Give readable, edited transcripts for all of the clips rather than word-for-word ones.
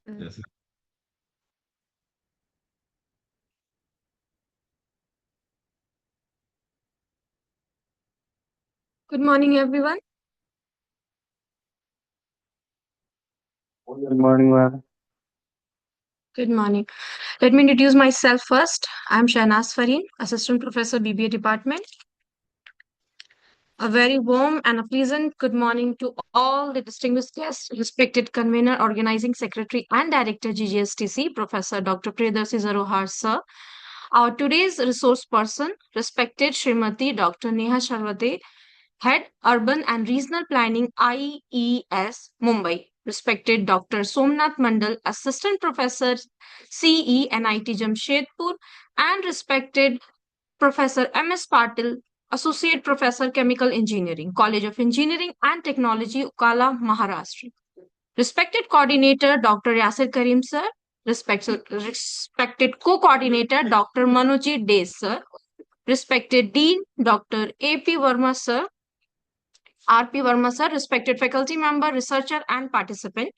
Yes. Good morning, everyone. Good morning, ma'am. Good morning. Let me introduce myself first. I'm Shahnaz Fareen, Assistant Professor, BBA Department. A very warm and a pleasant good morning to all the distinguished guests, respected convener, organizing secretary, and director GGSTC, Professor Dr. Priyadarshi Zarohar, sir. Our today's resource person, respected Srimati Dr. Neha Sharwate, Head Urban and Regional Planning IES Mumbai. Respected Dr. Somnath Mandal, Assistant Professor CE NIT Jamshedpur, and respected Professor M.S. Patil, Associate Professor Chemical Engineering, College of Engineering and Technology, Ukala, Maharashtra. Respected Coordinator Dr. Yasir Karim sir, respected Co-Coordinator Dr. Manojit Dey sir, respected Dean Dr. A.P. Verma sir, R.P. Verma sir, respected faculty member, researcher, and participant.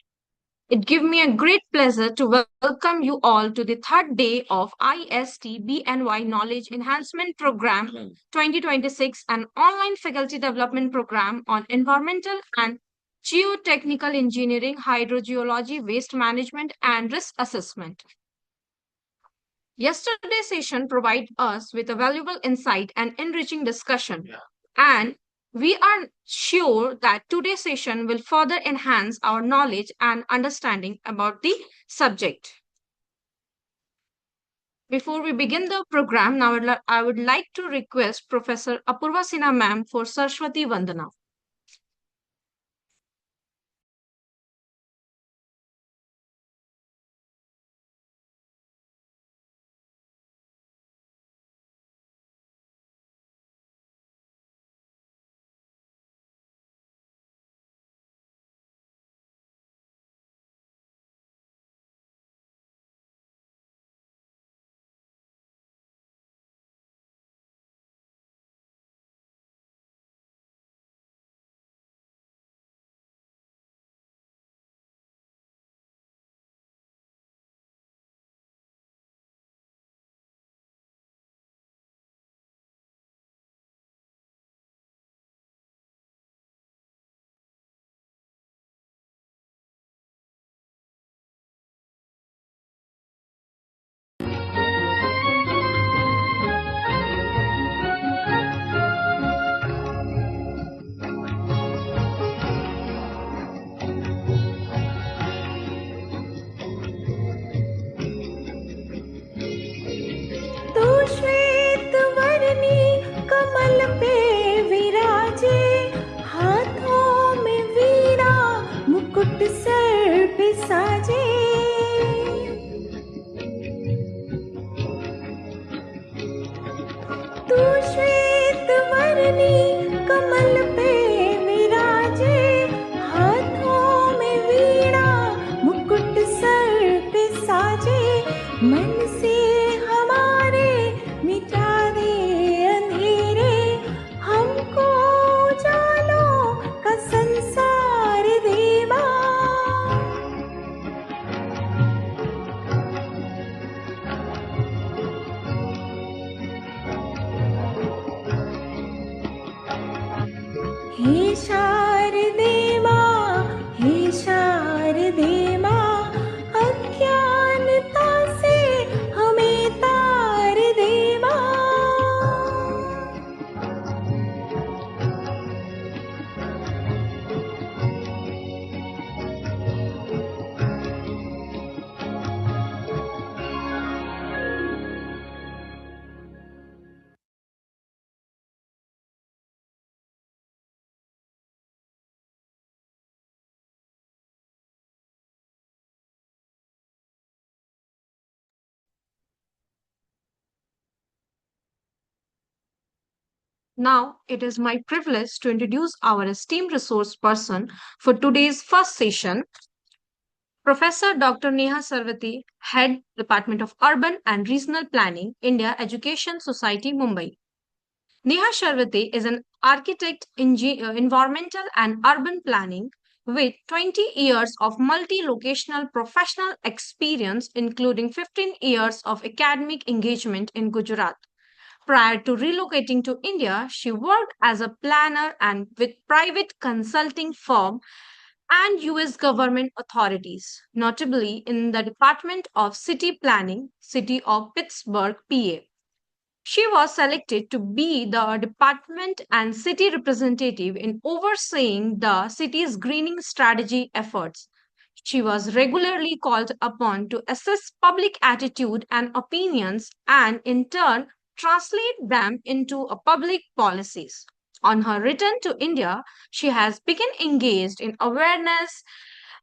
It gives me a great pleasure to welcome you all to the third day of ISTE BNY Knowledge Enhancement Program 2026, an online faculty development program on environmental and geotechnical engineering, hydrogeology, waste management, and risk assessment. Yesterday's session provided us with a valuable insight and enriching discussion. And we are sure that today's session will further enhance our knowledge and understanding about the subject. Before we begin the program, now I would like to request Professor Apurva Sinha ma'am for Saraswati Vandana. तू श्वेत वर्णी कमल पे विराजे, हाथों में वीणा मुकुट sir पे साजे। तू श्वेत वर्णी कमल पे विराजे, हाथों में वीणा मुकुट सर पे साजे। मन से हमारे मिटा दे अंधेरे, हमको उजालों का संसार देवा। हे शारदे माँ, हे शारदे माँ, अज्ञानता से हमें तार दे माँ। Now, it is my privilege to introduce our esteemed resource person for today's first session, Professor Dr. Neha Sarvati, Head Department of Urban and Regional Planning, India Education Society, Mumbai. Neha Sharvate is an architect, environmental and urban planning with 20 years of multi-locational professional experience, including 15 years of academic engagement in Gujarat. Prior to relocating to India, she worked as a planner and with private consulting firm and US government authorities, notably in the Department of City Planning, City of Pittsburgh, PA. She was selected to be the department and city representative in overseeing the city's greening strategy efforts. She was regularly called upon to assess public attitude and opinions and, in turn, translate them into a public policies. On her return to India, she has become engaged in awareness,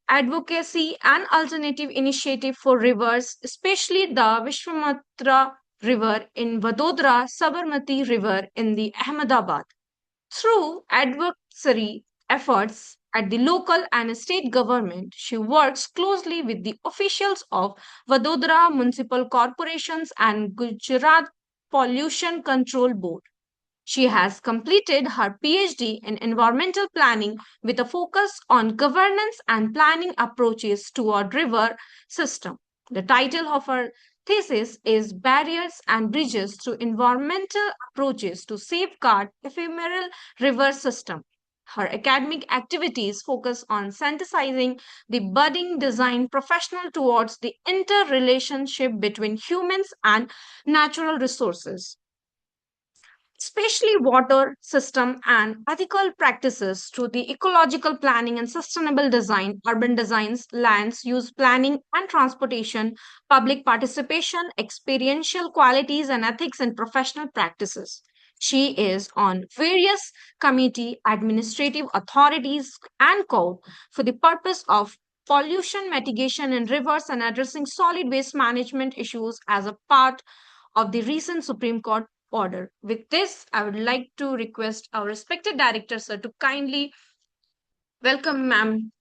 advocacy, and alternative initiative for rivers, especially the Vishwamitra River in Vadodara, Sabarmati River in the Ahmedabad. Through advocacy efforts at the local and state government, she works closely with the officials of Vadodara Municipal Corporations and Gujarat Pollution Control Board. She has completed her PhD in environmental planning with a focus on governance and planning approaches toward river system. The title of her thesis is Barriers and Bridges through Environmental Approaches to Safeguard Ephemeral River System. Her academic activities focus on synthesizing the budding design professional towards the interrelationship between humans and natural resources, especially water system and ethical practices through the ecological planning and sustainable design, urban designs, lands use planning and transportation, public participation, experiential qualities and ethics and professional practices. She is on various committee, administrative authorities and code for the purpose of pollution mitigation in rivers and addressing solid waste management issues as a part of the recent Supreme Court order. With this, I would like to request our respected director, sir, to kindly welcome ma'am.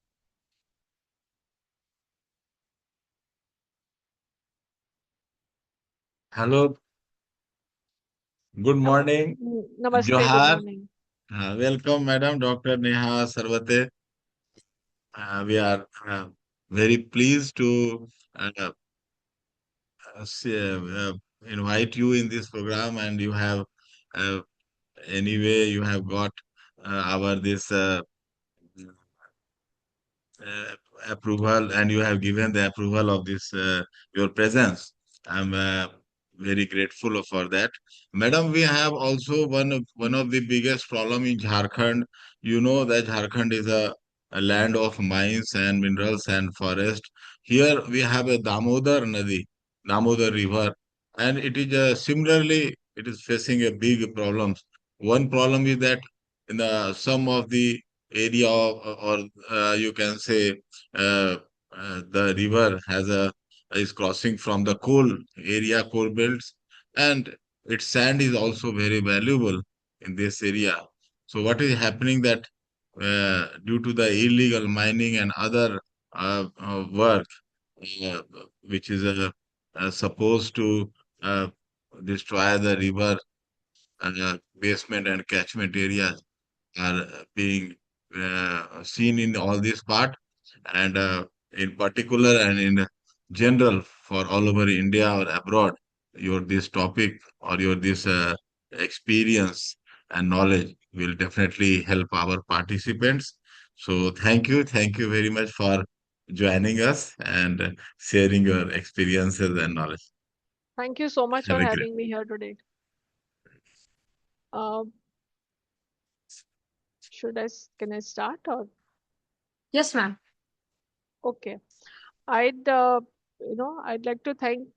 Hello, good morning, Namaste, good Johar. morning. Welcome, Madam Dr. Neha Sarvate. We are very pleased to uh, s- invite you in this program, and you have uh, anyway you have got our this uh, approval, and you have given the approval of this your presence. I'm very grateful for that. Madam, we have also one of the biggest problem in Jharkhand. You know that Jharkhand is a land of mines and minerals and forest. Here we have a Damodar Nadi, Damodar River, and it is similarly it is facing a big problems. One problem is that in the some of the area or you can say uh, the river has a is crossing from the coal area, coal belts, and its sand is also very valuable in this area. So what is happening that due to the illegal mining and other work uh, which is supposed to uh, destroy the river basement and catchment areas are being seen in all this part, and in particular and in general for all over India or abroad, your this topic or your this experience and knowledge will definitely help our participants. So thank you very much for joining us and sharing your experiences and knowledge. Thank you so much Have for a great. having me here today. Uh, can I start or Yes, ma'am. okay? I'd I'd like to thank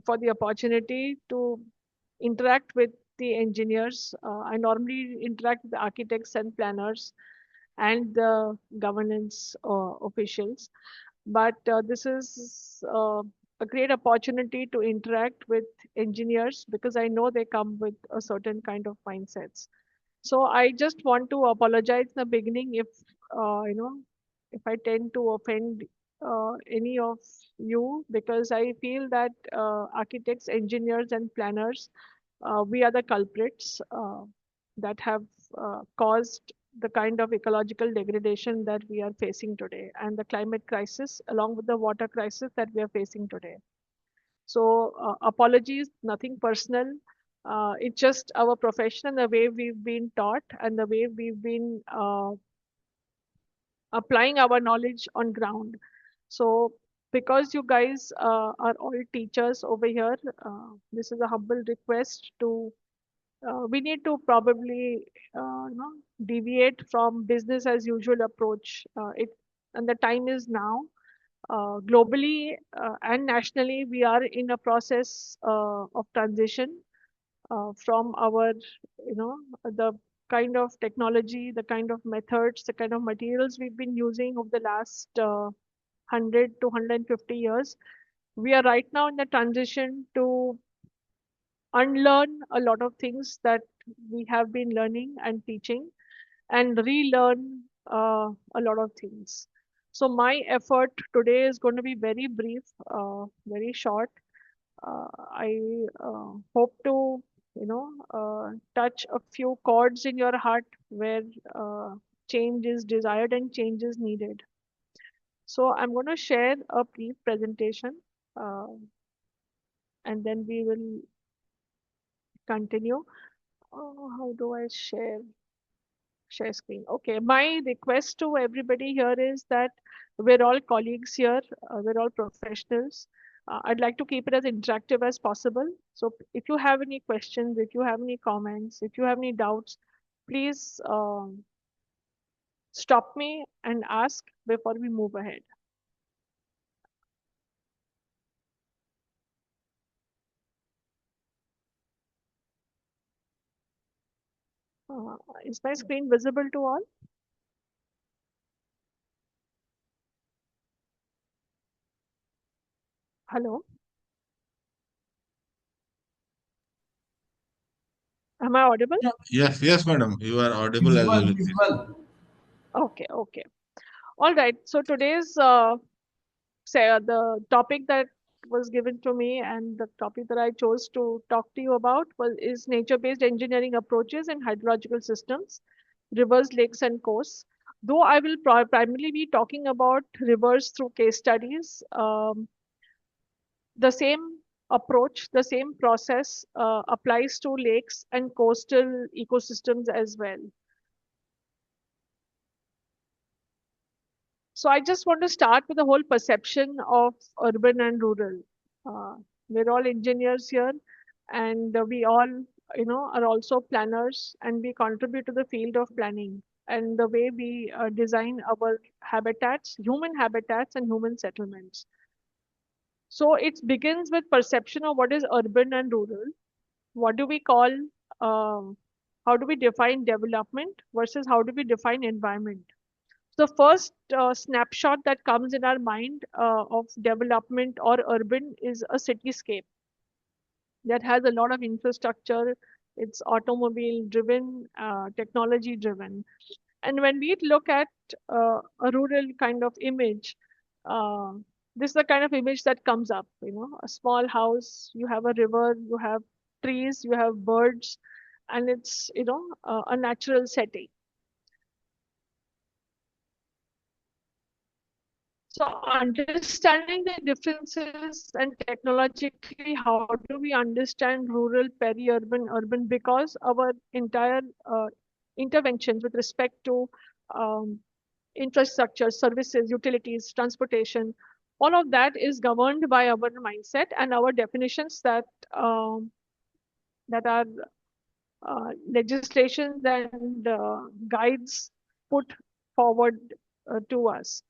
for the opportunity to interact with the engineers. I normally interact with the architects and planners and the governance officials, but this is a great opportunity to interact with engineers because I know they come with a certain kind of mindsets. So I just want to apologize in the beginning if if I tend to offend any of you, because I feel that architects, engineers, and planners, we are the culprits that have caused the kind of ecological degradation that we are facing today, and the climate crisis along with the water crisis that we are facing today. So apologies, nothing personal. It's just our profession and the way we've been taught and the way we've been applying our knowledge on ground. So because you guys are all teachers over here, this is a humble request to we need to probably deviate from business as usual approach. And the time is now. Globally and nationally, we are in a process of transition from our, the kind of technology, the kind of methods, the kind of materials we've been using over the last 100 to 150 years. We are right now in the transition to unlearn a lot of things that we have been learning and teaching and relearn a lot of things. So my effort today is going to be very brief, very short. I hope to, touch a few chords in your heart where change is desired and change is needed. So I'm going to share a brief presentation, uh, and then we will continue. How do I share screen? Okay, my request to everybody here is that we're all colleagues here, we're all professionals. I'd like to keep it as interactive as possible. So if you have any questions, if you have any comments, if you have any doubts, please stop me and ask before we move ahead. Is my screen visible to all? Hello? Am I audible? Yes, yes, madam. You are audible as well. Visible, visible. Okay, okay. All right. So today's the topic that was given to me and the topic that I chose to talk to you about is nature-based engineering approaches in hydrological systems, rivers, lakes, and coasts. Though I will primarily be talking about rivers through case studies, the same approach, the same process applies to lakes and coastal ecosystems as well. So I just want to start with the whole perception of urban and rural. Uh, we're all engineers here, and we all, are also planners, and we contribute to the field of planning and the way we design our habitats, human habitats, and human settlements. So it begins with perception of what is urban and rural. What do we call? How do we define development versus how do we define environment? The first snapshot that comes in our mind of development or urban is a cityscape that has a lot of infrastructure. It's automobile driven, technology driven. And when we look at a rural kind of image, uh, this is the kind of image that comes up, a small house, you have a river, you have trees, you have birds, and it's, a natural setting. So understanding the differences and technologically, how do we understand rural, peri-urban, urban? Because our entire interventions with respect to um, infrastructure, services, utilities, transportation, all of that is governed by our mindset and our definitions that are legislations and guides put forward to us.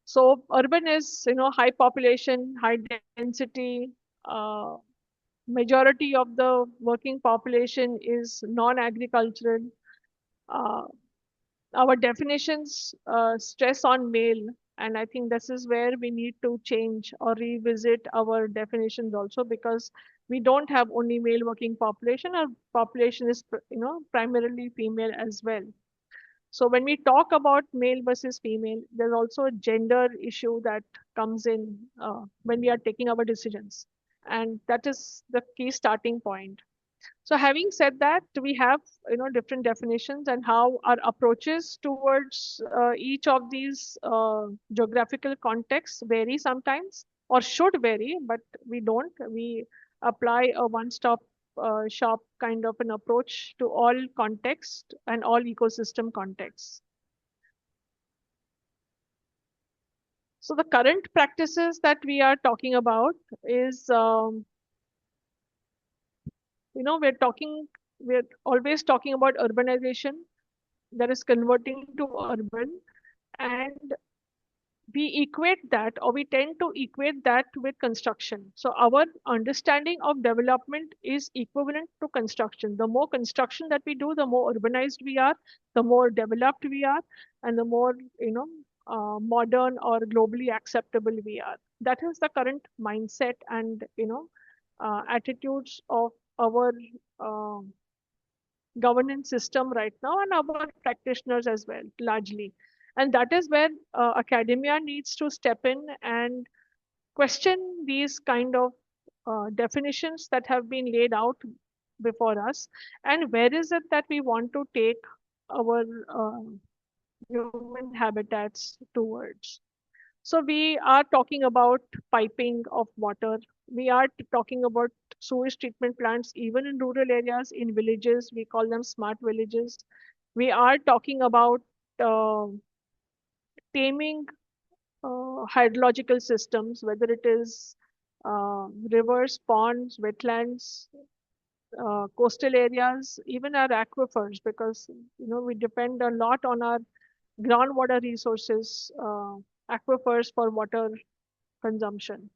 So urban is, high population, high density. Majority of the working population is non-agricultural. Uh, our definitions stress on male, and I think this is where we need to change or revisit our definitions also, because we don't have only male working population. Our population is, primarily female as well. So when we talk about male versus female, there's also a gender issue that comes in when we are taking our decisions. And that is the key starting point. So having said that, we have different definitions and how our approaches towards each of these geographical contexts vary sometimes or should vary, but we don't. We apply a one-stop shop kind of an approach to all context and all ecosystem contexts. So the current practices that we are talking about is we're always talking about urbanization, that is converting to urban, and we equate that, or we tend to equate that with construction. So our understanding of development is equivalent to construction. The more construction that we do, the more urbanized we are, the more developed we are, and the more modern or globally acceptable we are. That is the current mindset and attitudes of our uh, governance system right now, and our practitioners as well, largely. And that is where academia needs to step in and question these kind of definitions that have been laid out before us, and where is it that we want to take our human habitats towards. So we are talking about piping of water. We are talking about sewage treatment plants, even in rural areas, in villages. We call them smart villages. We are talking about uh, taming hydrological systems, whether it is rivers, ponds, wetlands, coastal areas, even our aquifers, because we depend a lot on our groundwater resources, aquifers for water consumption.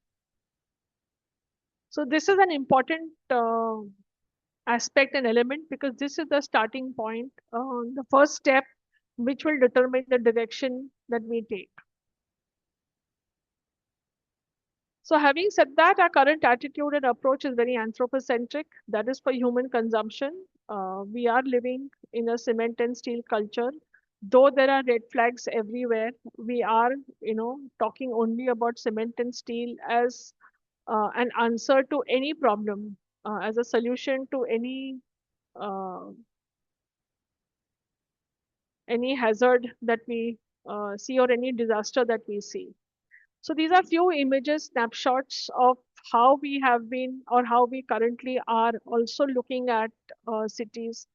So this is an important aspect and element, because this is the starting point, the first step which will determine the direction that we take. So having said that, our current attitude and approach is very anthropocentric. That is for human consumption. We are living in a cement and steel culture. Though there are red flags everywhere, we are, talking only about cement and steel as an answer to any problem, as a solution to uh, any hazard that we see, or any disaster that we see. So these are few images, snapshots of how we have been, or how we currently are also looking at cities.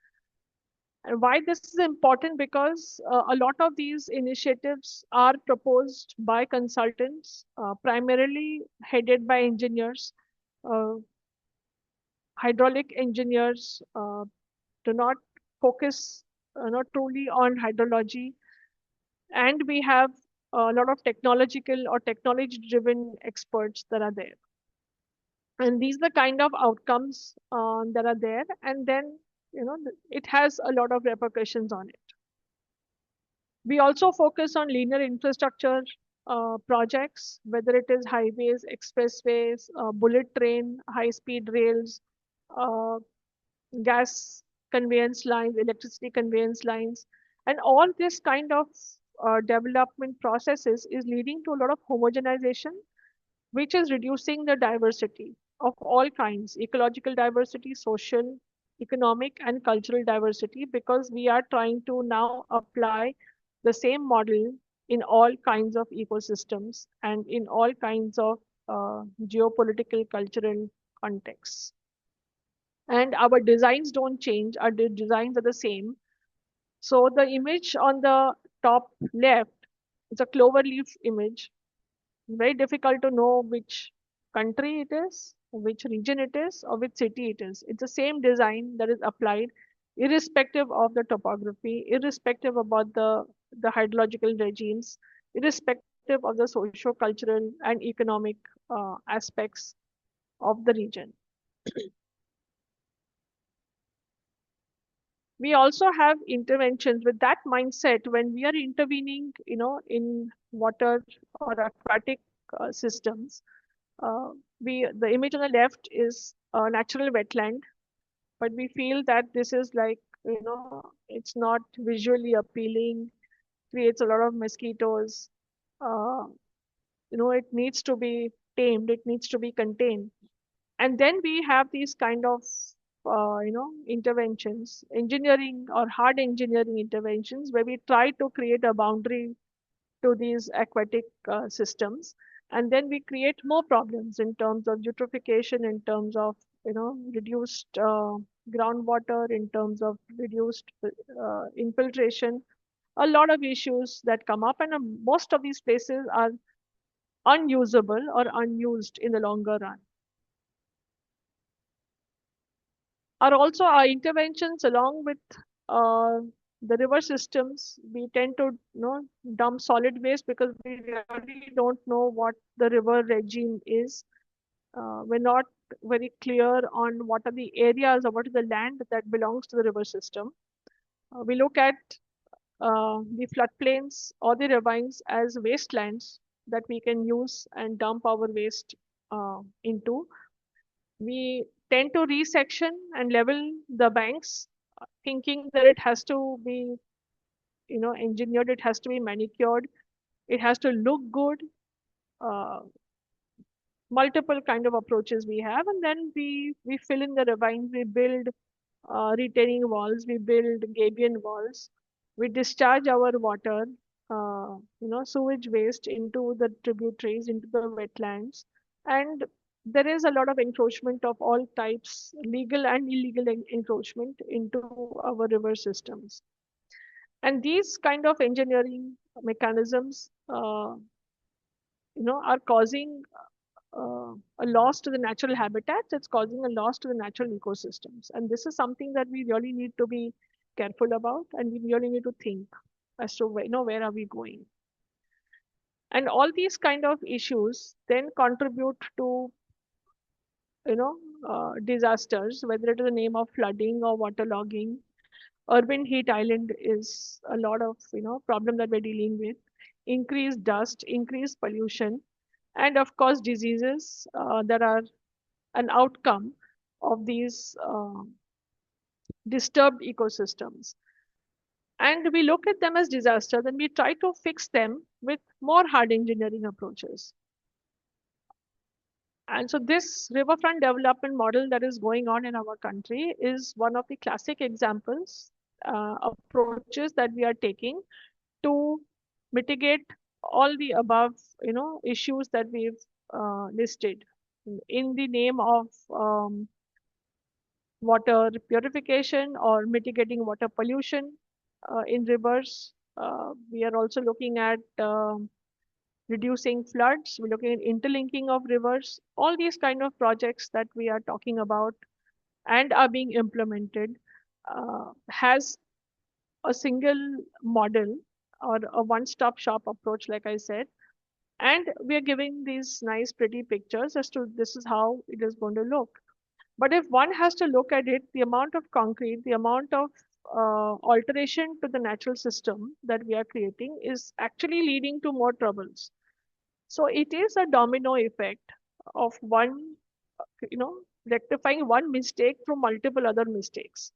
And why this is important, because a lot of these initiatives are proposed by consultants, primarily headed by engineers. Uh, Hydraulic engineers do not focus not truly on hydrology, and we have a lot of technological or technology driven experts that are there, and these are the kind of outcomes that are there, and then it has a lot of repercussions on it. We also focus on linear infrastructure projects, whether it is highways, expressways, bullet train, high speed rails, uh, gas conveyance lines, electricity conveyance lines, and all this kind of development processes is leading to a lot of homogenization, which is reducing the diversity of all kinds, ecological diversity, social, economic, and cultural diversity, because we are trying to now apply the same model in all kinds of ecosystems and in all kinds of geopolitical, cultural contexts. And our designs don't change, our designs are the same. So the image on the top left is a clover leaf image. Very difficult to know which country it is, which region it is, or which city it is. It's the same design that is applied irrespective of the topography, irrespective about the hydrological regimes, irrespective of the socio-cultural and economic aspects of the region. We also have interventions with that mindset. When we are intervening in water or aquatic systems, the image on the left is a natural wetland, but we feel that this is like, it's not visually appealing, creates a lot of mosquitoes. uh, it needs to be tamed, it needs to be contained. And then we have these kind of interventions, engineering or hard engineering interventions, where we try to create a boundary to these aquatic systems, and then we create more problems in terms of eutrophication, in terms of reduced groundwater, in terms of reduced infiltration. A lot of issues that come up, and most of these places are unusable or unused in the longer run. Are also our interventions along with the river systems. We tend to dump solid waste because we really don't know what the river regime is. We're not very clear on what are the areas or what is the land that belongs to the river system. We look at the floodplains or the ravines as wastelands that we can use and dump our waste into. We tend to resection and level the banks, thinking that it has to be engineered, it has to be manicured, it has to look good. Multiple kind of approaches we have, and then we fill in the ravines, we build retaining walls, we build gabion walls, we discharge our water, sewage waste into the tributaries, into the wetlands, and there is a lot of encroachment of all types, legal and illegal encroachment into our river systems. And these kind of engineering mechanisms, are causing a loss to the natural habitats. It's causing a loss to the natural ecosystems. And this is something that we really need to be careful about, and we really need to think as to where are we going. And all these kind of issues then contribute to disasters, whether it is the name of flooding or waterlogging. Urban heat island is a lot of problem that we're dealing with. Increased dust, increased pollution, and of course diseases that are an outcome of these disturbed ecosystems. And we look at them as disasters, and we try to fix them with more hard engineering approaches. And so this riverfront development model that is going on in our country is one of the classic examples, approaches that we are taking to mitigate all the above, issues that we've listed in the name of water purification or mitigating water pollution in rivers. We are also looking at reducing floods. We're looking at interlinking of rivers. All these kind of projects that we are talking about and are being implemented has a single model or a one-stop shop approach, like I said. And we are giving these nice, pretty pictures as to this is how it is going to look. But if one has to look at it, the amount of concrete, the amount of alteration to the natural system that we are creating is actually leading to more troubles. So it is a domino effect of one, rectifying one mistake from multiple other mistakes.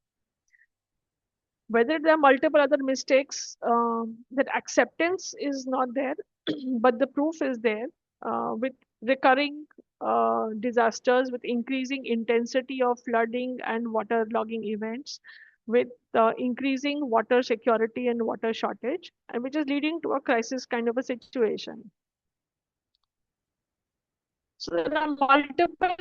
Whether there are multiple other mistakes, that acceptance is not there, but the proof is there with recurring disasters, with increasing intensity of flooding and water logging events, with increasing water security and water shortage, and which is leading to a crisis kind of a situation. So there are multiple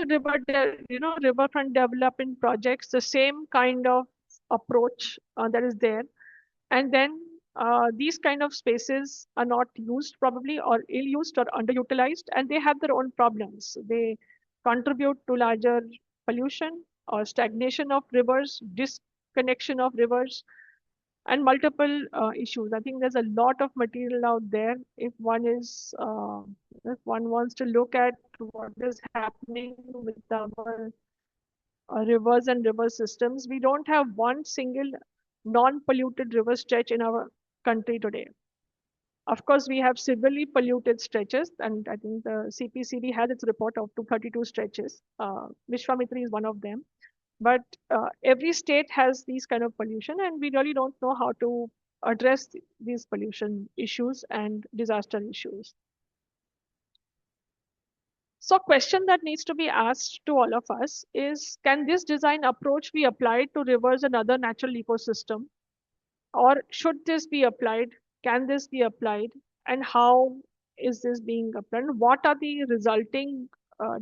riverfront development projects, the same kind of approach that is there. And then these kind of spaces are not used probably, or ill-used or underutilized, and they have their own problems. They contribute to larger pollution or stagnation of rivers, disconnection of rivers, and multiple issues. I think there's a lot of material out there if one wants to look at what is happening with our rivers and river systems. We don't have one single non-polluted river stretch in our country today. Of course, we have severely polluted stretches, and I think the CPCD has its report of 232 stretches. Vishwamitri is one of them. But every state has these kind of pollution, and we really don't know how to address these pollution issues and disaster issues. So question that needs to be asked to all of us is, can this design approach be applied to rivers and other natural ecosystem? Or should this be applied? Can this be applied? And how is this being applied? What are the resulting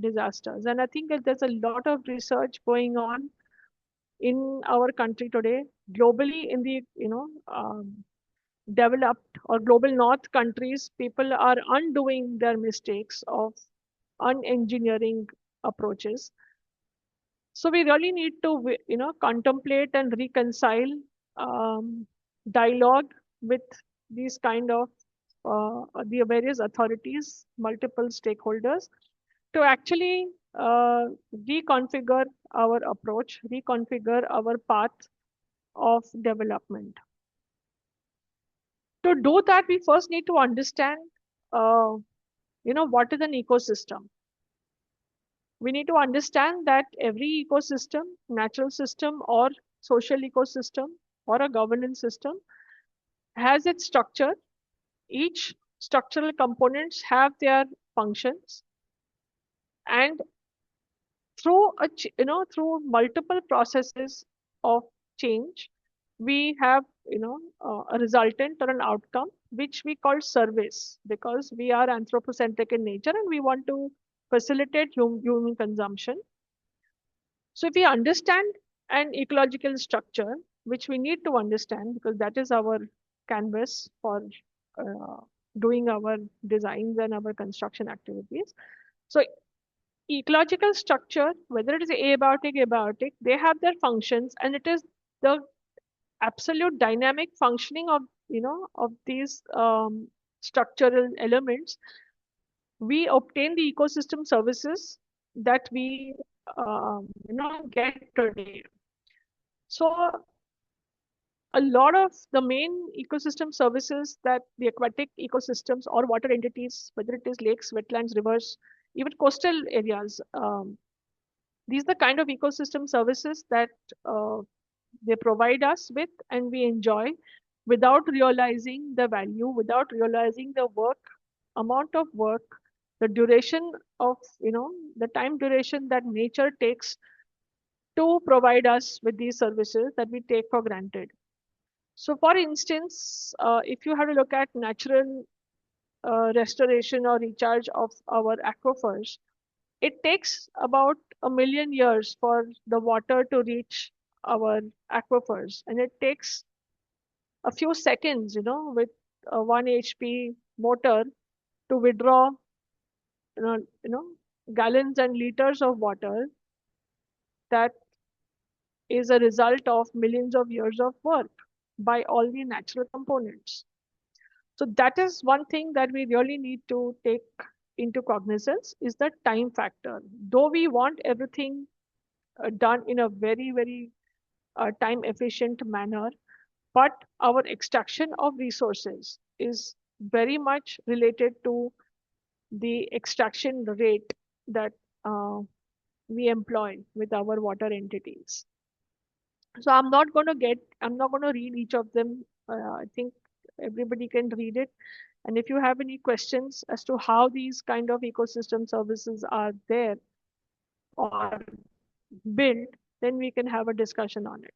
disasters? And I think that there's a lot of research going on in our country today, globally in the developed or global north countries. People are undoing their mistakes of unengineering approaches. So we really need to contemplate and reconcile um, dialogue with these kind of the various authorities, multiple stakeholders, to actually reconfigure our approach, reconfigure our path of development. To do that, we first need to understand, what is an ecosystem. We need to understand that every ecosystem, natural system or social ecosystem or a governance system, has its structure. Each structural components have their functions, and through multiple processes of change, we have a resultant or an outcome which we call service, because we are anthropocentric in nature and we want to facilitate human consumption. So if we understand an ecological structure, which we need to understand because that is our canvas for uh, doing our designs and our construction activities. So ecological structure, whether it is abiotic, they have their functions, and it is the absolute dynamic functioning of of these structural elements. We obtain the ecosystem services that we get today. So a lot of the main ecosystem services that the aquatic ecosystems or water entities, whether it is lakes, wetlands, rivers, even coastal areas, these are the kind of ecosystem services that they provide us with and we enjoy without realizing the value, without realizing the amount of work, the duration of, the time duration that nature takes to provide us with these services that we take for granted. So for instance, if you have to look at natural restoration or recharge of our aquifers, it takes about 1,000,000 years for the water to reach our aquifers, and it takes a few seconds, with a 1 HP motor to withdraw, you know, you know, gallons and liters of water that is a result of millions of years of work by all the natural components. So that is one thing that we really need to take into cognizance, is the time factor. Though we want everything done in a very, very time efficient manner, but our extraction of resources is very much related to the extraction rate that we employ with our water entities. So I'm not going to read each of them. I think everybody can read it. And if you have any questions as to how these kind of ecosystem services are there or built, then we can have a discussion on it.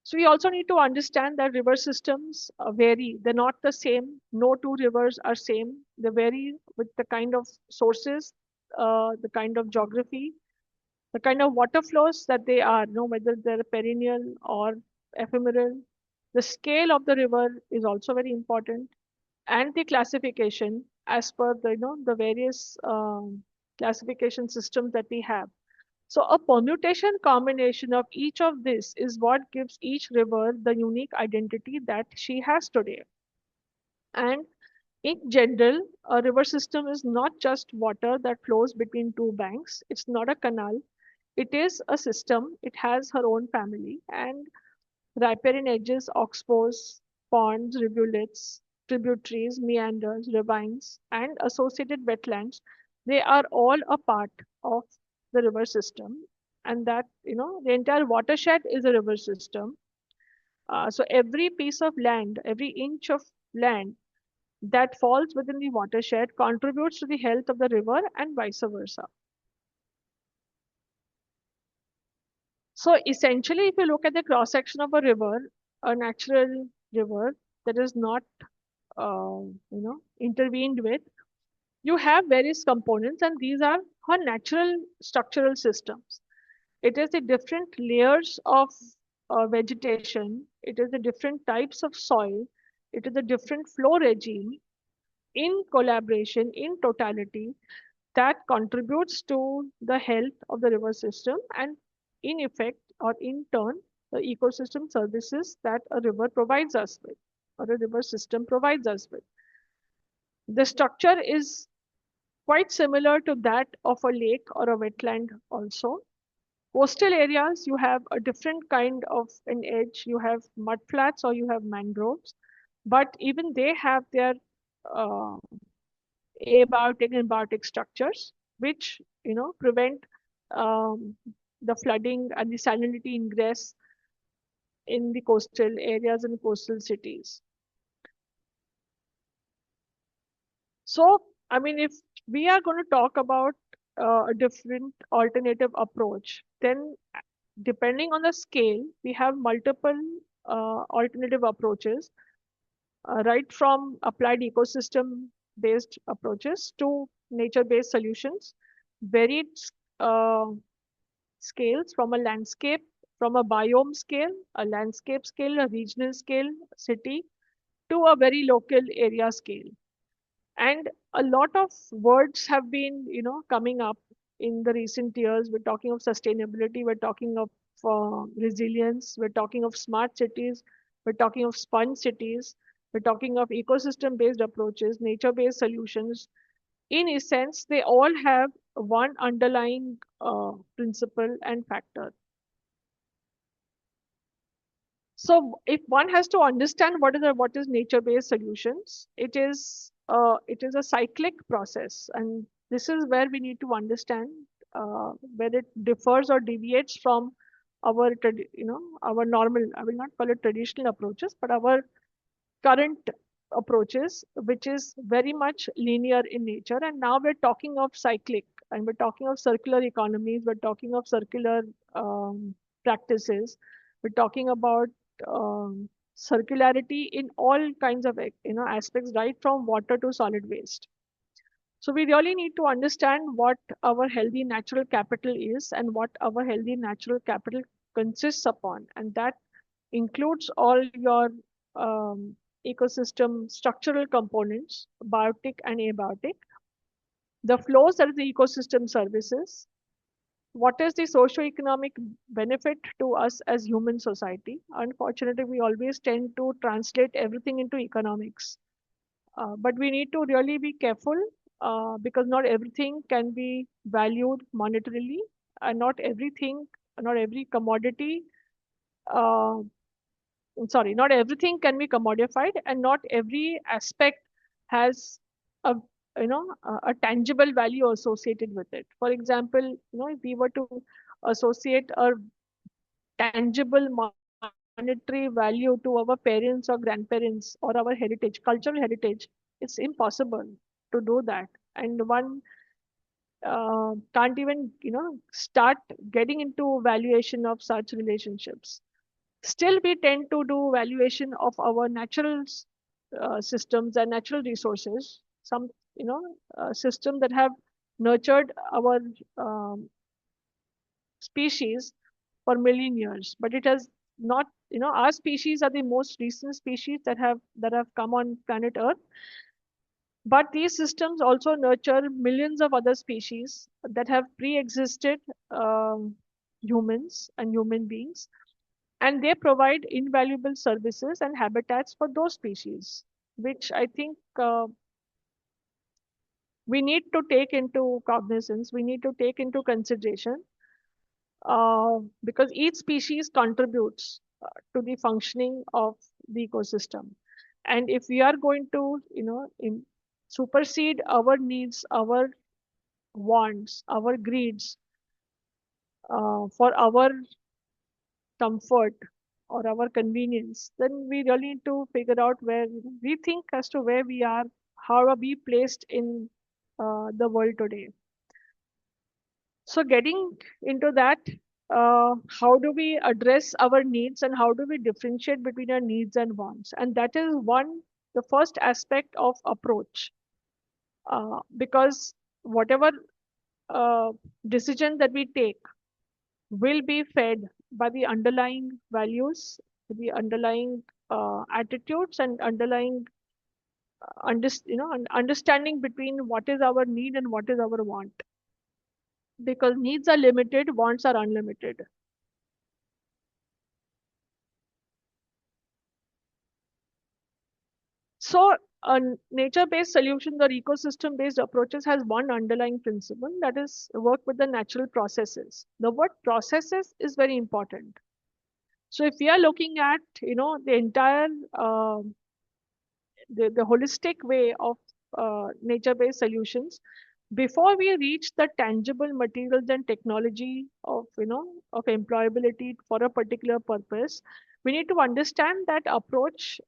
So we also need to understand that river systems vary. They're not the same. No two rivers are same. They vary with the kind of sources, the kind of geography, the kind of water flows that they are, whether they're perennial or ephemeral. The scale of the river is also very important, and the classification as per the various classification systems that we have. So a permutation combination of each of this is what gives each river the unique identity that she has today. And in general, a river system is not just water that flows between two banks. It's not a canal. It is a system. It has her own family, and riparian edges, oxbows, ponds, rivulets, tributaries, meanders, ravines, and associated wetlands, they are all a part of the river system. And that, the entire watershed is a river system. So every piece of land, every inch of land that falls within the watershed contributes to the health of the river and vice versa. So essentially, if you look at the cross section of a river, a natural river that is not, intervened with, you have various components, and these are her natural structural systems. It is the different layers of vegetation. It is the different types of soil. It is the different flow regime in collaboration, in totality, that contributes to the health of the river system and in effect or in turn the ecosystem services that a river provides us with or a river system provides us with. The structure is quite similar to that of a lake or a wetland also. Coastal areas, you have a different kind of an edge. You have mudflats or you have mangroves, but even they have their uh, abiotic and biotic structures, which prevent um, the flooding and the salinity ingress in the coastal areas and coastal cities. So, I mean, if we are going to talk about a different alternative approach, then depending on the scale, we have multiple alternative approaches, right from applied ecosystem based approaches to nature based solutions, varied uh, scales from a landscape, from a biome scale, a landscape scale, a regional scale, city, to a very local area scale. And a lot of words have been coming up in the recent years. We're talking of sustainability, we're talking of resilience, we're talking of smart cities, we're talking of sponge cities, we're talking of ecosystem based approaches, nature based solutions. In essence, they all have one underlying principle and factor. So if one has to understand what is nature-based solutions, it is a cyclic process, and this is where we need to understand where it differs or deviates from our normal. I will not call it traditional approaches, but our current approaches, which is very much linear in nature. And now we're talking of cyclic, and we're talking of circular economies. We're talking of circular practices. We're talking about circularity in all kinds of aspects, right from water to solid waste. So we really need to understand what our healthy natural capital is and what our healthy natural capital consists upon, and that includes all your um, ecosystem structural components, biotic and abiotic, the flows that are the ecosystem services, what is the socio-economic benefit to us as human society. Unfortunately, we always tend to translate everything into economics. But we need to really be careful because not everything can be valued monetarily, and not every commodity, uh, sorry, not everything can be commodified, and not every aspect has a a tangible value associated with it. For example, if we were to associate a tangible monetary value to our parents or grandparents or our heritage, cultural heritage, it's impossible to do that. And one can't even start getting into valuation of such relationships. Still, we tend to do valuation of our natural systems and natural resources, some systems that have nurtured our um, species for million years, but it has not. Our species are the most recent species that have come on planet Earth, but these systems also nurture millions of other species that have pre-existed humans and human beings, and they provide invaluable services and habitats for those species, which I think we need to take into cognizance, we need to take into consideration, because each species contributes to the functioning of the ecosystem. And if we are going to, supersede our needs, our wants, our greeds for our comfort, or our convenience, then we really need to figure out where we think as to where we are, how are we placed in the world today. So getting into that, how do we address our needs and how do we differentiate between our needs and wants? And that is the first aspect of approach. Because whatever uh, decision that we take will be fed by the underlying values, the underlying attitudes, and underlying understanding between what is our need and what is our want. Because needs are limited, wants are unlimited. So, nature-based solutions or ecosystem-based approaches has one underlying principle, that is work with the natural processes. The word processes is very important. So, if we are looking at the entire the holistic way of nature-based solutions, before we reach the tangible materials and technology of of employability for a particular purpose, we need to understand that approach.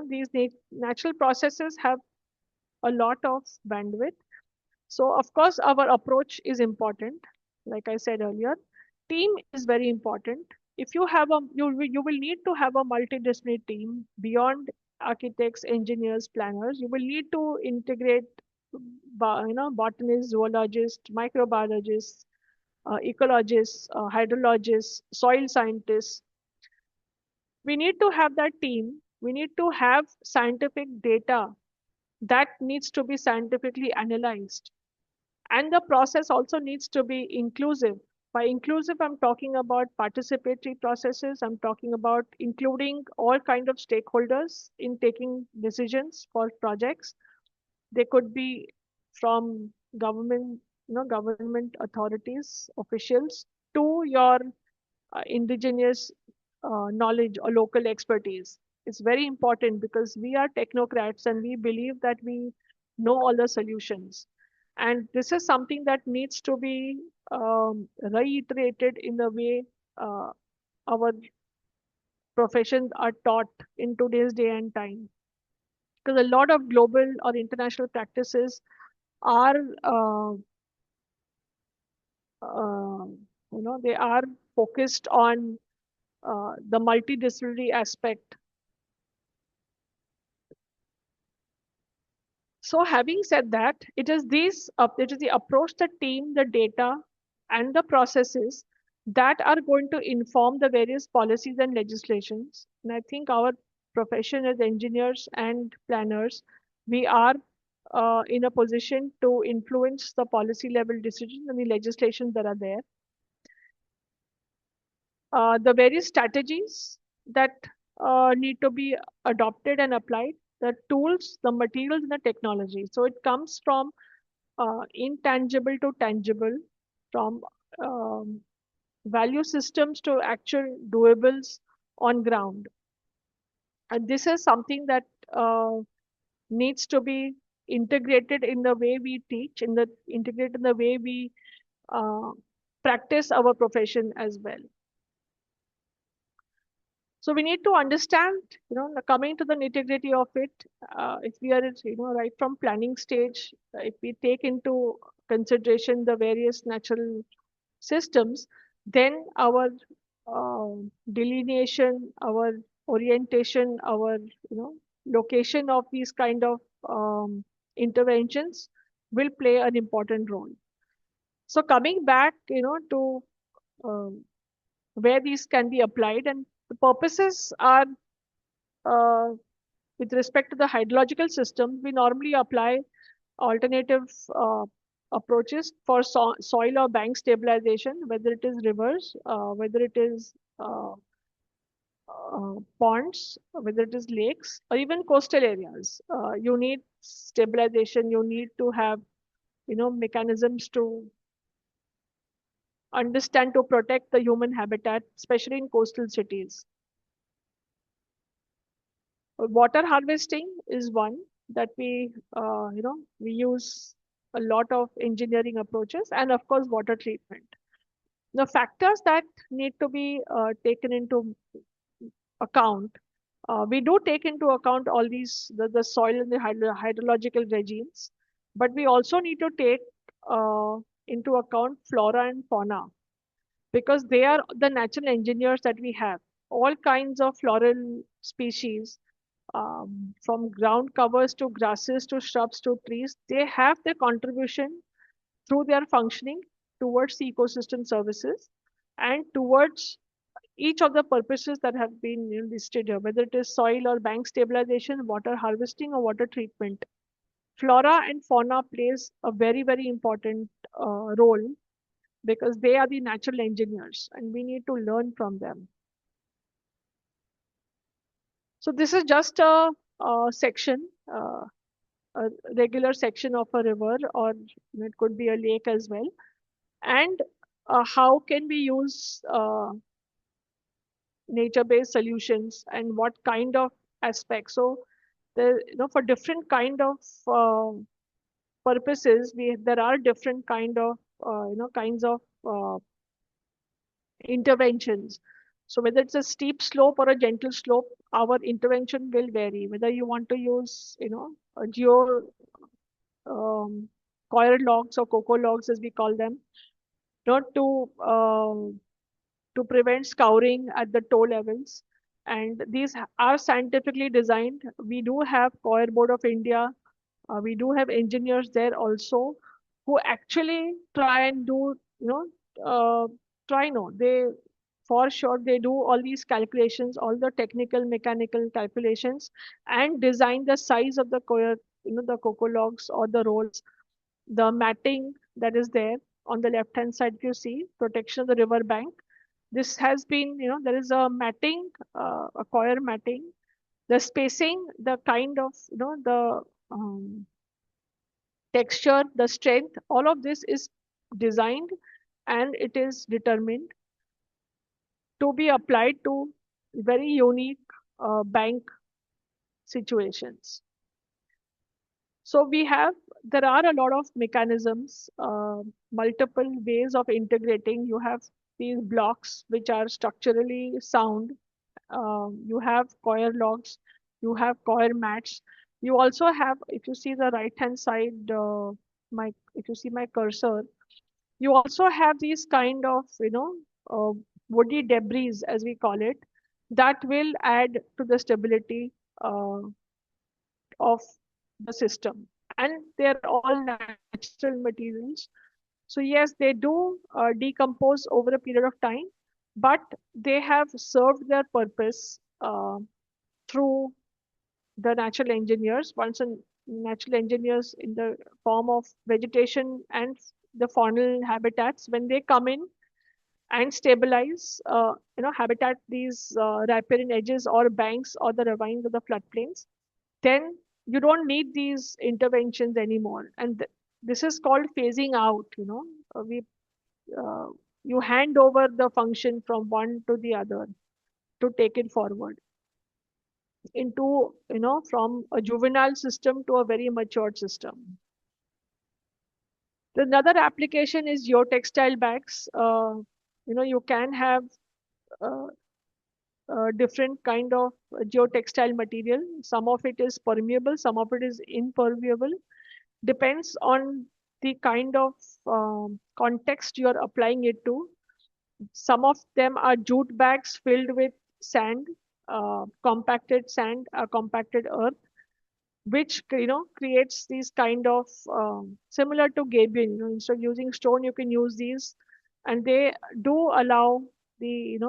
These natural processes have a lot of bandwidth. So of course our approach is important. Like I said earlier, team is very important. If you have a you will need to have a multidisciplinary team beyond architects, engineers, planners. You will need to integrate botanists, zoologists, microbiologists, ecologists, hydrologists, soil scientists. We need to have that team. We need to have scientific data that needs to be scientifically analyzed. And the process also needs to be inclusive. By inclusive, I'm talking about participatory processes. I'm talking about including all kind of stakeholders in taking decisions for projects. They could be from government authorities, officials, to your indigenous knowledge or local expertise. It's very important because we are technocrats and we believe that we know all the solutions. And this is something that needs to be reiterated in the way our professions are taught in today's day and time. Because a lot of global or international practices are, uh, they are focused on the multidisciplinary aspect. So having said that, it is the approach, the team, the data, and the processes that are going to inform the various policies and legislations. And I think our profession as engineers and planners, we are in a position to influence the policy level decisions and the legislations that are there. The various strategies that need to be adopted and applied, the tools, the materials, and the technology. So it comes from intangible to tangible, from value systems to actual doables on ground. And this is something that needs to be integrated in the way we teach, integrated in the way we uh, practice our profession as well. So we need to understand, coming to the nitty-gritty of it, if we are, right from planning stage, if we take into consideration the various natural systems, then our delineation, our orientation, our, location of these kind of interventions will play an important role. So coming back, to um, where these can be applied, and the purposes are uh, with respect to the hydrological system, we normally apply alternative approaches for soil or bank stabilization, whether it is rivers, whether it is ponds, whether it is lakes, or even coastal areas. You need stabilization. You need to have, mechanisms to understand to protect the human habitat, especially in coastal cities. Water harvesting is one that we use a lot of engineering approaches, and of course water treatment. The factors that need to be taken into account, we do take into account all these, the soil and the hydrological regimes, but we also need to take uh, into account flora and fauna, because they are the natural engineers that we have. All kinds of floral species, from ground covers to grasses to shrubs to trees, they have their contribution through their functioning towards the ecosystem services and towards each of the purposes that have been, listed here, whether it is soil or bank stabilization, water harvesting, or water treatment. Flora and fauna plays a very, very important role, because they are the natural engineers and we need to learn from them. So this is just a section, a regular section of a river, or it could be a lake as well. And how can we use nature-based solutions, and what kind of aspects? So for different kind of uh, purposes, there are different kind of kinds of interventions. So whether it's a steep slope or a gentle slope, our intervention will vary. Whether you want to use, a um, coir logs or cocoa logs, as we call them, not to prevent scouring at the toe levels. And these are scientifically designed. We do have Coir Board of India. We do have engineers there also, who actually try and do, try no, they for sure they do all these calculations, all the technical, mechanical calculations, and design the size of the coir, the cocoa logs or the rolls, the matting that is there on the left hand side. If you see protection of the river bank, this has been, there is a matting, a coir matting, the spacing, the kind of, the texture, the strength, all of this is designed and it is determined to be applied to very unique bank situations. So there are a lot of mechanisms, multiple ways of integrating. You have these blocks which are structurally sound. You have coir logs, you have coir mats. You also have, if you see the right hand side, if you see my cursor, you also have these kind of, uh, woody debris, as we call it, that will add to the stability of the system. And they're all natural materials. So yes, they do decompose over a period of time, but they have served their purpose through the natural engineers. Once a natural engineers in the form of vegetation and the faunal habitats, when they come in and stabilize, habitat, these riparian edges or banks or the ravines or the floodplains, then you don't need these interventions anymore. And this is called phasing out. We uh, you hand over the function from one to the other to take it forward into, from a juvenile system to a very matured system. Another application is geotextile bags. You can have uh, different kind of geotextile material. Some of it is permeable, some of it is impermeable. Depends on the kind of context you are applying it to. Some of them are jute bags filled with sand, compacted sand, compacted earth, which creates these kind of similar to gabion. Instead of using stone, you can use these, and they do allow the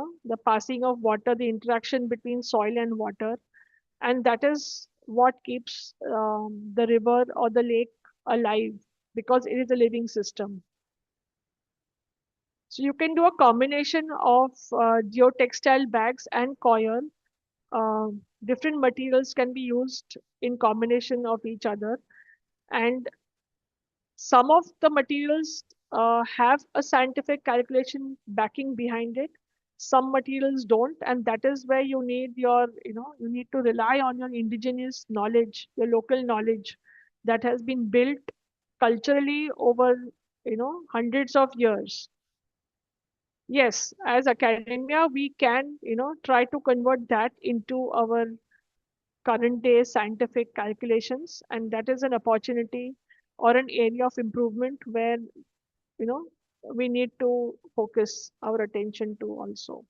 passing of water, the interaction between soil and water, and that is what keeps the river or the lake alive, because it is a living system. So you can do a combination of geotextile bags and coir. Different materials can be used in combination of each other, and some of the materials have a scientific calculation backing behind it. Some materials don't, and that is where you need to rely on your indigenous knowledge, your local knowledge that has been built culturally over hundreds of years. yes, as academia, we can, try to convert that into our current day scientific calculations, and that is an opportunity or an area of improvement where, you know, we need to focus our attention to also.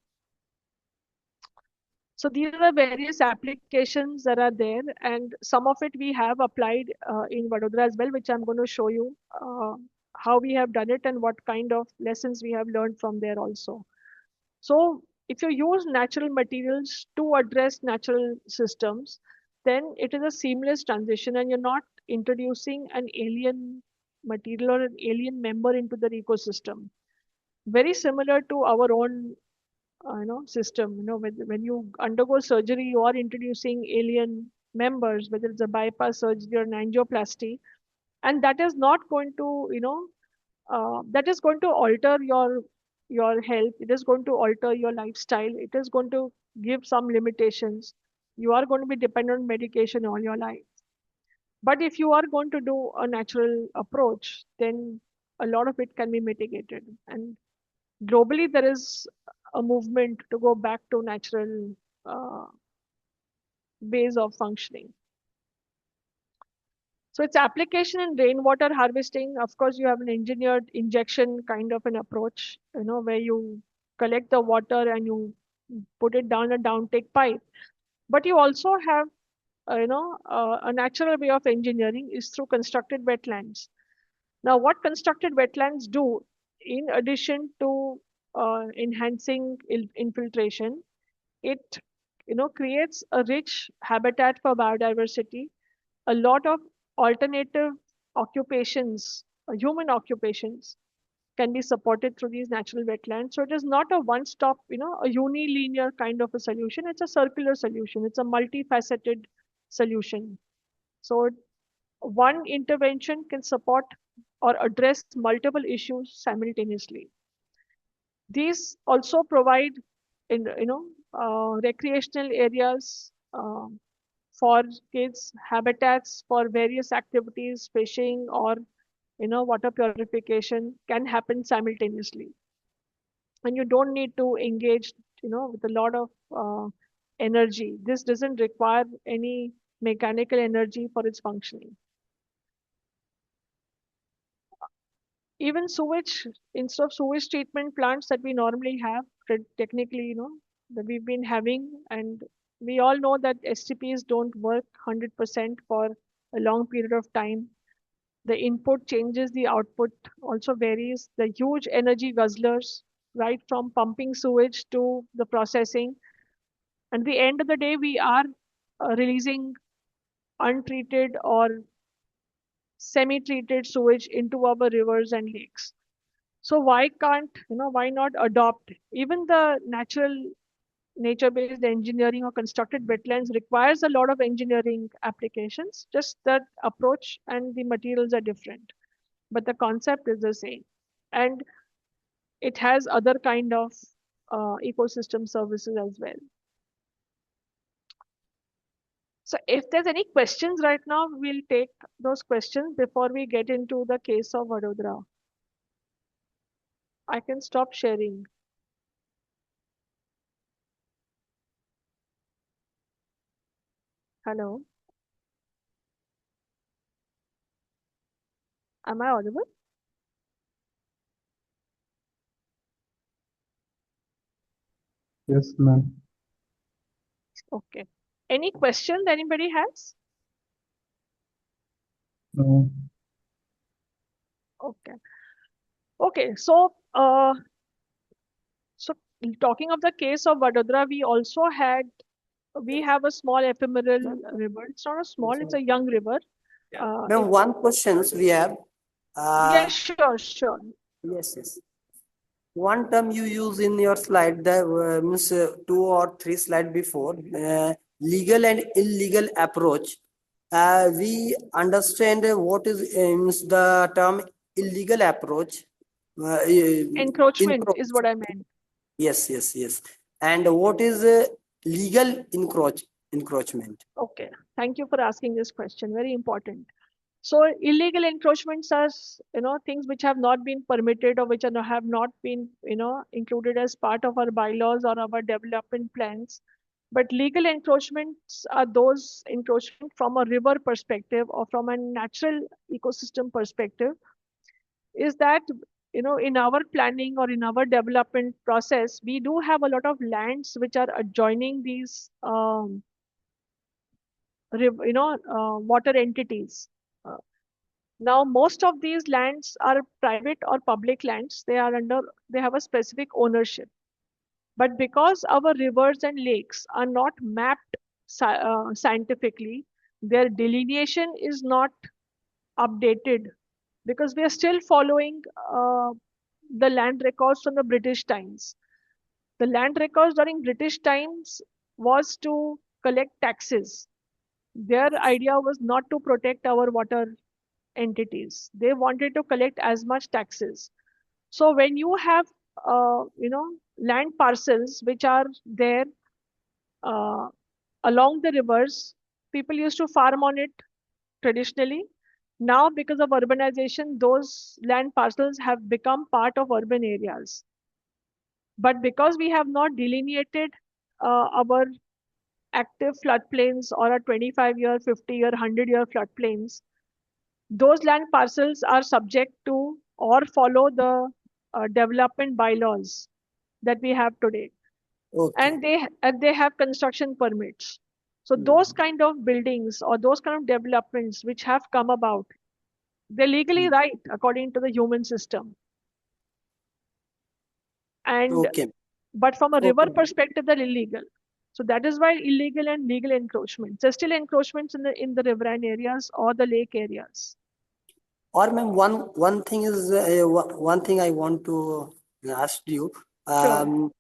So these are the various applications that are there, and some of it we have applied in Vadodara as well, which I'm going to show you how we have done it and what kind of lessons we have learned from there also. So if you use natural materials to address natural systems, then it is a seamless transition and you're not introducing an alien material or an alien member into the ecosystem. Very similar to our own system. When you undergo surgery, you are introducing alien members, whether it's a bypass surgery or an angioplasty, and that is not going to, that is going to alter your health. It is going to alter your lifestyle. It is going to give some limitations. You are going to be dependent on medication all your life. But if you are going to do a natural approach, then a lot of it can be mitigated. And globally, there is a movement to go back to natural uh, ways of functioning. So its application in rainwater harvesting, of course, you have an engineered injection kind of an approach, where you collect the water and you put it down a downtake pipe. But you also have, a natural way of engineering is through constructed wetlands. Now, what constructed wetlands do, in addition to enhancing infiltration, it creates a rich habitat for biodiversity. A lot of alternative occupations, human occupations, can be supported through these natural wetlands. So it is not a one-stop, a unilinear kind of a solution. It's a circular solution. It's a multifaceted solution. So one intervention can support or address multiple issues simultaneously. These also provide recreational areas for kids, habitats for various activities, fishing or water purification can happen simultaneously, and you don't need to engage with a lot of energy. This doesn't require any mechanical energy for its functioning. Even sewage, instead of sewage treatment plants that we normally have, technically, that we've been having, and we all know that STPs don't work 100% for a long period of time. The input changes, the output also varies. The huge energy guzzlers, right from pumping sewage to the processing. And at the end of the day, we are releasing untreated or semi-treated sewage into our rivers and lakes. So why not adopt even the nature-based engineering or constructed wetlands requires a lot of engineering applications. Just that approach and the materials are different, but the concept is the same. And it has other kind of ecosystem services as well. So if there's any questions right now, we'll take those questions before we get into the case of Vadodara. I can stop sharing. Hello, am I audible? Yes, ma'am. Okay. Any questions anybody has? No. Okay. Okay. So talking of the case of Vadodara, we have a small ephemeral river. It's not a small, it's a young river. Ma'am, one questions we have. Yeah, sure. Yes. One term you use in your slide, that means 2 or 3 slides before, legal and illegal approach. We understand what is means the term illegal approach. Encroachment is what I meant. Yes. And what is legal encroachment? Okay. Thank you for asking this question. Very important. So illegal encroachments are, things which have not been permitted or which have not been, included as part of our bylaws or our development plans. But legal encroachments are those encroachments from a river perspective or from a natural ecosystem perspective, is that, in our planning or in our development process, we do have a lot of lands which are adjoining these, water entities. Uh, Now, most of these lands are private or public lands. They have a specific ownership. But because our rivers and lakes are not mapped scientifically, their delineation is not updated because we are still following the land records from the British times. The land records during British times was to collect taxes. Their idea was not to protect our water entities. They wanted to collect as much taxes. So when you have, land parcels which are there uh, along the rivers, people used to farm on it traditionally. Now, because of urbanization, those land parcels have become part of urban areas. But because we have not delineated our active floodplains or a 25-year, 50-year, 100-year floodplains, those land parcels are subject to or follow the development bylaws that we have today, Okay. and they have construction permits. So those kind of buildings or those kind of developments which have come about, they're legally right according to the human system. And Okay. but from a river Okay. perspective, they're illegal. So that is why illegal and legal encroachments. There's still encroachments in the riverine areas or the lake areas. Or ma'am, one thing is one thing I want to ask you. Sure.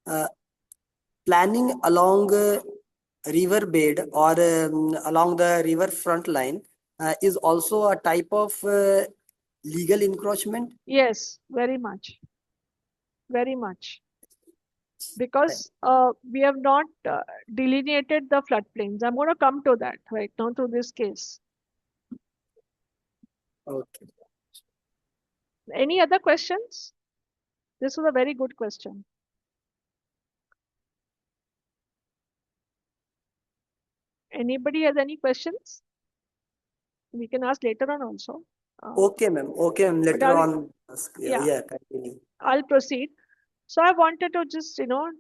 Uh, Planning along river bed or along the river front line is also a type of legal encroachment. Yes, very much. Very much. Because we have not delineated the floodplains. I'm going to come to that right now through this case. Okay. Any other questions? This was a very good question. Anybody has any questions? We can ask later on also. Okay, ma'am. Okay, ma'am. But Later on, yeah, yeah, yeah, continue. I'll proceed. So I wanted to just, so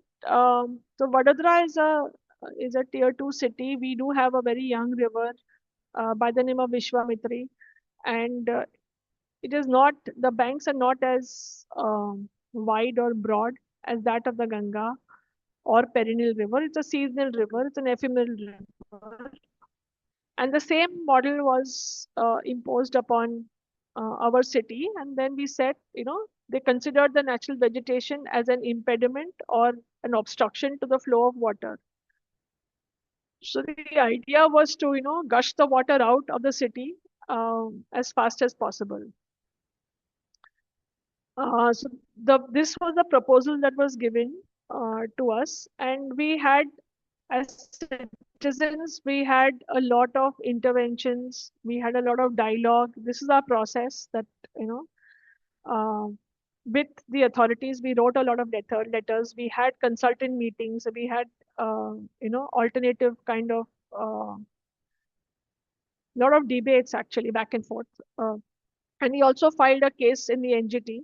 Vadodara is a tier 2 city. We do have a very young river by the name of Vishwamitri, and it is not, the banks are not as wide or broad as that of the Ganga or perennial river. It's a seasonal river, it's an ephemeral river. And the same model was imposed upon our city. And then we said, they considered the natural vegetation as an impediment or an obstruction to the flow of water. So the idea was to, gush the water out of the city as fast as possible. So this was the proposal that was given to us, and we had, as citizens, we had a lot of interventions. We had a lot of dialogue. This is our process that, you know, uh, with the authorities, we wrote a lot of letters. We had consultant meetings. We had, alternative kind of, lot of debates actually back and forth. And we also filed a case in the NGT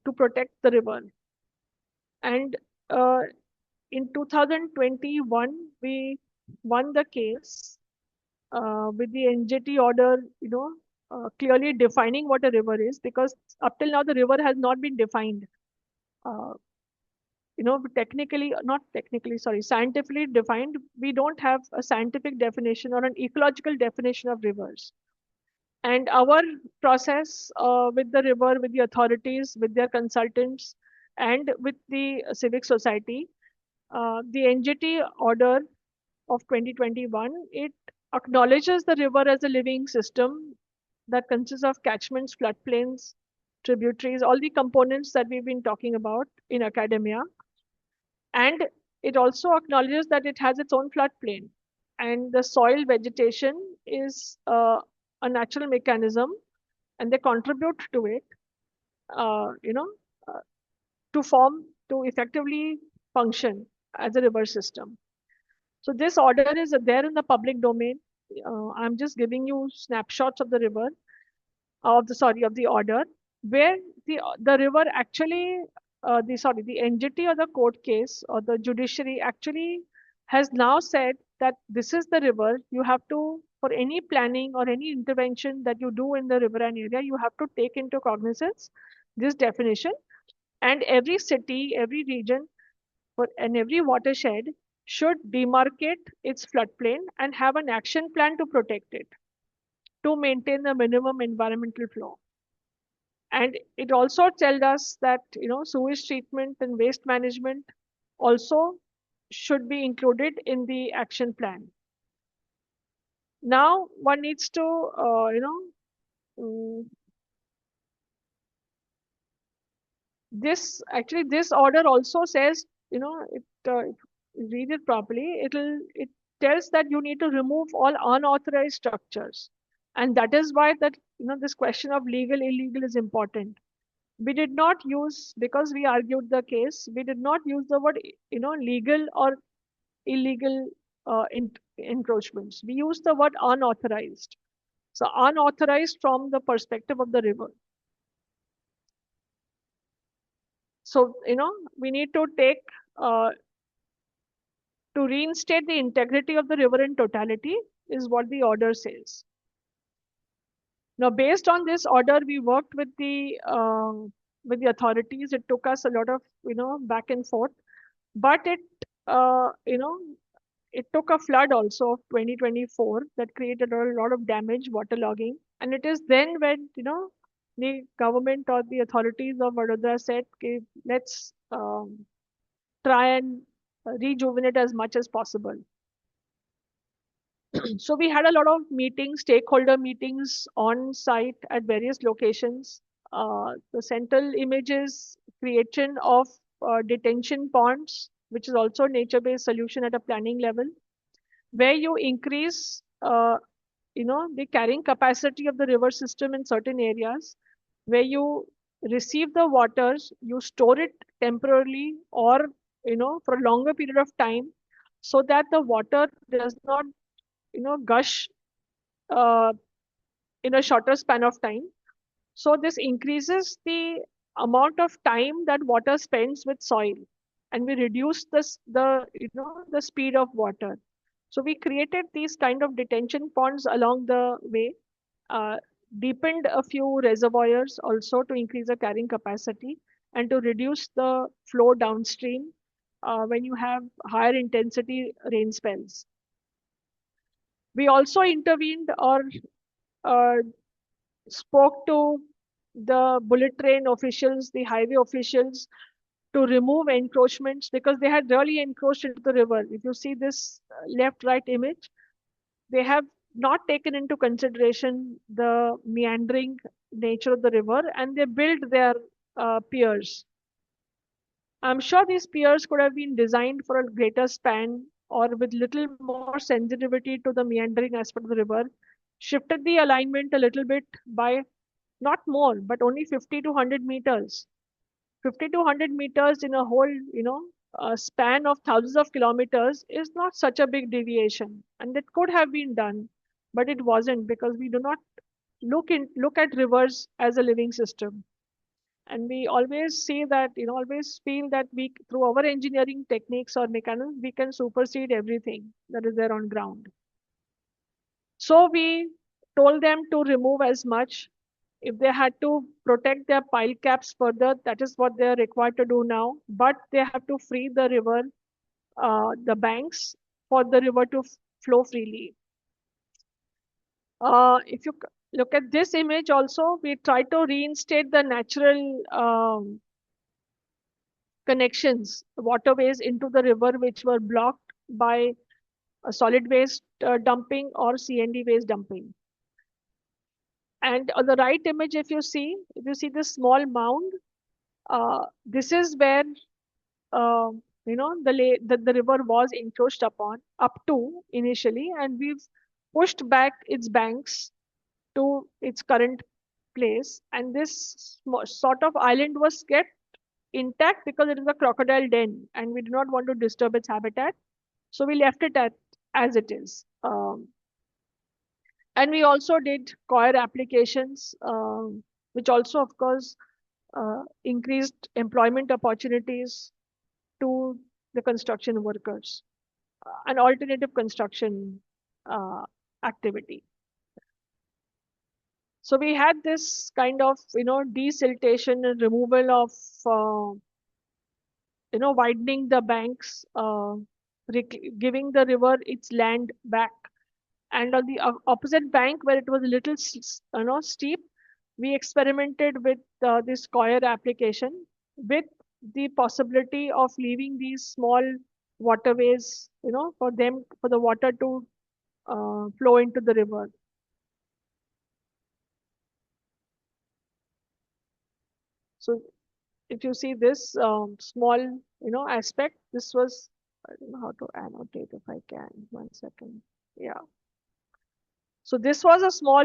to protect the river. And uh, in 2021, we won the case with the NGT order, clearly defining what a river is, because up till now the river has not been defined. Uh, not technically, sorry, scientifically defined. We don't have a scientific definition or an ecological definition of rivers. And our process with the river, with the authorities, with their consultants, and with the civic society, the NGT order of 2021, it acknowledges the river as a living system that consists of catchments, floodplains, tributaries, all the components that we've been talking about in academia. And it also acknowledges that it has its own floodplain. And the soil vegetation is a natural mechanism, and they contribute to it, you know, uh, to effectively function as a river system. So this order is there in the public domain. I'm just giving you snapshots of the river, of the order, where the river actually, the entity or the court case or the judiciary actually has now said that this is the river. You have to, for any planning or any intervention that you do in the riverine area, you have to take into cognizance this definition. And every city, every region, and every watershed should demarcate its floodplain and have an action plan to protect it, to maintain the minimum environmental flow. And it also tells us that sewage treatment and waste management also should be included in the action plan. Now one needs to mm, this order also says, if you read it properly, it tells that you need to remove all unauthorized structures, and that is why that this question of legal illegal is important. We did not use, because we argued the case, we did not use the word legal or illegal encroachments. We used the word unauthorized. So unauthorized from the perspective of the river. So we need to take to reinstate the integrity of the river in totality is what the order says. Now, based on this order, we worked with the authorities. It took us a lot of back and forth, but it took a flood also of 2024 that created a lot of damage, waterlogging, and it is then when the government or the authorities of Vadodara said, okay, let's try and rejuvenate as much as possible. So we had a lot of meetings, stakeholder meetings on site at various locations. The central image is creation of detention ponds, which is also a nature-based solution at a planning level, where you increase the carrying capacity of the river system in certain areas, where you receive the waters, you store it temporarily or for a longer period of time, so that the water does not gush uh, in a shorter span of time. So this increases the amount of time that water spends with soil, and we reduce the speed of water. So we created these kind of detention ponds along the way, uh, deepened a few reservoirs also to increase the carrying capacity and to reduce the flow downstream when you have higher intensity rain spells. We also intervened or uh, spoke to the bullet train officials, the highway officials, to remove encroachments, because they had really encroached into the river. If you see this left-right image, they have not taken into consideration the meandering nature of the river, and they built their piers. I'm sure these piers could have been designed for a greater span or with little more sensitivity to the meandering aspect of the river, shifted the alignment a little bit by not more, but only 50 to 100 meters. 50 to 100 meters in a whole, span of thousands of kilometers is not such a big deviation. And it could have been done, but it wasn't, because we do not look at rivers as a living system. And we always see that, always feel that we, through our engineering techniques or mechanisms, we can supersede everything that is there on ground. So we told them to remove as much. If they had to protect their pile caps further, that is what they are required to do now. But they have to free the river, the banks, for the river to flow freely. If you look at this image also, we try to reinstate the natural connections, waterways into the river, which were blocked by solid waste dumping or CND waste dumping. And on the right image, if you see this small mound, this is where the river was encroached upon up to initially, and we've pushed back its banks to its current place. And this sort of island was kept intact because it is a crocodile den and we do not want to disturb its habitat. So we left it as it is. And we also did coir applications, which also, of course, increased employment opportunities to the construction workers, an alternative construction activity. So we had this kind of, desiltation and removal of, widening the banks, giving the river its land back. And on the opposite bank, where it was a little, steep, we experimented with this coir application with the possibility of leaving these small waterways, for the water to flow into the river. So if you see this small, aspect, this was, I don't know how to annotate if I can, 1 second. Yeah. So this was a small,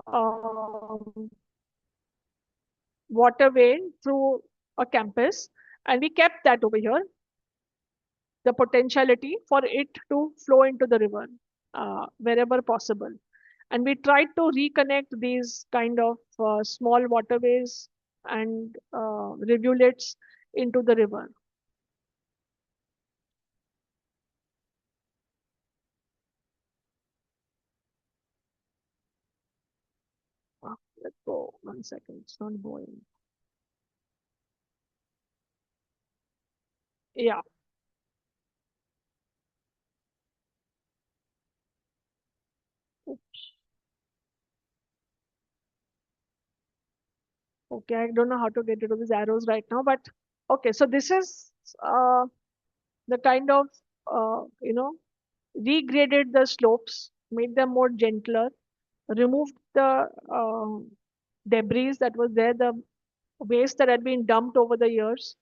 um, waterway through a campus, and we kept that over here, the potentiality for it to flow into the river wherever possible. And we tried to reconnect these kind of small waterways and rivulets into the river. Let's go, 1 second, it's not going. Yeah. Okay, I don't know how to get rid of these arrows right now, but okay, so this is the kind of, regraded the slopes, made them more gentler, removed the debris that was there, the waste that had been dumped over the years.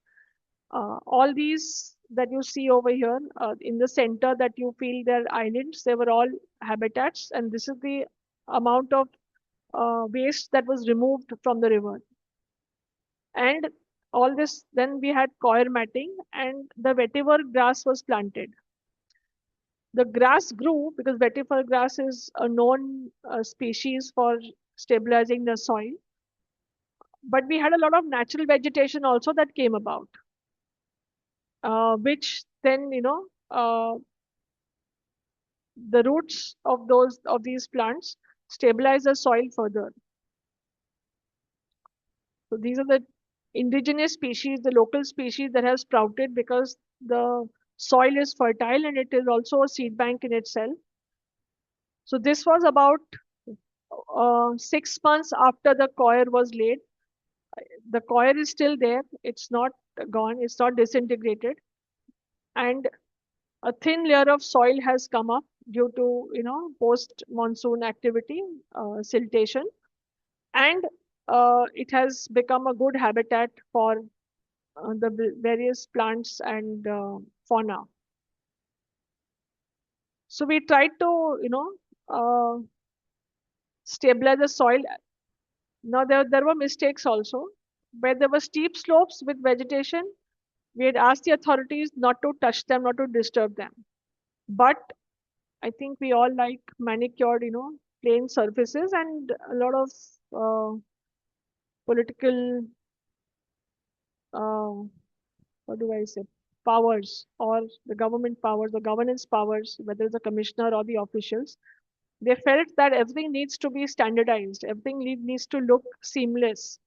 All these that you see over here in the center that you feel they're islands, they were all habitats, and this is the amount of waste that was removed from the river. And all this, then we had coir matting and the vetiver grass was planted. The grass grew because vetiver grass is a known species for stabilizing the soil. But we had a lot of natural vegetation also that came about, which then, the roots of these plants stabilize the soil further. So these are the indigenous species, the local species that have sprouted because the soil is fertile and it is also a seed bank in itself. So this was about 6 months after the coir was laid. The coir is still there. It's not gone. It's not disintegrated. And a thin layer of soil has come up due to, post-monsoon activity, siltation. And it has become a good habitat for the various plants and fauna. So we tried to, stabilize the soil. Now there were mistakes also. Where there were steep slopes with vegetation, we had asked the authorities not to touch them, not to disturb them. But I think we all like manicured, plain surfaces, and a lot of political, what do I say, powers, or the government powers, the governance powers, whether it's the commissioner or the officials, they felt that everything needs to be standardized, everything needs to look seamless.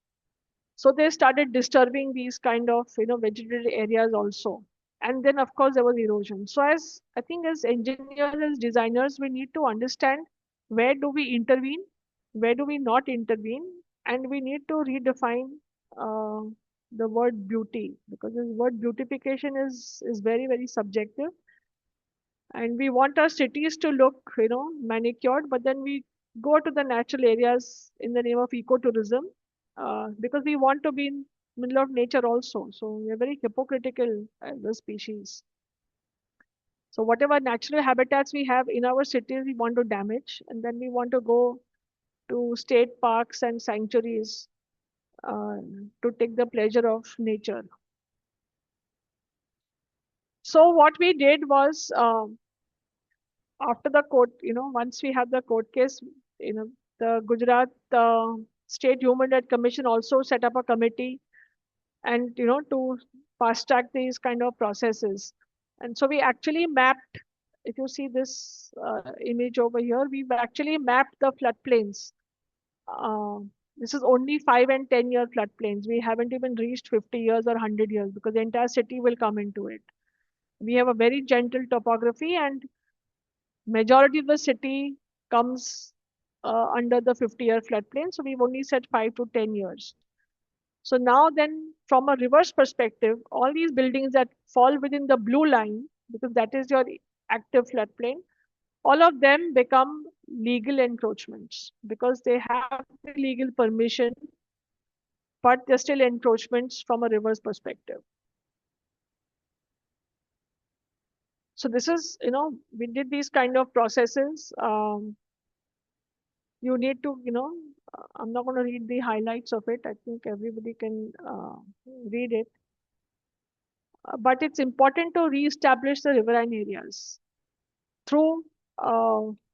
So they started disturbing these kind of, vegetated areas also. And then, of course, there was erosion. So I think as engineers, as designers, we need to understand where do we intervene, where do we not intervene, and we need to redefine uh, the word beauty, because this word beautification is very, very subjective. And we want our cities to look, manicured, but then we go to the natural areas in the name of ecotourism, because we want to be in middle of nature also. So we are very hypocritical as a species. So whatever natural habitats we have in our cities, we want to damage, and then we want to go to state parks and sanctuaries uh, to take the pleasure of nature. So what we did was, after the court, once we have the court case, the Gujarat State Human Rights Commission also set up a committee, and to fast track these kind of processes. And so we actually mapped, if you see this image over here, we've actually mapped the floodplains. Uh, this is only 5 and 10 year floodplains. We haven't even reached 50 years or 100 years, because the entire city will come into it. We have a very gentle topography, and majority of the city comes under the 50-year floodplain. So we've only said 5 to 10 years. So now then, from a reverse perspective, all these buildings that fall within the blue line, because that is your active floodplain, all of them become legal encroachments because they have the legal permission, but they're still encroachments from a reverse perspective. So this is, we did these kind of processes. You need to, I'm not going to read the highlights of it. I think everybody can read it. But it's important to re-establish the riverine areas through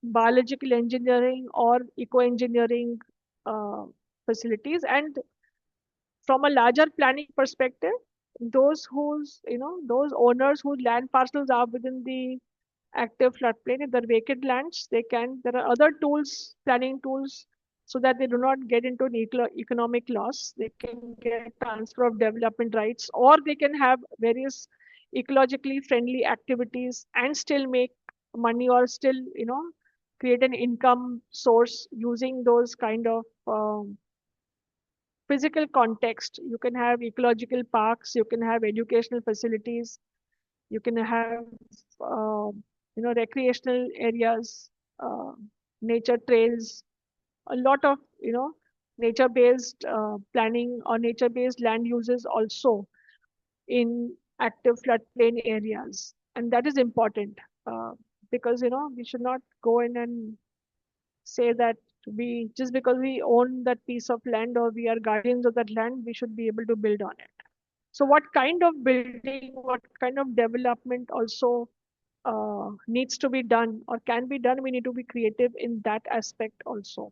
biological engineering or eco-engineering uh, facilities. And from a larger planning perspective, those owners whose land parcels are within the active floodplain, if they're vacant lands, there are other tools, planning tools, so that they do not get into an economic loss. They can get transfer of development rights, or they can have various ecologically friendly activities and still make money, or still, create an income source using those kind of physical context. You can have ecological parks, you can have educational facilities, you can have recreational areas, uh, nature trails, a lot of nature-based planning or nature-based land uses also in active floodplain areas. And that is important, because we should not go in and say that we, just because we own that piece of land or we are guardians of that land, we should be able to build on it. So what kind of building, what kind of development also needs to be done or can be done, we need to be creative in that aspect also.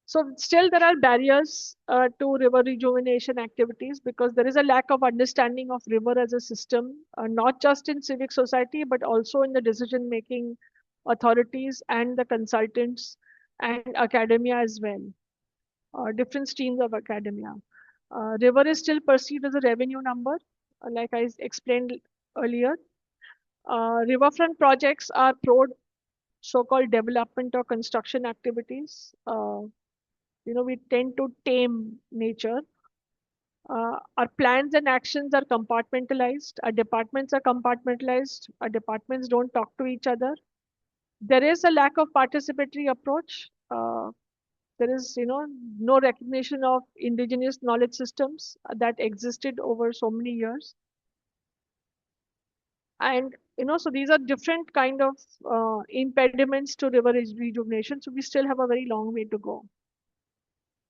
So still there are barriers to river rejuvenation activities, because there is a lack of understanding of river as a system, not just in civic society, but also in the decision-making authorities and the consultants and academia as well, different streams of academia. River is still perceived as a revenue number, like I explained earlier. Riverfront projects are so-called development or construction activities. We tend to tame nature. Our plans and actions are compartmentalized. Our departments are compartmentalized. Our departments don't talk to each other. There is a lack of participatory approach. There is, no recognition of indigenous knowledge systems that existed over so many years. And, so these are different kind of impediments to river rejuvenation. So we still have a very long way to go.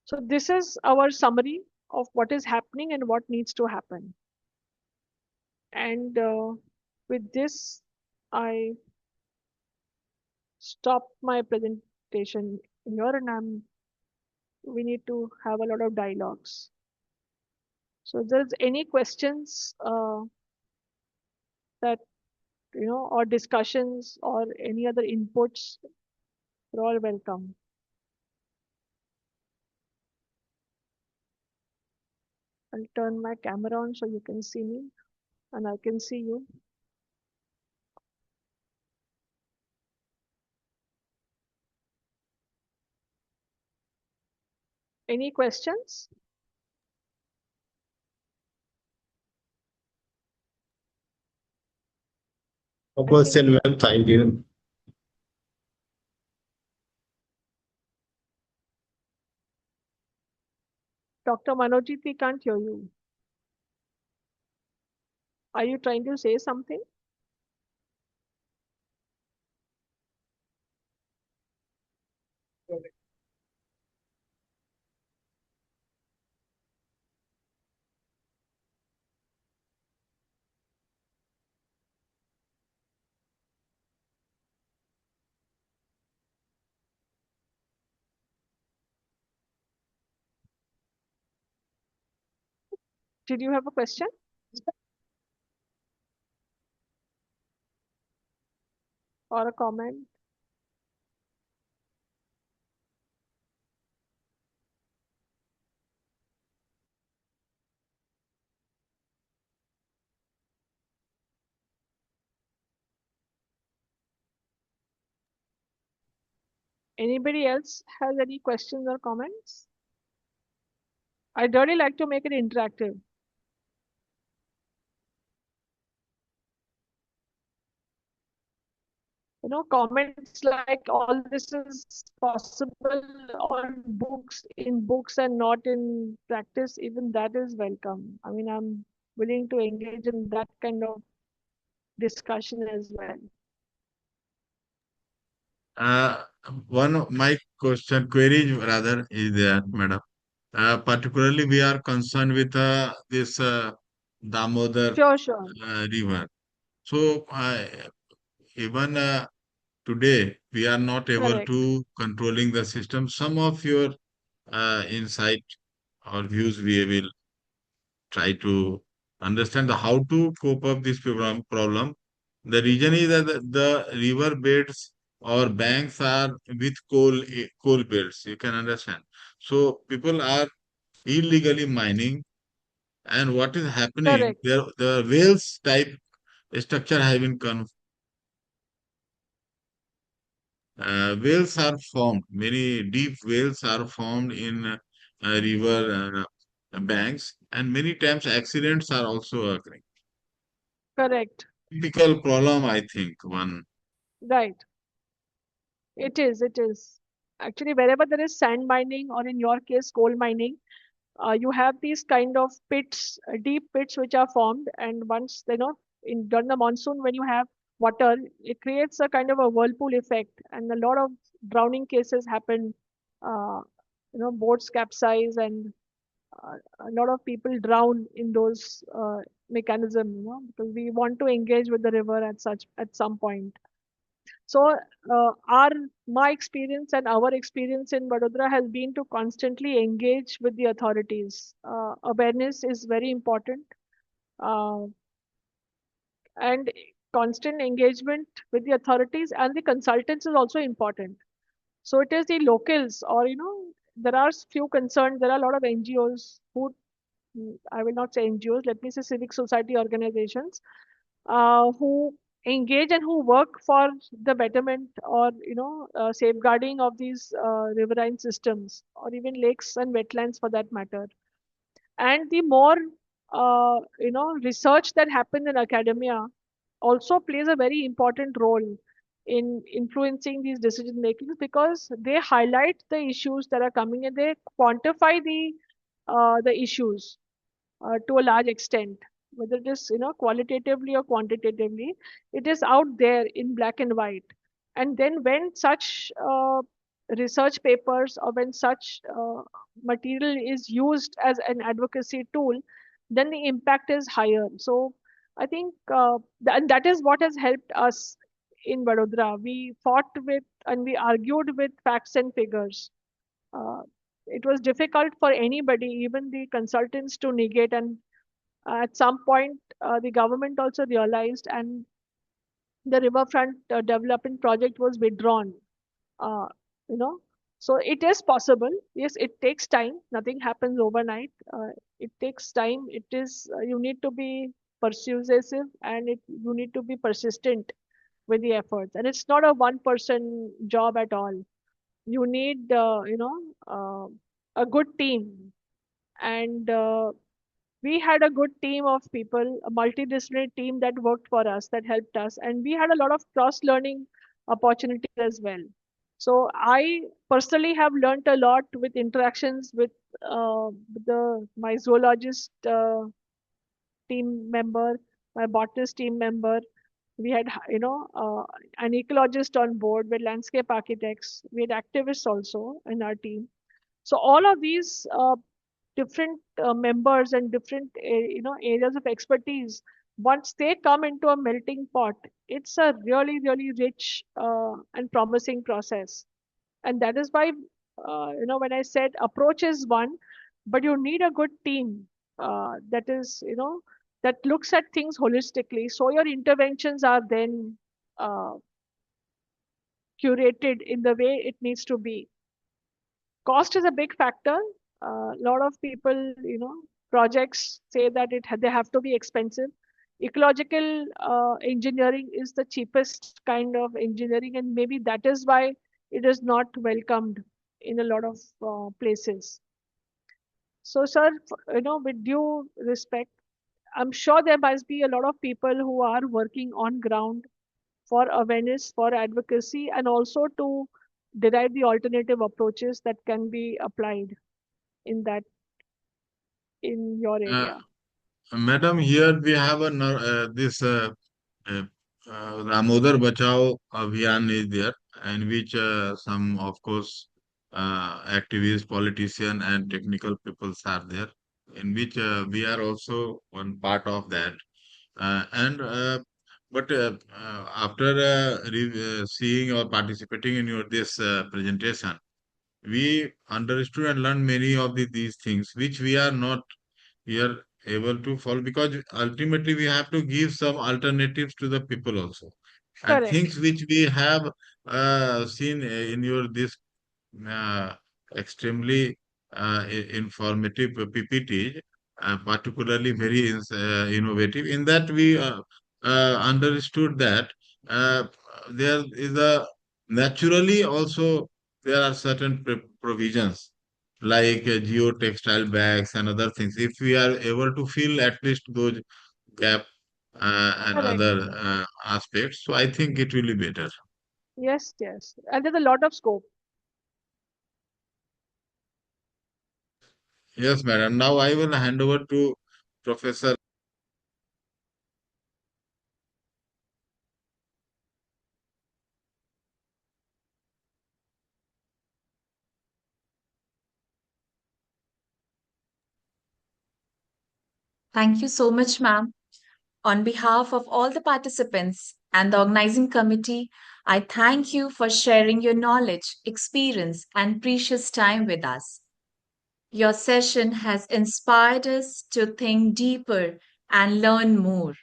So this is our summary of what is happening and what needs to happen. And with this, I stop my presentation here, and we need to have a lot of dialogues. So if there's any questions that, or discussions or any other inputs, you're all welcome. I'll turn my camera on so you can see me and I can see you. Any questions? No question, ma'am. Thank you. Dr. Manojit, we can't hear you. Are you trying to say something? Did you have a question or a comment? Anybody else has any questions or comments? I'd really like to make it interactive. Comments like all this is possible on books, in books and not in practice, even that is welcome. I mean, I'm willing to engage in that kind of discussion as well. Uh, one of my queries rather is there, madam. Particularly, we are concerned with this Damodar Sure. river. So, even today, we are not able Correct. to controlling the system. Some of your insight or views we will try to understand how to cope up this problem. The reason is that the river beds or banks are with coal beds. You can understand. So people are illegally mining, and what is happening? Correct. There the whales type structure have been whales are formed. Many deep whales are formed in river banks, and many times accidents are also occurring. Correct. Typical problem, I think. One. Right. It is. It is. Actually, wherever there is sand mining, or in your case, coal mining, you have these kind of pits, deep pits, which are formed. And once, in during the monsoon, when you have water, it creates a kind of a whirlpool effect, and a lot of drowning cases happen. Uh, Boats capsize, and a lot of people drown in those mechanism. Because we want to engage with the river at some point. So, our my experience and our experience in Vadodara has been to constantly engage with the authorities. Awareness is very important, uh, and constant engagement with the authorities and the consultants is also important. So it is the locals, or there are few concerned. There are a lot of NGOs who, I will not say NGOs, let me say civic society organizations, who engage and who work for the betterment, or safeguarding of these riverine systems, or even lakes and wetlands for that matter. And the more research that happens in academia also plays a very important role in influencing these decision makings, because they highlight the issues that are coming, and they quantify the issues to a large extent, whether it is qualitatively or quantitatively. It is out there in black and white. And then when such research papers, or when such material is used as an advocacy tool, then the impact is higher. So I think and that is what has helped us in Vadodara. We fought with and we argued with facts and figures. uh, it was difficult for anybody, even the consultants, to negate. And at some point, the government also realized, and the riverfront development project was withdrawn. Uh, you know, so it is possible. Yes, it takes time. Nothing happens overnight. It takes time. It is you need to be persuasive, and you need to be persistent with the efforts. And it's not a one-person job at all. You need a good team, and we had a good team of people, a multidisciplinary team that worked for us, that helped us, and we had a lot of cross-learning opportunities as well. So I personally have learned a lot with interactions with my zoologist team member, my botanist team member. We had, an ecologist on board with landscape architects. We had activists also in our team. So all of these different members and different, areas of expertise, once they come into a melting pot, it's a really, really rich and promising process. And that is why, when I said approach is one, but you need a good team that is, that looks at things holistically. So your interventions are then uh, curated in the way it needs to be. Cost is a big factor. A lot of people, projects say that they have to be expensive. Ecological engineering is the cheapest kind of engineering, and maybe that is why it is not welcomed in a lot of places. So, sir, with due respect, I'm sure there must be a lot of people who are working on ground for awareness, for advocacy, and also to derive the alternative approaches that can be applied in that in your Uh, area. Madam, here we have this uh, Damodar Bachao Abhiyan is there, in which some, of course, activists, politicians, and technical peoples are there, in which we are also one part of that. And but after seeing or participating in your this presentation, we understood and learned many of these things which we are able to follow, because ultimately we have to give some alternatives to the people also, and Correct. things which we have seen in your this uh, extremely informative PPT, particularly very innovative. In that, we understood that uh, there is a naturally also there are certain provisions like geotextile bags and other things. If we are able to fill at least those gap and Correct. other aspects, so I think it will be better. Yes, yes. And there's a lot of scope. Yes, madam. Now I will hand over to Professor. Thank you so much, ma'am. On behalf of all the participants and the organizing committee, I thank you for sharing your knowledge, experience, and precious time with us. Your session has inspired us to think deeper and learn more.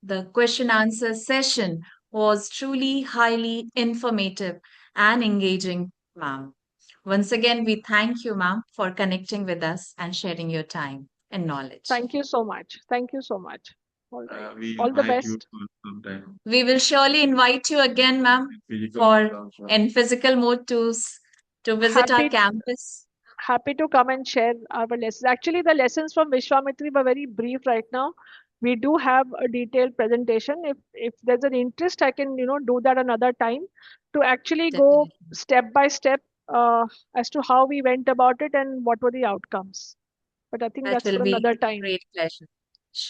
The question answer session was truly highly informative and engaging, ma'am. Once again, we thank you, ma'am, for connecting with us and sharing your time and knowledge. Thank you so much. Thank you so much. All right. We All the invite you best. for some time. We will surely invite you again, ma'am, Physical for also. in physical mode to visit our Happy campus. happy to come and share our lessons. Actually, the lessons from Vishwamitri were very brief right now. We do have a detailed presentation. If there's an interest, I can do that another time to actually go Definitely. step by step as to how we went about it and what were the outcomes. But I think That that's will for be another a time. great pleasure.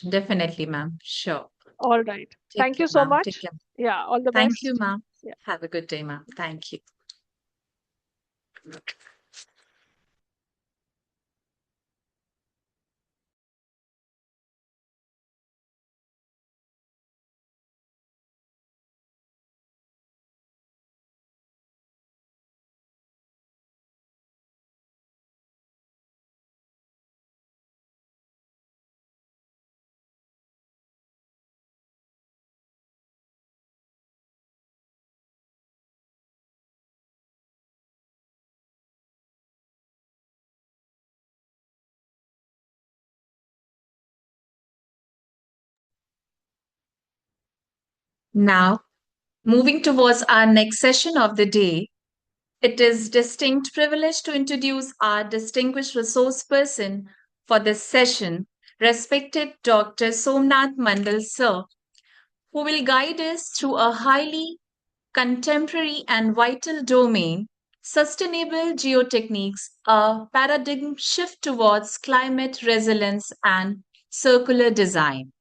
Definitely, ma'am. Sure. All right. Take Thank care, you so ma'am. Take much. care. Yeah, all the Thank you, best. ma'am. Yeah. Have a good day, ma'am. Thank you. Now, moving towards our next session of the day, it is distinct privilege to introduce our distinguished resource person for this session, respected Dr. Somnath Mandal, sir, who will guide us through a highly contemporary and vital domain, sustainable geotechniques, a paradigm shift towards climate resilience and circular design.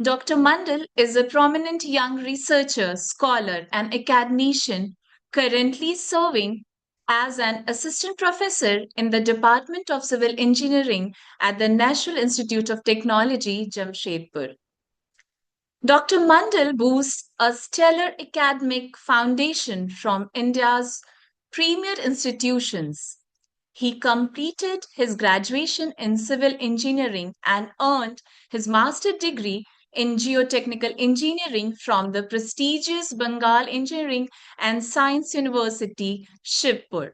Dr. Mandal is a prominent young researcher, scholar, and academician currently serving as an assistant professor in the Department of Civil Engineering at the National Institute of Technology, Jamshedpur. Dr. Mandal boasts a stellar academic foundation from India's premier institutions. He completed his graduation in civil engineering and earned his master's degree in geotechnical engineering from the prestigious Bengal Engineering and Science University, Shivpur.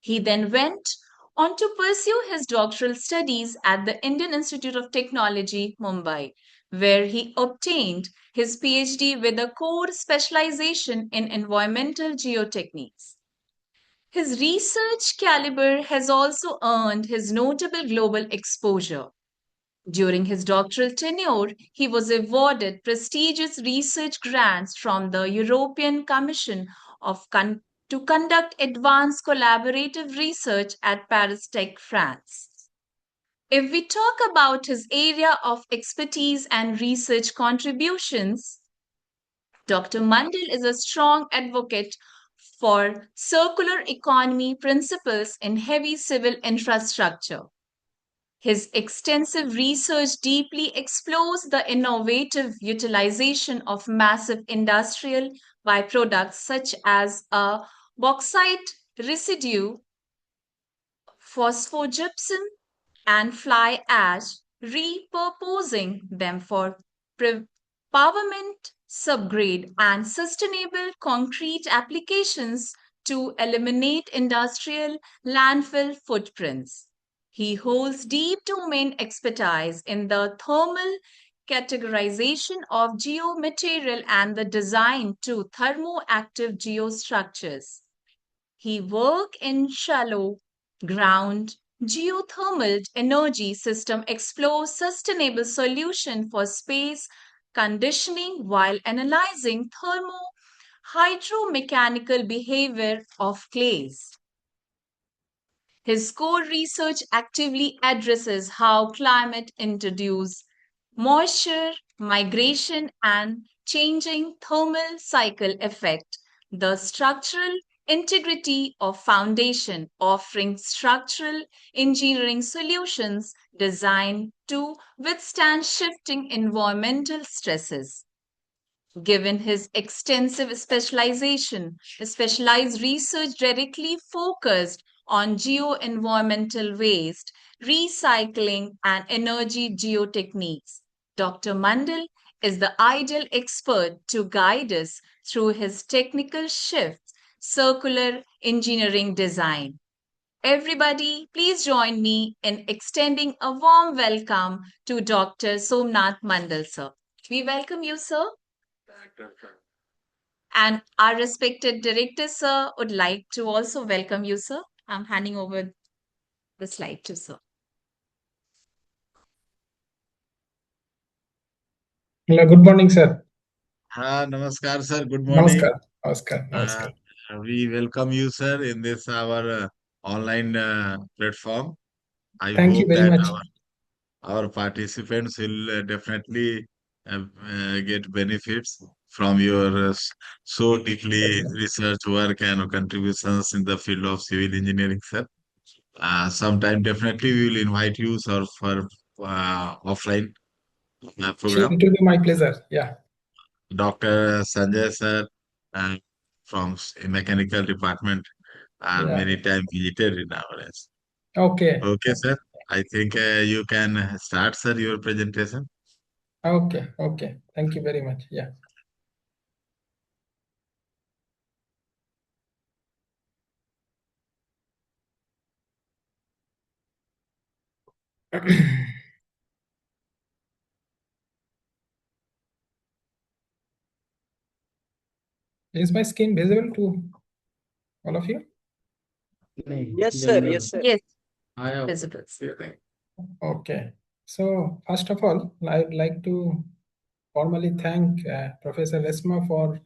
He then went on to pursue his doctoral studies at the Indian Institute of Technology, Mumbai, where he obtained his PhD with a core specialization in environmental geotechniques. His research caliber has also earned his notable global exposure. During his doctoral tenure, he was awarded prestigious research grants from the European Commission to conduct advanced collaborative research at Paris Tech, France. If we talk about his area of expertise and research contributions, Dr. Mandal is a strong advocate for circular economy principles in heavy civil infrastructure. His extensive research deeply explores the innovative utilization of massive industrial byproducts such as a bauxite residue, phosphogypsum, and fly ash, repurposing them for pavement, subgrade, and sustainable concrete applications to eliminate industrial landfill footprints. He holds deep domain expertise in the thermal categorization of geomaterial and the design to thermoactive geostructures. He worked in shallow ground geothermal energy system explores sustainable solution for space conditioning while analyzing thermo hydromechanical behavior of clays. His core research actively addresses how climate introduce moisture, migration, and changing thermal cycle affect the structural integrity of foundation, offering structural engineering solutions designed to withstand shifting environmental stresses. Given his extensive specialization, specialized research directly focused on geo-environmental waste, recycling, and energy geotechniques. Dr. Mandal is the ideal expert to guide us through his technical shifts, circular engineering design. Everybody, please join me in extending a warm welcome to Dr. Somnath Mandal, sir. We welcome you, sir. And our respected director, sir, would like to also welcome you, sir. I'm handing over the slide to sir. Hello, good morning, sir. Namaskar, sir. Good morning. Namaskar. Namaskar. Namaskar. We welcome you, sir, in this our online platform. I Thank you hope very that much. our participants will definitely get benefits from your so deeply research work and contributions in the field of civil engineering, sir. Sometime definitely we will invite you, sir, for offline Sure, program. it will be my pleasure. Yeah. Dr. Sanjay, sir, uh, from mechanical department, are Yeah. many times visited in our place. Okay. Okay, sir. I think you can start, sir, your presentation. Okay. Okay. Thank you very much. Yeah. Is my skin visible to all of you? Yes, sir. Yes, sir. Yes, visible. Okay. So first of all, I'd like to formally thank Professor Resma for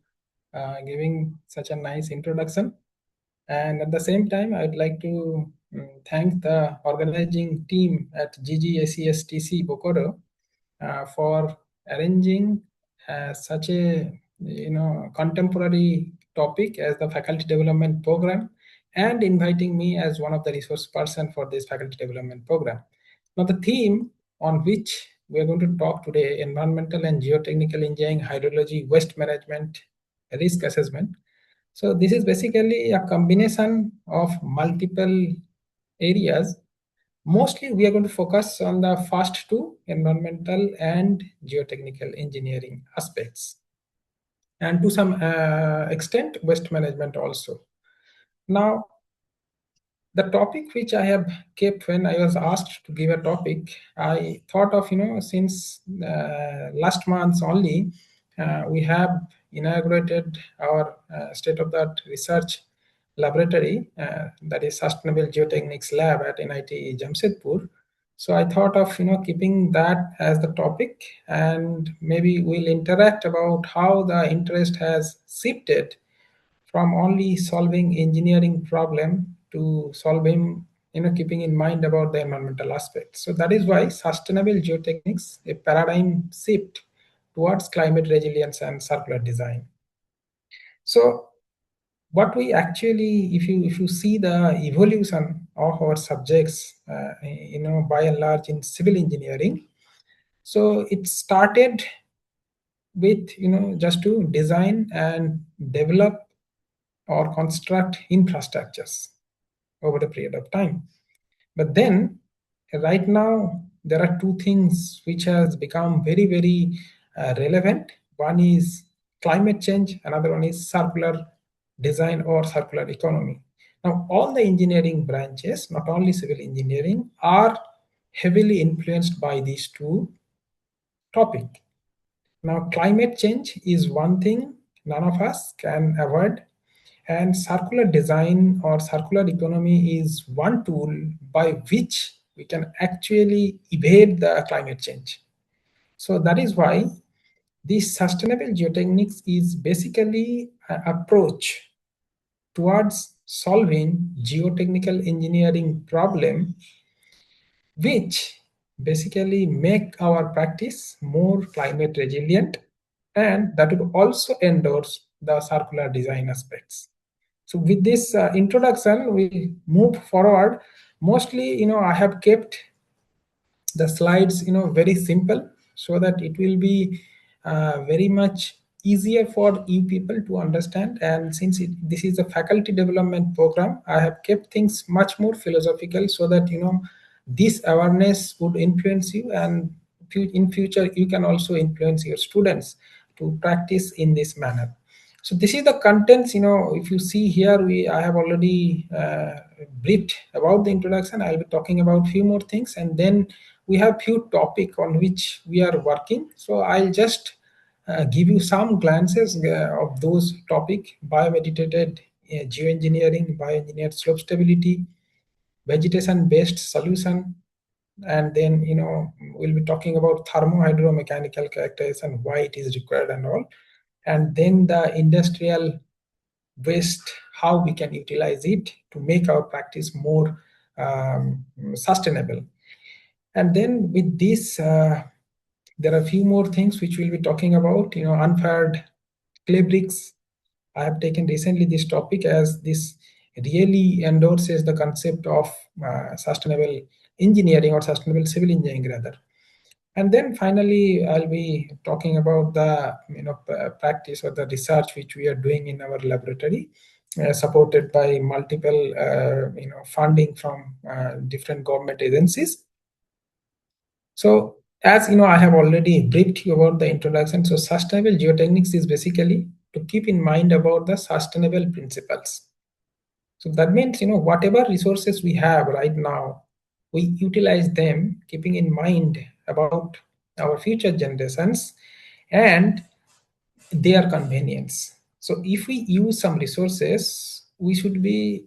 giving such a nice introduction. And at the same time, I'd like to thank the organizing team at GGACSTC Bokoro for arranging such a contemporary topic as the faculty development program and inviting me as one of the resource person for this faculty development program. Now the theme on which we are going to talk today, environmental and geotechnical engineering, hydrology, waste management, risk assessment. So this is basically a combination of multiple areas. Mostly we are going to focus on the first two, environmental and geotechnical engineering aspects, and to some extent waste management also. Now the topic which I have kept when I was asked to give a topic, I thought of, since last month only, we have inaugurated our state-of-the-art research laboratory, that is Sustainable Geotechnics Lab at NIT Jamshedpur. So I thought of, keeping that as the topic, and maybe we'll interact about how the interest has shifted from only solving engineering problem to solving, keeping in mind about the environmental aspect. So that is why sustainable geotechnics, a paradigm shift towards climate resilience and circular design. So what we actually, if you see the evolution of our subjects, by and large in civil engineering, so it started with, just to design and develop or construct infrastructures over a period of time. But then right now there are two things which has become very, very relevant. One is climate change, another one is circular design or circular economy. Now all the engineering branches, not only civil engineering, are heavily influenced by these two topics. Now climate change is one thing none of us can avoid, and circular design or circular economy is one tool by which we can actually evade the climate change. So that is why this sustainable geotechnics is basically an approach towards solving geotechnical engineering problem, which basically make our practice more climate resilient, and that would also endorse the circular design aspects. So with this introduction, we move forward. Mostly, I have kept the slides, very simple, so that it will be very much easier for you people to understand. And since this is a faculty development program, I have kept things much more philosophical, so that this awareness would influence you, and in future you can also influence your students to practice in this manner. So this is the contents. If you see here, I have already briefed about the introduction. I'll be talking about few more things, and then we have few topic on which we are working. So I'll just give you some glances of those topic: biomediated geoengineering, bioengineered slope stability, vegetation based solution, and then we'll be talking about thermo-hydromechanical characterization, why it is required and all, and then the industrial waste, how we can utilize it to make our practice more sustainable. And then with this, there are a few more things which we'll be talking about. Unfired clay bricks. I have taken recently this topic, as this really endorses the concept of sustainable engineering, or sustainable civil engineering rather. And then finally, I'll be talking about the practice or the research which we are doing in our laboratory, supported by multiple funding from different government agencies. So as I have already briefed you about the introduction. So sustainable geotechnics is basically to keep in mind about the sustainable principles. So that means whatever resources we have right now, we utilize them keeping in mind about our future generations and their convenience. So if we use some resources, we should be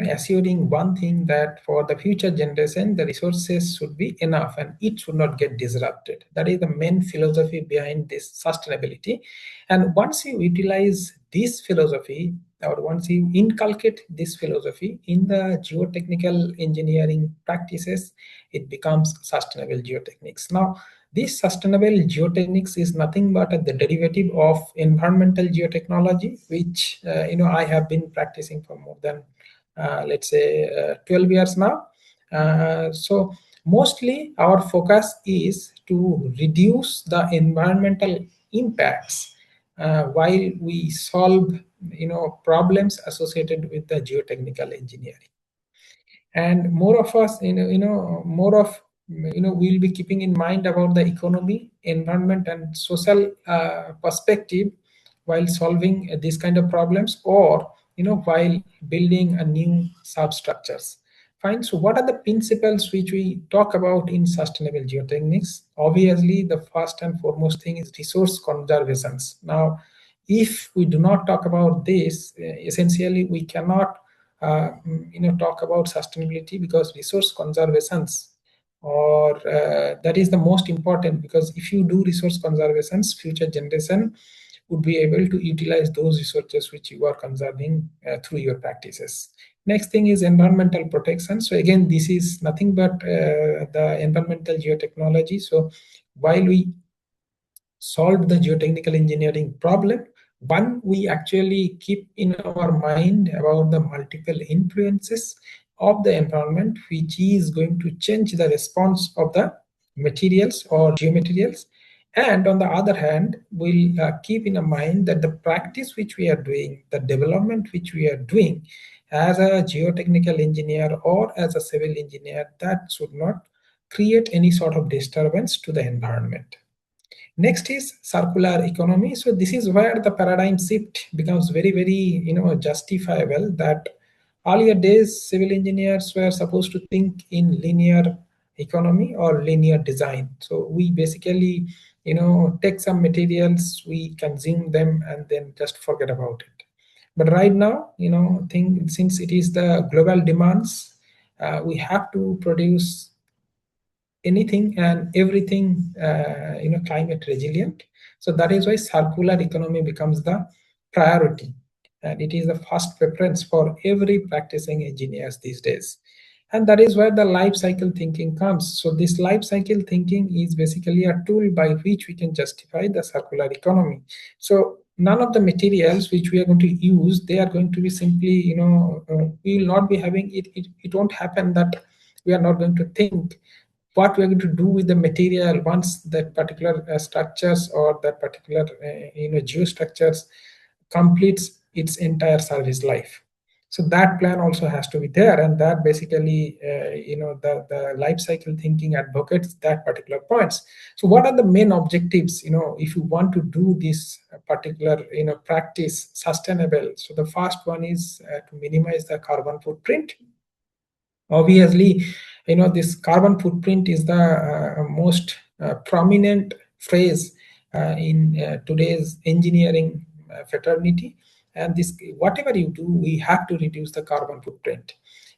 assuring one thing, that for the future generation the resources should be enough and it should not get disrupted. That is the main philosophy behind this sustainability. And once you utilize this philosophy, or once you inculcate this philosophy in the geotechnical engineering practices, it becomes sustainable geotechnics. Now This sustainable geotechnics is nothing but the derivative of environmental geotechnology, which I have been practicing for more than let's say 12 years now. So mostly our focus is to reduce the environmental impacts while we solve problems associated with the geotechnical engineering. And more of us more of we'll be keeping in mind about the economy, environment, and social perspective while solving these kind of problems, or while building a new substructures. Fine. So what are the principles which we talk about in sustainable geotechnics? Obviously, the first and foremost thing is resource conservations. Now, if we do not talk about this, essentially we cannot talk about sustainability, because resource conservations, or that is the most important, because if you do resource conservations, future generation would be able to utilize those resources which you are conserving through your practices. Next thing is environmental protection. So again, this is nothing but the environmental geotechnology. So while we solve the geotechnical engineering problem, one, we actually keep in our mind about the multiple influences of the environment, which is going to change the response of the materials or geomaterials. And on the other hand, we'll keep in mind that the practice which we are doing, the development which we are doing as a geotechnical engineer or as a civil engineer, that should not create any sort of disturbance to the environment. Next is circular economy. So this is where the paradigm shift becomes very, very justifiable. That earlier days, civil engineers were supposed to think in linear economy or linear design. So we basically take some materials, we consume them, and then just forget about it. But right now, since it is the global demands, we have to produce anything and everything climate resilient. So that is why circular economy becomes the priority, and it is the first preference for every practicing engineers these days. And that is where the life cycle thinking comes. So this life cycle thinking is basically a tool by which we can justify the circular economy. So none of the materials which we are going to use, they are going to be simply we will not be having it won't happen that we are not going to think what we are going to do with the material once that particular structures or that particular geostructures completes its entire service life. So that plan also has to be there, and that basically the life cycle thinking advocates that particular points. So what are the main objectives if you want to do this particular practice sustainable? So the first one is to minimize the carbon footprint. Obviously, this carbon footprint is the most prominent phrase in today's engineering fraternity. And this, whatever you do, we have to reduce the carbon footprint.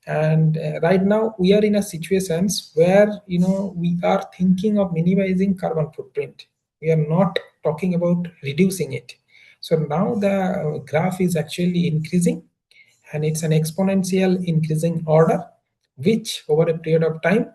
And right now we are in a situations where we are thinking of minimizing carbon footprint. We are not talking about reducing it. So now the graph is actually increasing, and it's an exponential increasing order, which over a period of time,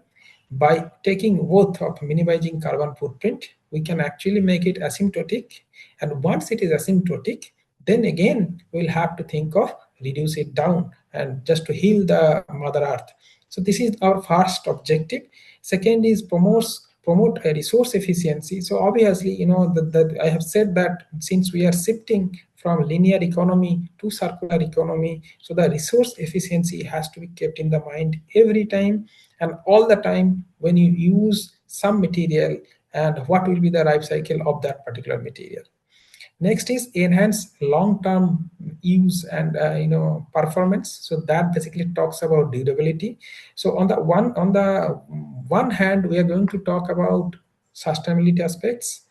by taking both of minimizing carbon footprint, we can actually make it asymptotic. And once it is asymptotic, then again we'll have to think of reduce it down and just to heal the mother earth. So this is our first objective. Second is promote a resource efficiency. So obviously that I have said that since we are shifting from linear economy to circular economy, so the resource efficiency has to be kept in the mind every time and all the time when you use some material, and what will be the life cycle of that particular material. Next is enhance long-term use and performance. So that basically talks about durability. So on the one hand, we are going to talk about sustainability aspects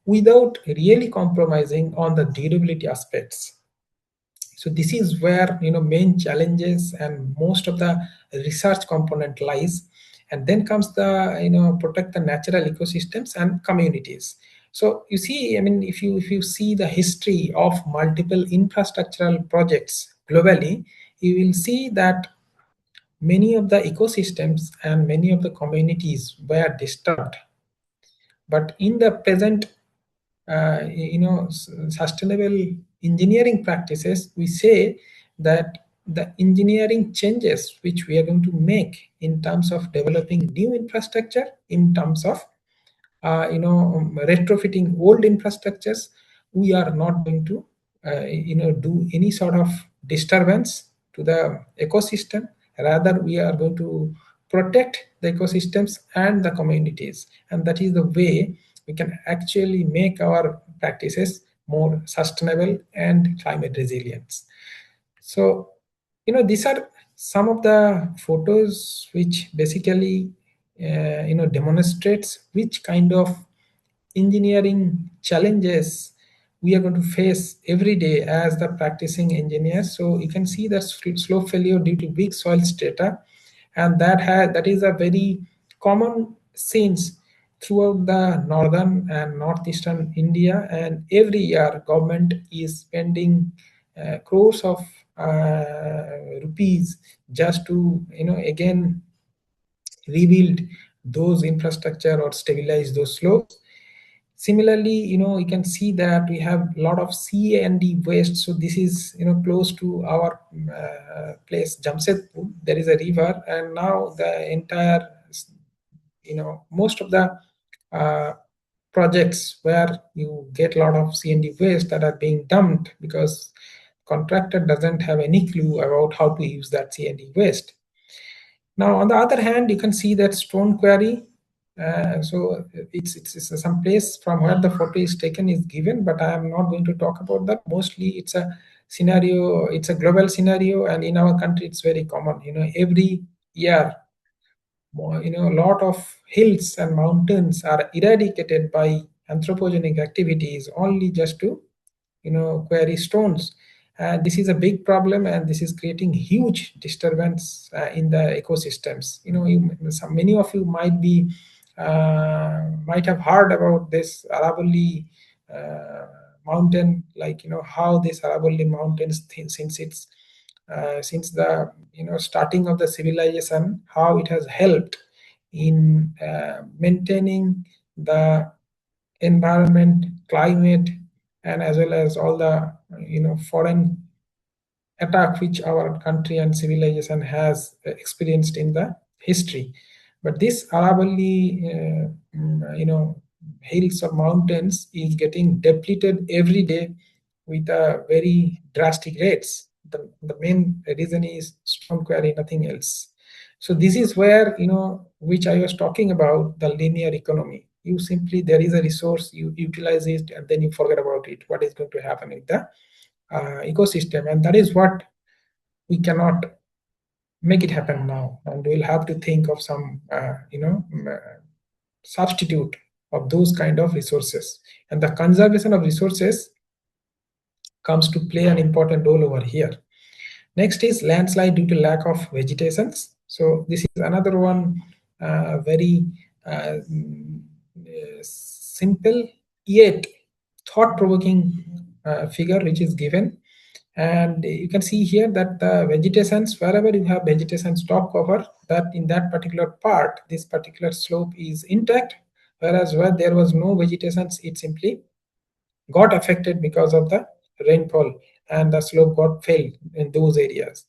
without really compromising on the durability aspects. So this is where main challenges and most of the research component lies. And then comes the protect the natural ecosystems and communities. So you see, I mean, if you see the history of multiple infrastructural projects globally, you will see that many of the ecosystems and many of the communities were disturbed But in the present sustainable engineering practices, we say that the engineering changes which we are going to make in terms of developing new infrastructure, in terms of retrofitting old infrastructures, we are not going to do any sort of disturbance to the ecosystem. Rather, we are going to protect the ecosystems and the communities, and that is the way we can actually make our practices more sustainable and climate resilient. So, these are some of the photos which basically, demonstrates which kind of engineering challenges we are going to face every day as the practicing engineers. So you can see that slope failure due to weak soil strata, and that is a very common scenes throughout the northern and northeastern India. And every year, government is spending crores of rupees just to again rebuild those infrastructure or stabilize those slopes. Similarly, you can see that we have a lot of C&D waste. So this is close to our place Jamshedpur. There is a river, and now the entire most of the uh, projects where you get a lot of C&D waste that are being dumped because contractor doesn't have any clue about how to use that C&D waste. Now, on the other hand, you can see that stone quarry. So it's some place from where the photo is taken is given, but I am not going to talk about that. Mostly, it's a scenario. It's a global scenario, and in our country, it's very common. Every year, a lot of hills and mountains are eradicated by anthropogenic activities only just to quarry stones. This is a big problem, and this is creating huge disturbance in the ecosystems. Many of you might have heard about this Aravalli mountain, like how this Aravalli mountains since the starting of the civilization, how it has helped in maintaining the environment, climate, and as well as all the foreign attack which our country and civilization has experienced in the history. But this Aravalli, hills or mountains is getting depleted every day with a very drastic rates. The main reason is stone quarry, nothing else. So this is where which I was talking about, the linear economy. You simply, there is a resource, you utilize it, and then you forget about it. What is going to happen with the ecosystem? And that is what we cannot make it happen now, and we'll have to think of some substitute of those kind of resources. And the conservation of resources comes to play an important role over here. Next is landslide due to lack of vegetations. So this is another one very simple yet thought-provoking figure which is given. And you can see here that the vegetations, wherever you have vegetations top cover, that in that particular part, this particular slope is intact, whereas where there was no vegetations, it simply got affected because of the rainfall, and the slope got failed in those areas.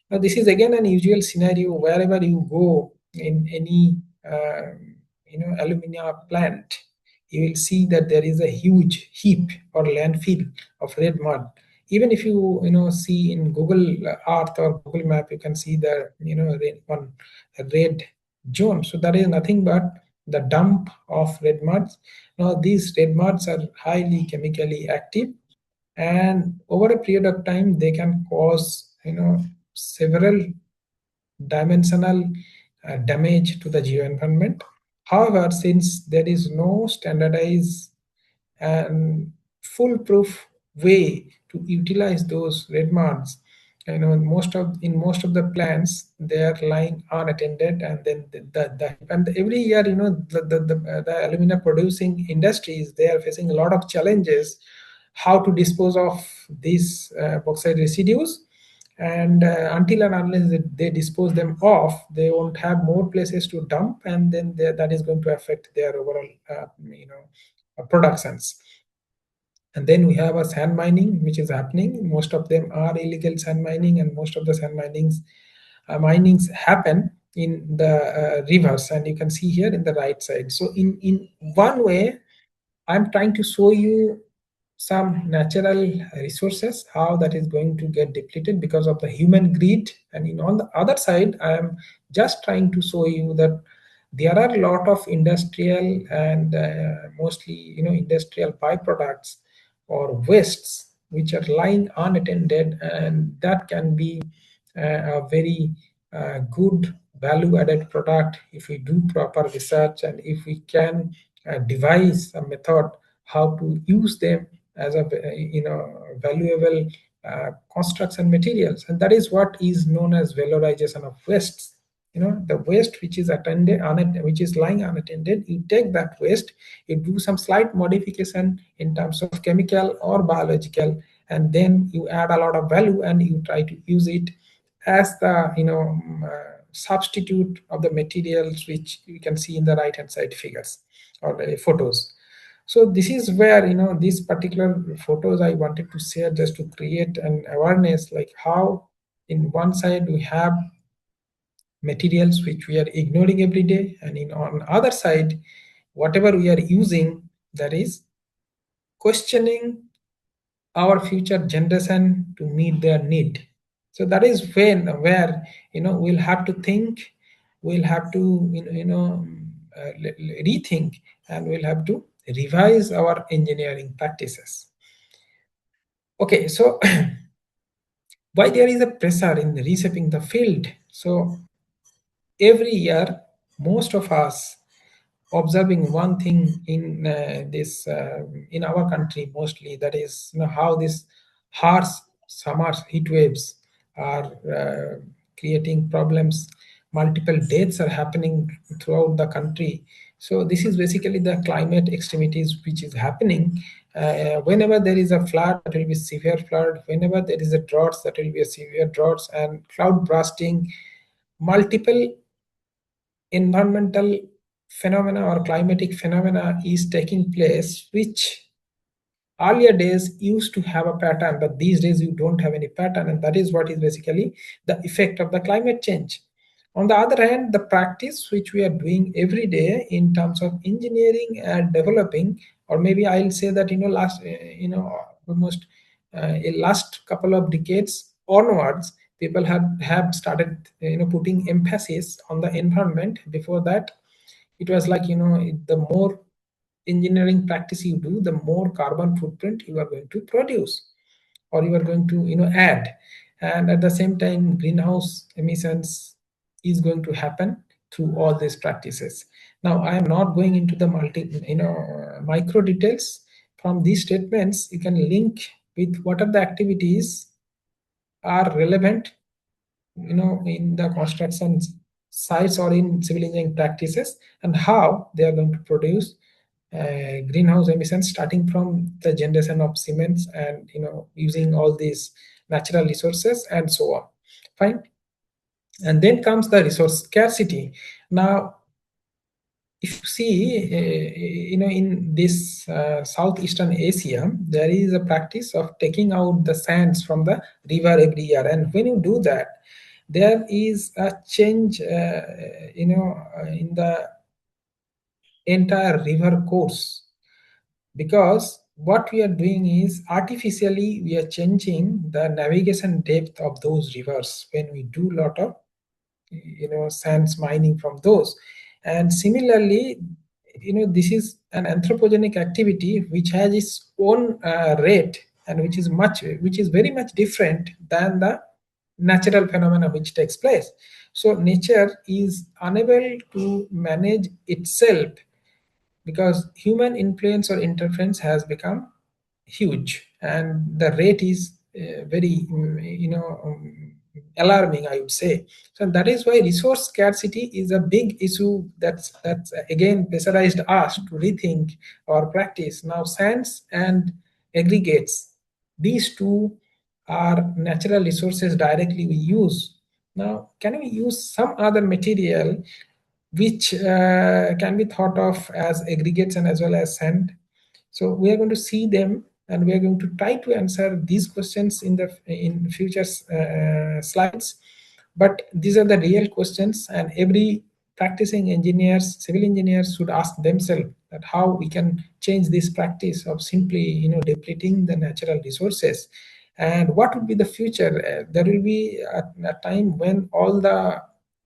Now this is again an usual scenario wherever you go in any alumina plant. You will see that there is a huge heap or landfill of red mud. Even if you see in Google Earth or Google Map, you can see the one red zone. So that is nothing but the dump of red muds. Now these red muds are highly chemically active, and over a period of time they can cause several dimensional damage to the geoenvironment. However, since there is no standardized and foolproof way to utilize those red muds, in most of the plants they are lying unattended, and then and every year the alumina producing industries, they are facing a lot of challenges how to dispose of these bauxite residues. and until and unless they dispose them off, they won't have more places to dump, and then that is going to affect their overall productions. And then we have a sand mining which is happening. Most of them are illegal sand mining, and most of the sand minings happen in the rivers, and you can see here in the right side. So in one way, I'm trying to show you some natural resources, how that is going to get depleted because of the human greed. And on the other side, I am just trying to show you that there are a lot of industrial and mostly industrial byproducts or wastes which are lying unattended, and that can be a very good value added product if we do proper research, and if we can devise a method how to use them as a valuable construction materials. And that is what is known as valorization of wastes. The waste which is which is lying unattended, you take that waste, you do some slight modification in terms of chemical or biological, and then you add a lot of value and you try to use it as the substitute of the materials which you can see in the right hand side figures or photos. So this is where these particular photos I wanted to share, just to create an awareness, like how in one side we have materials which we are ignoring every day, and on other side whatever we are using, that is questioning our future generation to meet their need. So that is where we'll have to think, we'll have to rethink, and we'll have to revise our engineering practices. Okay, so why there is a pressure in reshaping the field? So every year, most of us observing one thing in this in our country mostly, that is how this harsh summer heat waves are creating problems. Multiple deaths are happening throughout the country. So this is basically the climate extremities which is happening. Whenever there is a flood, that will be severe flood. Whenever there is a drought, that will be a severe droughts, and cloud bursting. Multiple environmental phenomena or climatic phenomena is taking place, which earlier days used to have a pattern, but these days you don't have any pattern, and that is what is basically the effect of the climate change. On the other hand, the practice which we are doing every day in terms of engineering and developing, or maybe I'll say that last almost in last couple of decades onwards, people have started putting emphasis on the environment. Before that, it was like the more engineering practice you do, the more carbon footprint you are going to produce, or you are going to add. And at the same time, greenhouse emissions is going to happen through all these practices. Now I am not going into the micro details. From these statements you can link with what are the activities are relevant in the construction sites or in civil engineering practices, and how they are going to produce greenhouse emissions, starting from the generation of cements and using all these natural resources and so on. Fine. And then comes the resource scarcity. Now if you see in this southeastern Asia, there is a practice of taking out the sands from the river every year, and when you do that, there is a change in the entire river course, because what we are doing is artificially we are changing the navigation depth of those rivers when we do a lot of sands mining from those. And similarly, this is an anthropogenic activity which has its own rate, and which is very much different than the natural phenomena which takes place. So nature is unable to manage itself, because human influence or interference has become huge, and the rate is very alarming, I would say. So that is why resource scarcity is a big issue. That's again pressurized us to rethink our practice. Now sands and aggregates, these two our natural resources directly we use. Now, can we use some other material which can be thought of as aggregates and as well as sand? So we are going to see them, and we are going to try to answer these questions in future slides. But these are the real questions, and every practicing engineers, civil engineers, should ask themselves that how we can change this practice of simply depleting the natural resources, and what would be the future. There will be a time when all the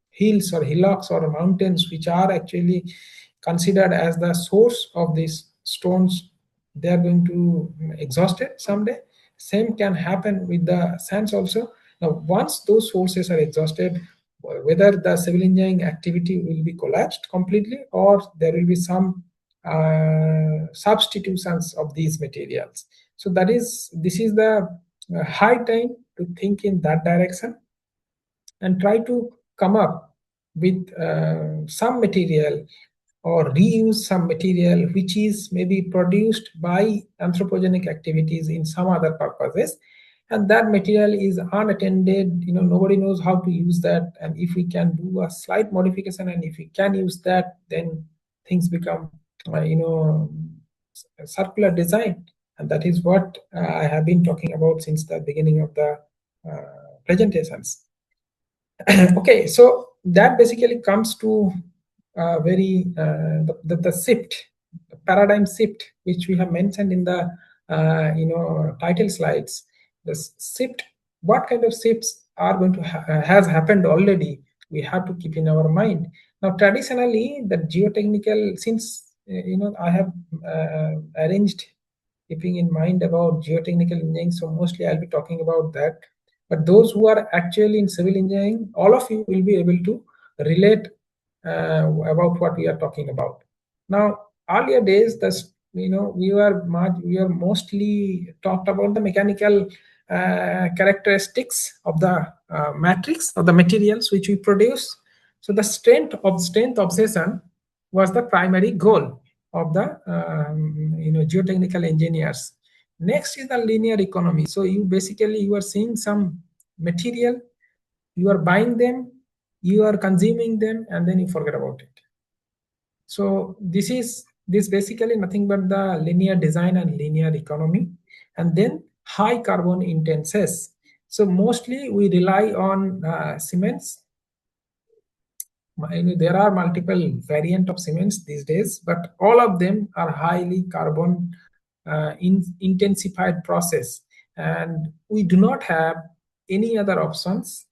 hills or hillocks or mountains which are actually considered as the source of these stones, they are going to exhaust it someday. Same can happen with the sands also. Now once those sources are exhausted, whether the civil engineering activity will be collapsed completely or there will be some substitutions of these materials. So this is the high time to think in that direction and try to come up with some material or reuse some material which is maybe produced by anthropogenic activities in some other purposes, and that material is unattended, nobody knows how to use that, and if we can do a slight modification and if we can use that, then things become circular design. And that is what I have been talking about since the beginning of the presentations. Okay, so that basically comes to the shift, the paradigm shift, which we have mentioned in the title slides. The shift, what kind of shifts are going to has happened already, we have to keep in our mind. Now traditionally the geotechnical, since I have arranged keeping in mind about geotechnical engineering, so mostly I'll be talking about that. But those who are actually in civil engineering, all of you will be able to relate about what we are talking about. Now, earlier days, we were mostly talked about the mechanical characteristics of the matrix of the materials which we produce. So the strength obsession was the primary goal of the geotechnical engineers. Next is the linear economy. So you are seeing some material, you are buying them, you are consuming them, and then you forget about it. So this basically nothing but the linear design and linear economy. And then high carbon intensities. So mostly we rely on cements. There are multiple variant of cements these days, but all of them are highly carbon intensified process, and we do not have any other options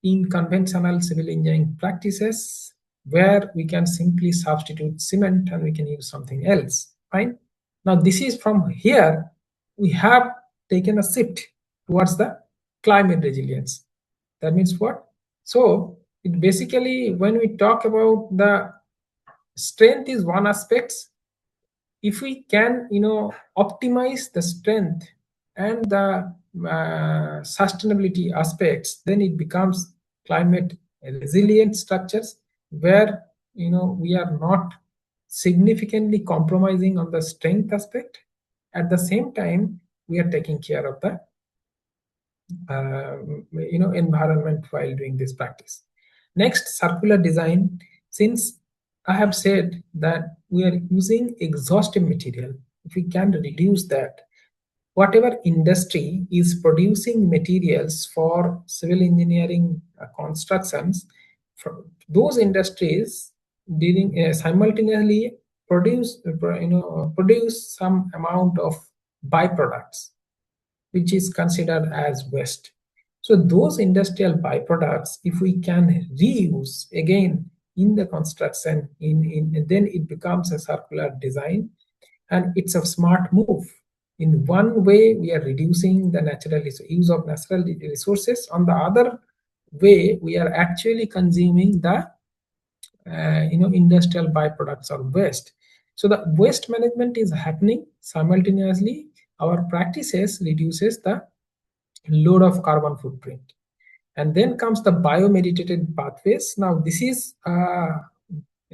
in conventional civil engineering practices where we can simply substitute cement and we can use something else. Fine. Now this is from here we have taken a shift towards the climate resilience. That means what? So it basically, when we talk about the strength is one aspect, if we can optimize the strength and the sustainability aspects, then it becomes climate resilient structures where we are not significantly compromising on the strength aspect. At the same time, we are taking care of the environment while doing this practice. Next, circular design. Since I have said that we are using exhaustive material, if we can reduce that, whatever industry is producing materials for civil engineering constructions, those industries simultaneously produce some amount of byproducts which is considered as waste. So those industrial byproducts, if we can reuse again in the construction, then it becomes a circular design, and it's a smart move. In one way, we are reducing the use of natural resources. On the other way, we are actually consuming the industrial byproducts or waste. So the waste management is happening simultaneously. Our practices reduces the load of carbon footprint. And then comes the biomediated pathways. Now this is a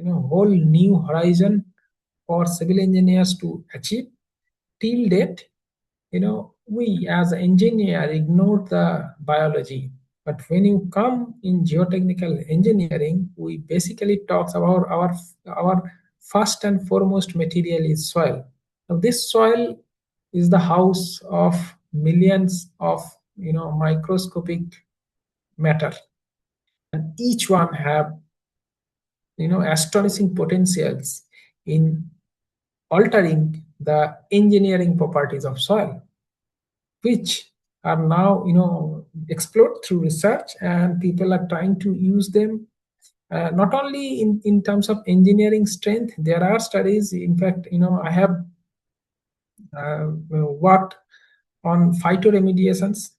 whole new horizon for civil engineers to achieve. Till date, we as an engineer ignore the biology. But when you come in geotechnical engineering, we basically talks about our first and foremost material is soil. Now this soil is the house of millions of microscopic matter, and each one have astonishing potentials in altering the engineering properties of soil, which are now explored through research, and people are trying to use them not only in terms of engineering strength. There are studies, in fact, I have worked on phytoremediations,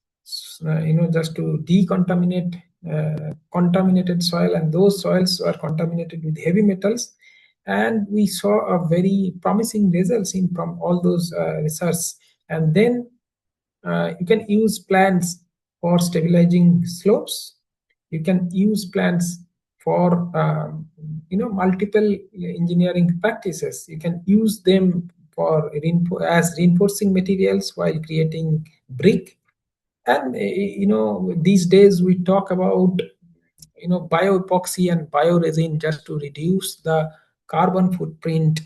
just to decontaminate contaminated soil, and those soils are contaminated with heavy metals, and we saw a very promising results in from all those research. And then you can use plants for stabilizing slopes. You can use plants for multiple engineering practices. You can use them for as reinforcing materials while creating brick. And these days we talk about bioepoxy and bioresin just to reduce the carbon footprint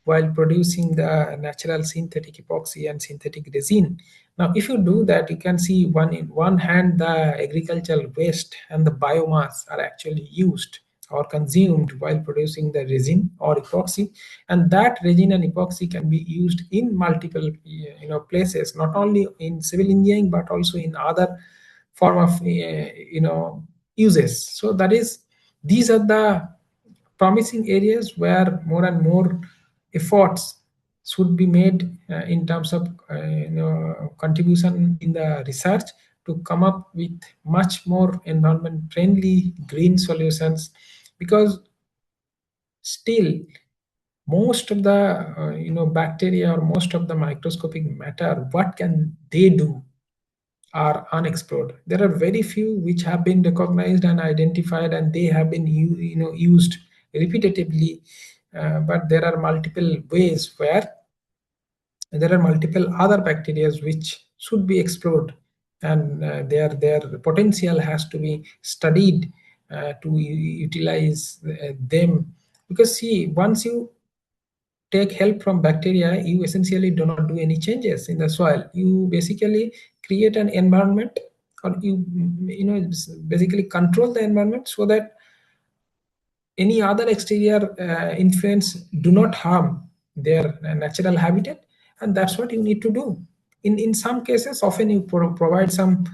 while producing the natural synthetic epoxy and synthetic resin. Now, if you do that, you can see in one hand the agricultural waste and the biomass are actually used or consumed while producing the resin or epoxy, and that resin and epoxy can be used in multiple places, not only in civil engineering but also in other form of uses. So that is, these are the promising areas where more and more efforts should be made in terms of contribution in the research to come up with much more environment friendly green solutions, because still most of the bacteria or most of the microscopic matter, what can they do, are unexplored. There are very few which have been recognized and identified, and they have been used repetitively. But there are multiple ways where there are multiple other bacteria which should be explored, and their potential has to be studied to utilize them. Because see, once you take help from bacteria, you essentially do not do any changes in the soil. You basically create an environment, or you basically control the environment so that any other exterior influence do not harm their natural habitat, and that's what you need to do. In some cases, often you provide some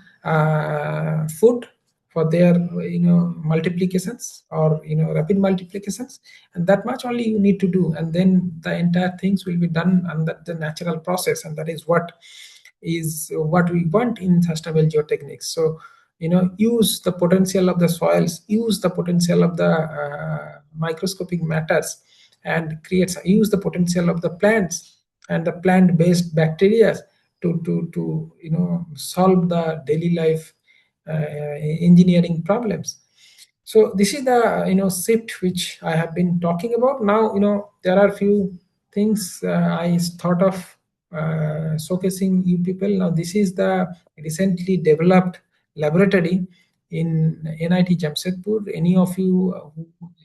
food for their multiplications or rapid multiplications, and that much only you need to do, and then the entire things will be done under the natural process, and that is what we want in sustainable geotechnics. So use the potential of the soils, use the potential of the microscopic matters, and use the potential of the plants and the plant-based bacteria to solve the daily life engineering problems. So this is the shift which I have been talking about. Now there are few things I thought of showcasing you people. Now this is the recently developed laboratory in NIT Jamshedpur. Any of you,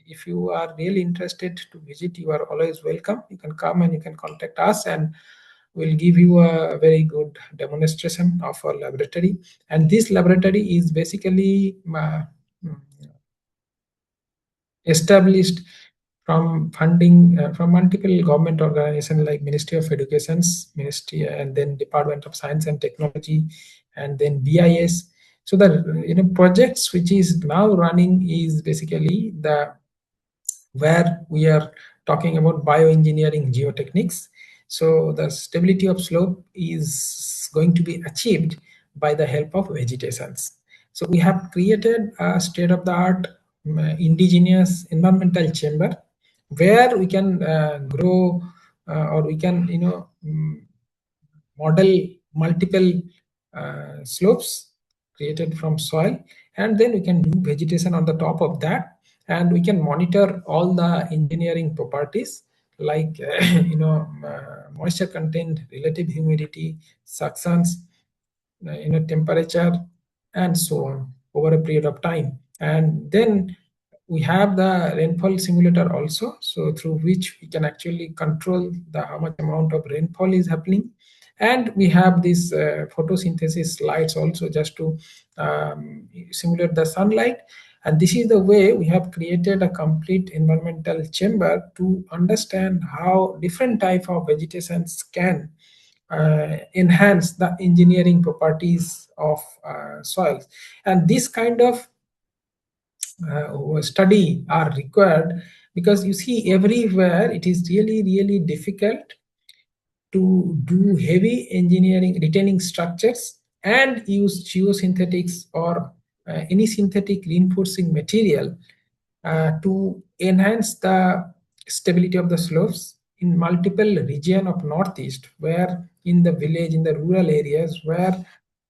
if you are really interested to visit, you are always welcome. You can come and you can contact us, and we'll give you a very good demonstration of our laboratory. And this laboratory is basically established from funding from multiple government organizations like Ministry of Education's Ministry, and then Department of Science and Technology, and then BIS. So the projects which is now running is basically the where we are talking about bioengineering geotechnics. So the stability of slope is going to be achieved by the help of vegetations. So we have created a state-of-the-art indigenous environmental chamber where we can grow or we can model multiple slopes created from soil, and then we can do vegetation on the top of that, and we can monitor all the engineering properties like moisture content, relative humidity, suctions, temperature, and so on over a period of time. And then we have the rainfall simulator also, so through which we can actually control the how much amount of rainfall is happening. And we have these photosynthesis slides also, just to simulate the sunlight. And this is the way we have created a complete environmental chamber to understand how different type of vegetations can enhance the engineering properties of soils. And this kind of study are required, because you see everywhere it is really difficult to do heavy engineering retaining structures and use geosynthetics or any synthetic reinforcing material to enhance the stability of the slopes in multiple region of northeast, where in the village, in the rural areas, where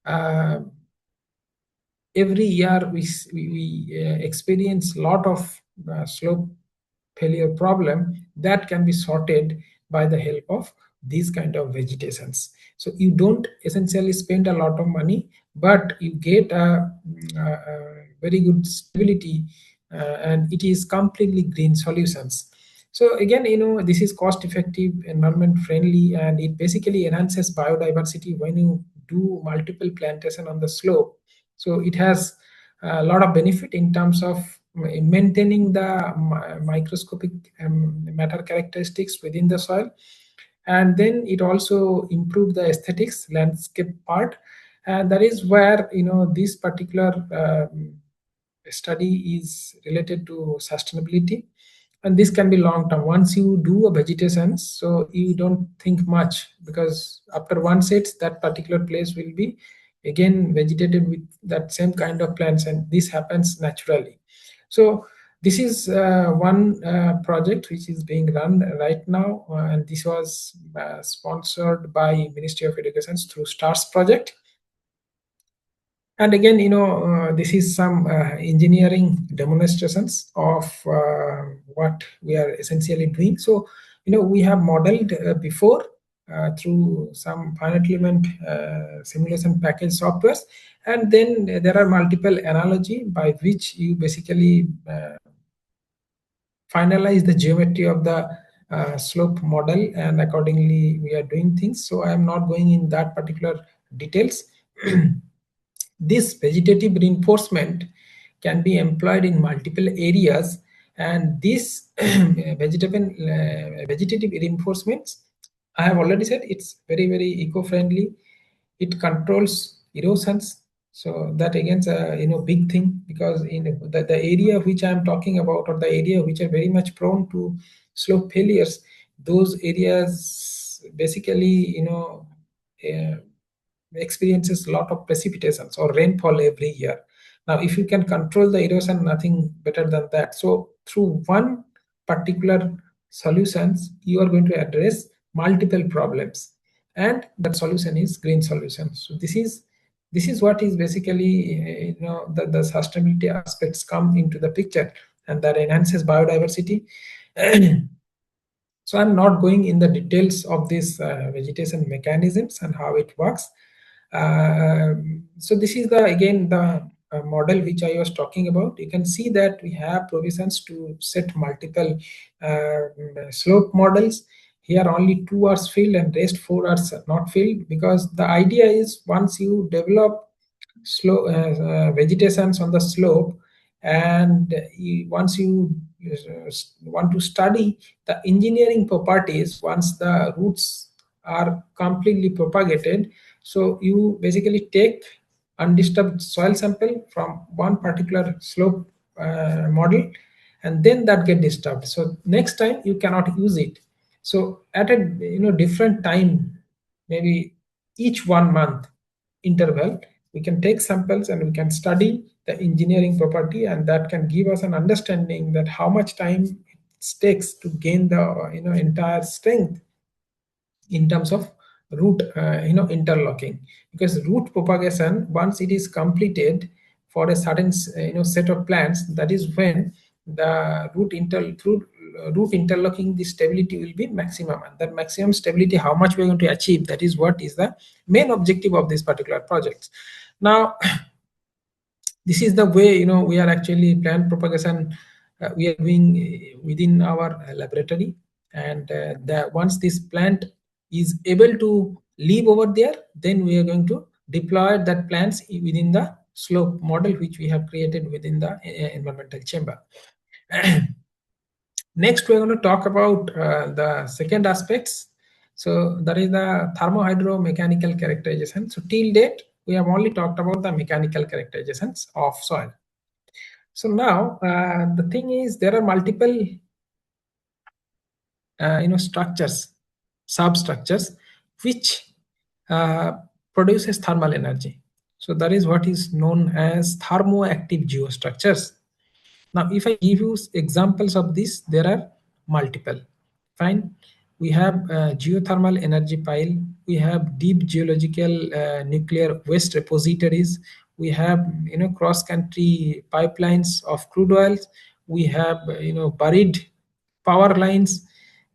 uh, every year we experience lot of slope failure problem that can be sorted by the help of these kind of vegetations. So you don't essentially spend a lot of money, but you get a very good stability, and it is completely green solutions. So again, this is cost effective, environment friendly, and it basically enhances biodiversity when you do multiple plantation on the slope. So it has a lot of benefit in terms of maintaining the microscopic matter characteristics within the soil. And then it also improved the aesthetics landscape part. And that is where this particular study is related to sustainability. And this can be long term. Once you do a vegetation, so you don't think much, because after one sets, that particular place will be again vegetated with that same kind of plants, and this happens naturally. So this is one project which is being run right now, and this was sponsored by Ministry of Education through STARS project. And again, this is some engineering demonstrations of what we are essentially doing. So, we have modeled before through some finite element simulation package softwares, and then there are multiple analogy by which you basically finalize the geometry of the slope model, and accordingly we are doing things. So I am not going in that particular details. This vegetative reinforcement can be employed in multiple areas, and this vegetative reinforcements, I have already said, it's very eco-friendly. It controls erosions, so that again is a big thing, because in the area which I am talking about, or the area which are very much prone to slope failures, those areas basically experiences a lot of precipitations or rainfall every year. Now, if you can control the erosion, nothing better than that. So through one particular solutions, you are going to address multiple problems, and that solution is green solution. So this is what is basically the sustainability aspects come into the picture, and that enhances biodiversity. So I'm not going in the details of this vegetation mechanisms and how it works. So this is again the model which I was talking about. You can see that we have provisions to set multiple slope models. Here only 2 are filled and rest 4 are not filled, because the idea is once you develop vegetations on the slope, and once you want to study the engineering properties once the roots are completely propagated, so you basically take undisturbed soil sample from one particular slope model, and then that get disturbed, so next time you cannot use it. So at a different time, maybe each 1 month interval, we can take samples and we can study the engineering property, and that can give us an understanding that how much time it takes to gain the entire strength in terms of root interlocking. Because root propagation, once it is completed for a certain set of plants, that is when the root interlocking, the stability will be maximum, and that maximum stability, how much we're going to achieve, that is what is the main objective of this particular project. Now this is the way we are actually plant propagation we are doing within our laboratory, and once this plant is able to live over there, then we are going to deploy that plants within the slope model which we have created within the environmental chamber. Next, we're going to talk about the second aspects. So that is the thermohydromechanical characterization. So till date, we have only talked about the mechanical characterizations of soil. So now the thing is, there are multiple structures, substructures, which produces thermal energy. So that is what is known as thermoactive geostructures. Now, if I give you examples of this, there are multiple. Fine. We have geothermal energy pile. We have deep geological nuclear waste repositories. We have cross-country pipelines of crude oils. We have buried power lines,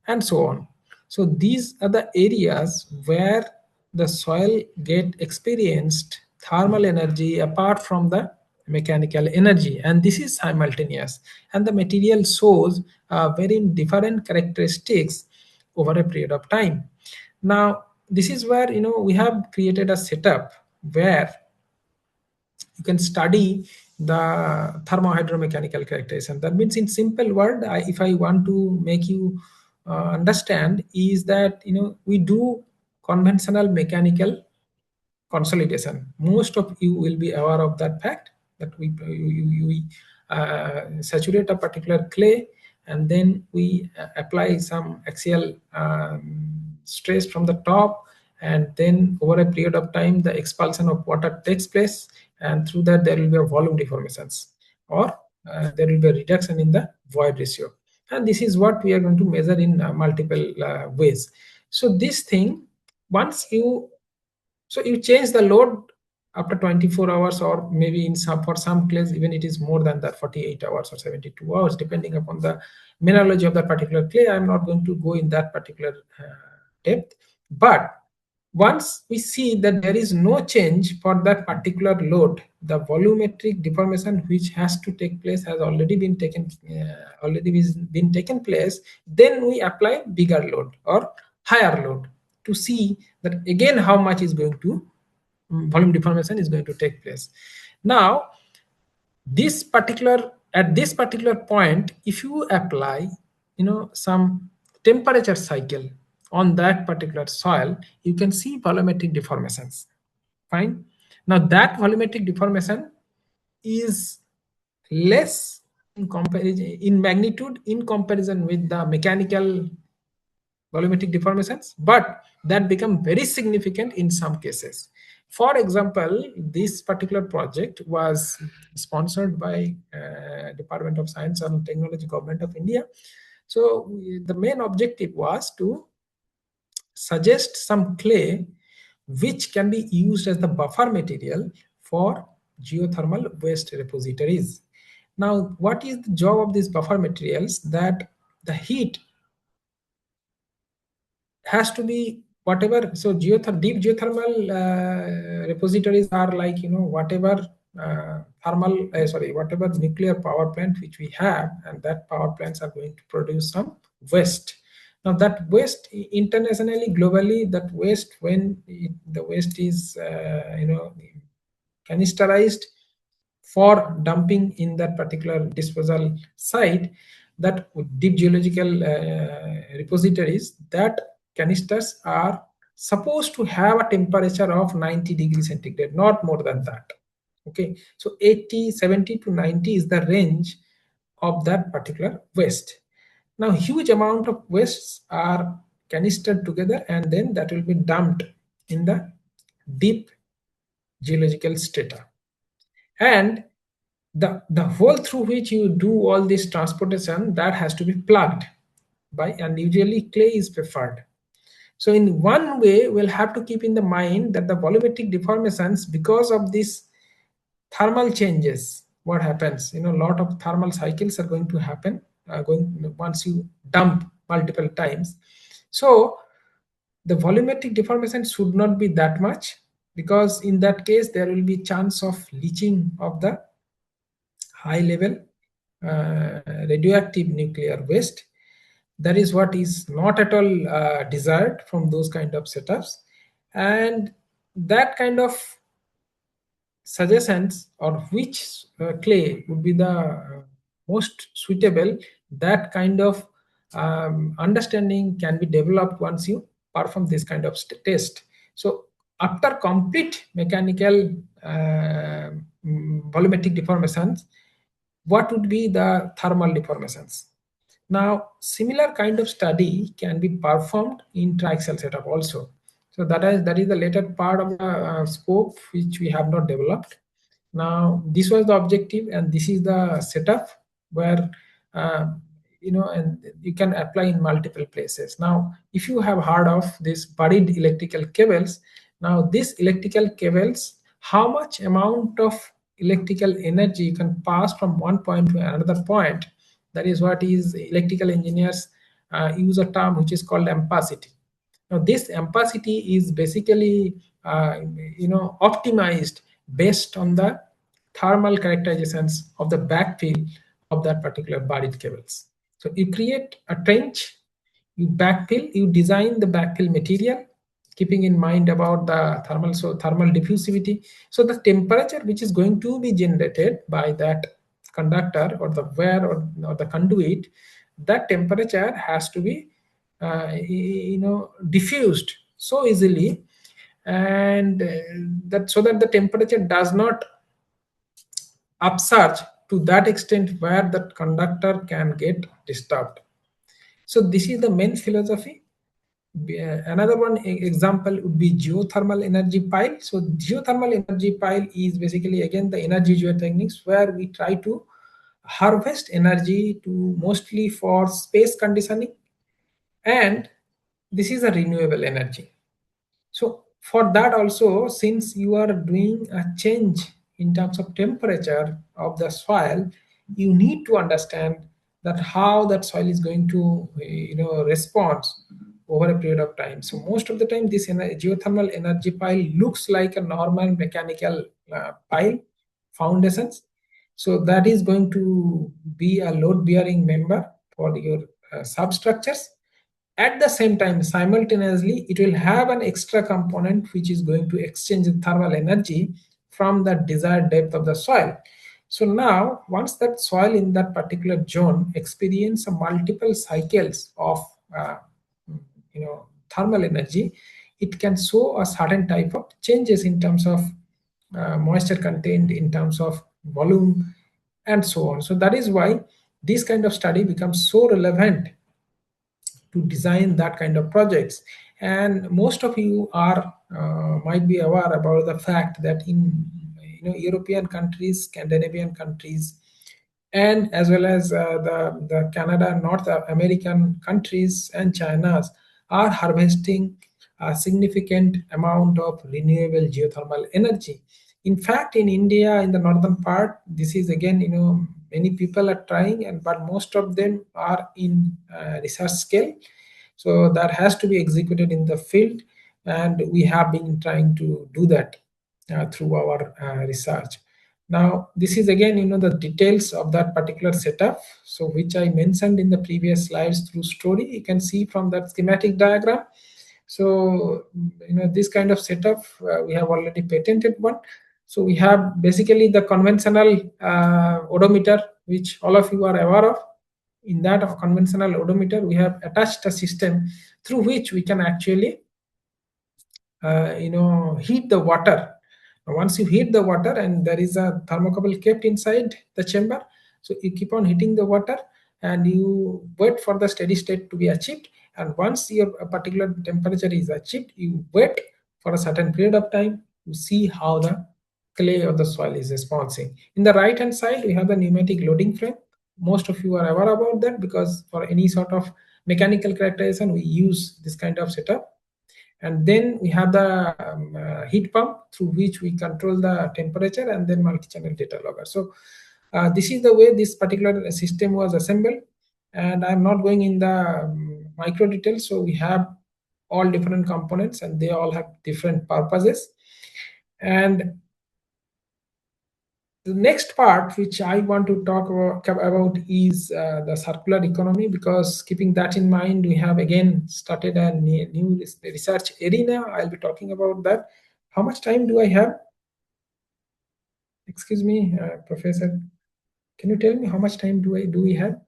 and so on. So these are the areas where the soil get experienced thermal energy apart from the mechanical energy, and this is simultaneous, and the material shows very different characteristics over a period of time. Now this is where we have created a setup where you can study the thermohydromechanical characterization. That means, in simple word, if I want to make you understand, is that we do conventional mechanical consolidation. Most of you will be aware of that fact, that we saturate a particular clay, and then we apply some axial stress from the top, and then over a period of time the expulsion of water takes place, and through that there will be a volume deformations, or there will be a reduction in the void ratio. And this is what we are going to measure in multiple ways. So this thing, once you change the load after 24 hours, or maybe for some clays even it is more than that, 48 hours or 72 hours, depending upon the mineralogy of that particular clay. I'm not going to go in that particular depth, but once we see that there is no change for that particular load, the volumetric deformation which has to take place has already been taken place, then we apply bigger load or higher load to see that again how much is going to volume deformation is going to take place. Now at this particular point, if you apply some temperature cycle on that particular soil, you can see volumetric deformations. Fine. Now that volumetric deformation is less in magnitude in comparison with the mechanical volumetric deformations, but that become very significant in some cases. For example, this particular project was sponsored by Department of Science and Technology, Government of India. So the main objective was to suggest some clay which can be used as the buffer material for geothermal waste repositories. Now, what is the job of these buffer materials? That the heat has to be whatever. So deep geothermal repositories are like whatever whatever nuclear power plant which we have, and that power plants are going to produce some waste. Now that waste, internationally, globally, that waste, when the waste is canisterized for dumping in that particular disposal site, that deep geological repositories, that canisters are supposed to have a temperature of 90 degrees centigrade, not more than that. Okay, so 70 to 90 is the range of that particular waste. Now huge amount of wastes are canistered together, and then that will be dumped in the deep geological strata, and the hole through which you do all this transportation, that has to be plugged by, and usually clay is preferred. So in one way, we'll have to keep in the mind that the volumetric deformations, because of these thermal changes what happens? A lot of thermal cycles are going to happen once you dump multiple times. So the volumetric deformation should not be that much, because in that case there will be chance of leaching of the high level radioactive nuclear waste. That is what is not at all desired from those kind of setups. And that kind of suggestions, or which clay would be the most suitable, that kind of understanding can be developed once you perform this kind of test. So after complete mechanical volumetric deformations, what would be the thermal deformations? Now, similar kind of study can be performed in triaxial setup also. So that is the later part of the scope which we have not developed. Now, this was the objective, and this is the setup where and you can apply in multiple places. Now, if you have heard of these buried electrical cables, now these electrical cables, how much amount of electrical energy you can pass from one point to another point, that is what is electrical engineers use a term which is called ampacity. Now this ampacity is basically optimized based on the thermal characterizations of the backfill of that particular buried cables. So you create a trench, you backfill, you design the backfill material, keeping in mind about the thermal diffusivity. So the temperature which is going to be generated by that conductor or the wire or the conduit, that temperature has to be diffused so easily, and that so that the temperature does not upsurge to that extent where that conductor can get disturbed. So this is the main philosophy. Another one example would be geothermal energy pile. So geothermal energy pile is basically again the energy geotechniques, where we try to harvest energy to mostly for space conditioning, and this is a renewable energy. So for that also, since you are doing a change in terms of temperature of the soil, you need to understand that how that soil is going to respond over a period of time. So most of the time this geothermal energy pile looks like a normal mechanical pile foundations. So that is going to be a load bearing member for your substructures. At the same time, simultaneously, it will have an extra component which is going to exchange the thermal energy from the desired depth of the soil. So now, once that soil in that particular zone experience multiple cycles of thermal energy, it can show a certain type of changes in terms of moisture content, in terms of volume, and so on. So that is why this kind of study becomes so relevant to design that kind of projects. And most of you are might be aware about the fact that in European countries, Scandinavian countries, and as well as the Canada, North American countries, and China's are harvesting a significant amount of renewable geothermal energy. In fact, in India, in the northern part, this is again, many people are trying, but most of them are in research scale. So that has to be executed in the field, and we have been trying to do that through our research. Now, this is again, the details of that particular setup, so which I mentioned in the previous slides through story. You can see from that schematic diagram. So, this kind of setup, we have already patented one. So we have basically the conventional odometer, which all of you are aware of. In that conventional odometer, we have attached a system through which we can actually heat the water. Once you heat the water, and there is a thermocouple kept inside the chamber, so you keep on heating the water and you wait for the steady state to be achieved. And once your particular temperature is achieved, you wait for a certain period of time to see how the clay or the soil is responding. In the right hand side, we have the pneumatic loading frame. Most of you are aware about that, because for any sort of mechanical characterization we use this kind of setup. And then we have the heat pump through which we control the temperature, and then multi-channel data logger. So This is the way this particular system was assembled, and I'm not going in the micro details. So we have all different components and they all have different purposes. And the next part which I want to talk about is the circular economy, because keeping that in mind, we have again started a new research arena. I'll be talking about that. How much time do I have? Excuse me, Professor, can you tell me how much time do we have?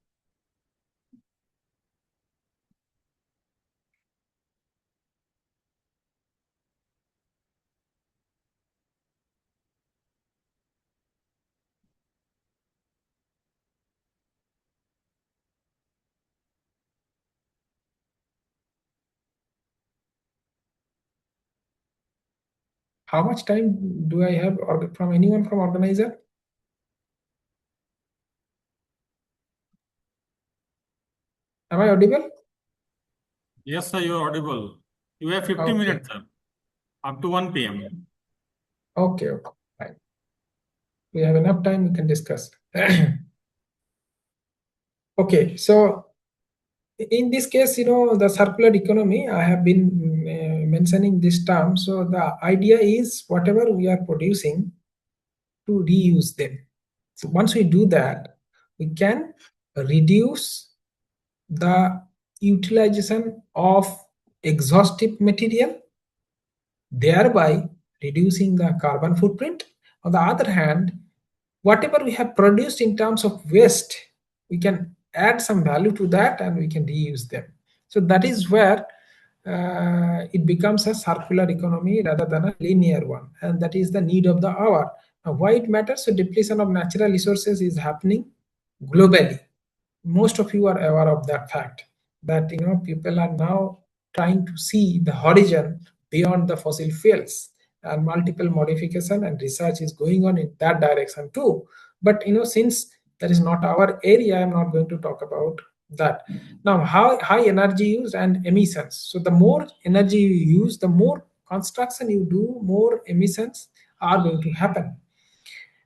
How much time do I have, or from anyone from organizer? Am I audible? Yes, sir, you are audible. You have 50 minutes, sir, up to 1 p.m. Okay, fine. We have enough time, we can discuss. Okay, so in this case, the circular economy, I have been mentioning this term. So the idea is whatever we are producing, to reuse them. So once we do that, we can reduce the utilization of exhaustive material, thereby reducing the carbon footprint. On the other hand, whatever we have produced in terms of waste, we can add some value to that and we can reuse them. So that is where it becomes a circular economy rather than a linear one, and that is the need of the hour. Now, why it matters? So depletion of natural resources is happening globally. Most of you are aware of that fact, that people are now trying to see the horizon beyond the fossil fuels, and multiple modification and research is going on in that direction too. But since that is not our area, I'm not going to talk about that. Now, how high energy use and emissions. So the more energy you use, the more construction you do, more emissions are going to happen.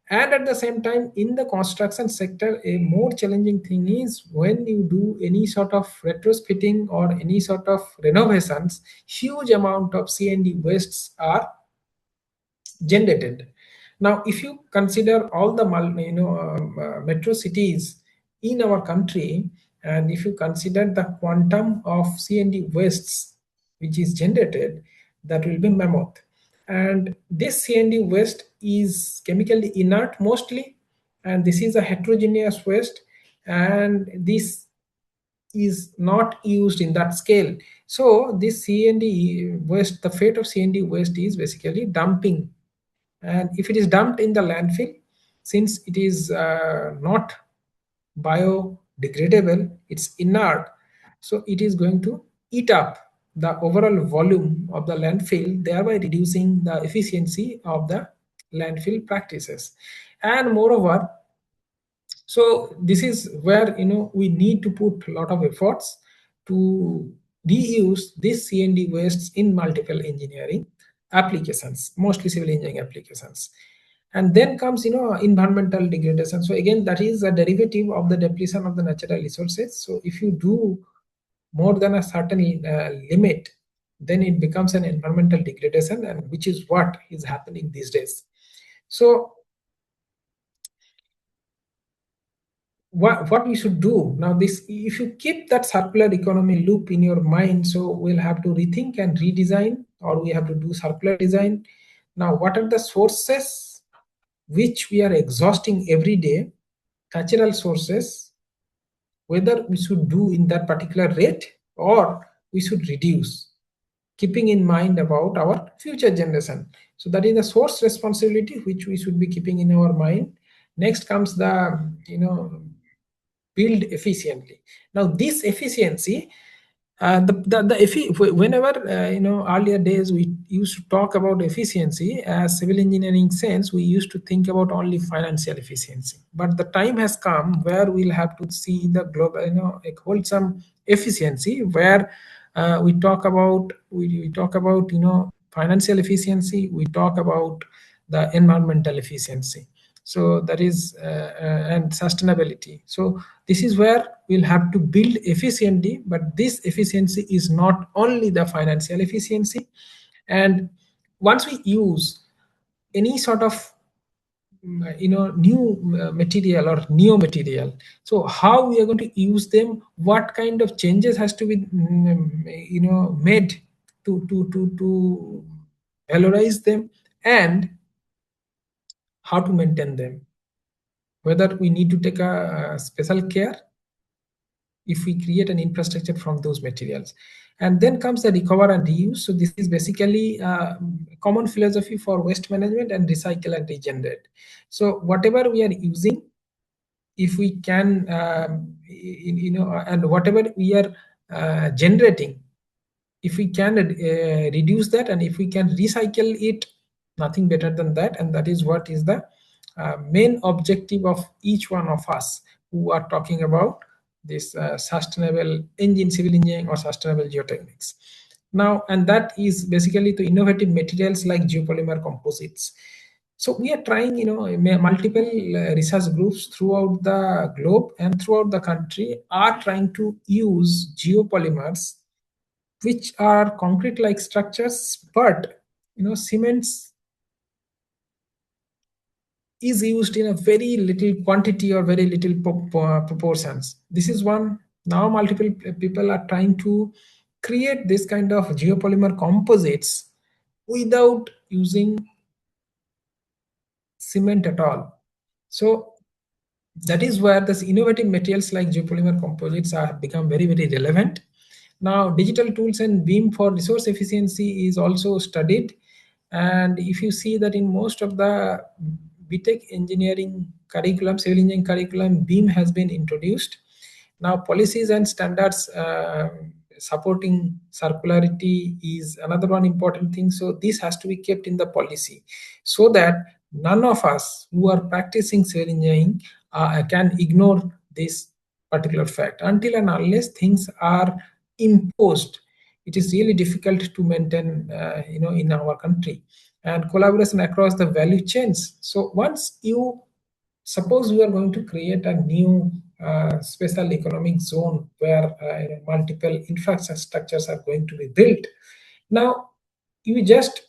And at the same time, in the construction sector, a more challenging thing is when you do any sort of retrofitting or any sort of renovations, huge amount of C&D wastes are generated. Now, if you consider all the metro cities in our country, and if you consider the quantum of C&D wastes which is generated, that will be mammoth. And this C&D waste is chemically inert mostly, and this is a heterogeneous waste, and this is not used in that scale. So this C&D waste, the fate of C&D waste is basically dumping. And if it is dumped in the landfill, since it is not biodegradable, it's inert, so it is going to eat up the overall volume of the landfill, thereby reducing the efficiency of the landfill practices. And moreover, so this is where we need to put a lot of efforts to reuse this C&D wastes in multiple engineering applications, mostly civil engineering applications. And then comes environmental degradation. So again, that is a derivative of the depletion of the natural resources. So if you do more than a certain limit, then it becomes an environmental degradation, and which is what is happening these days. So what we should do now, this, if you keep that circular economy loop in your mind, so we'll have to rethink and redesign, or we have to do circular design. Now, what are the sources which we are exhausting every day, natural sources, whether we should do in that particular rate or we should reduce, keeping in mind about our future generation. So that is the source responsibility which we should be keeping in our mind. Next comes the build efficiently. Now this efficiency, whenever earlier days we used to talk about efficiency as civil engineering sense, we used to think about only financial efficiency. But the time has come where we'll have to see the global, a wholesome efficiency, where we talk about financial efficiency, we talk about the environmental efficiency. So that is and sustainability. So this is where we'll have to build efficiently, but this efficiency is not only the financial efficiency. And once we use any sort of new material or neo material, so how we are going to use them, what kind of changes has to be made to valorize them, and how to maintain them, whether we need to take a special care if we create an infrastructure from those materials. And then comes the recover and reuse. So this is basically a common philosophy for waste management and recycle and regenerate. So whatever we are using, if we can and whatever we are generating, if we can reduce that, and if we can recycle it, nothing better than that. And that is what is the main objective of each one of us who are talking about this sustainable civil engineering or sustainable geotechnics. Now, and that is basically the innovative materials like geopolymer composites. So we are trying, multiple research groups throughout the globe and throughout the country are trying to use geopolymers, which are concrete-like structures, but cements is used in a very little quantity or very little proportions. This is one. Now multiple people are trying to create this kind of geopolymer composites without using cement at all. So that is where this innovative materials like geopolymer composites have become very, very relevant. Now, digital tools and BEAM for resource efficiency is also studied. And if you see that in most of the BTech engineering curriculum, civil engineering curriculum, BEAM has been introduced. Now, policies and standards supporting circularity is another one important thing. So this has to be kept in the policy so that none of us who are practicing civil engineering can ignore this particular fact. Until and unless things are imposed, it is really difficult to maintain in our country. And collaboration across the value chains. So once you suppose we are going to create a new special economic zone where multiple infrastructures are going to be built, now you just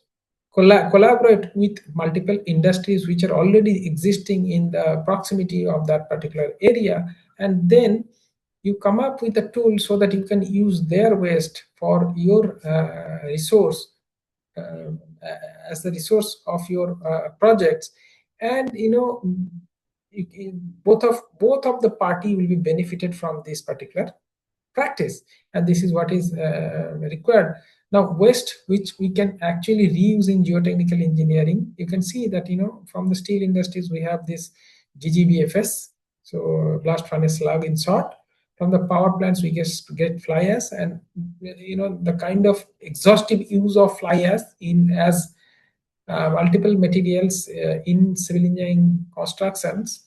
collaborate with multiple industries which are already existing in the proximity of that particular area, and then you come up with a tool so that you can use their waste for your resource as the resource of your projects. And both of the party will be benefited from this particular practice, and this is what is required. Now, waste which we can actually reuse in geotechnical engineering, you can see that from the steel industries we have this GGBFS, so blast furnace slug in short. From the power plants we get fly ash, and the kind of exhaustive use of fly ash in as multiple materials in civil engineering constructions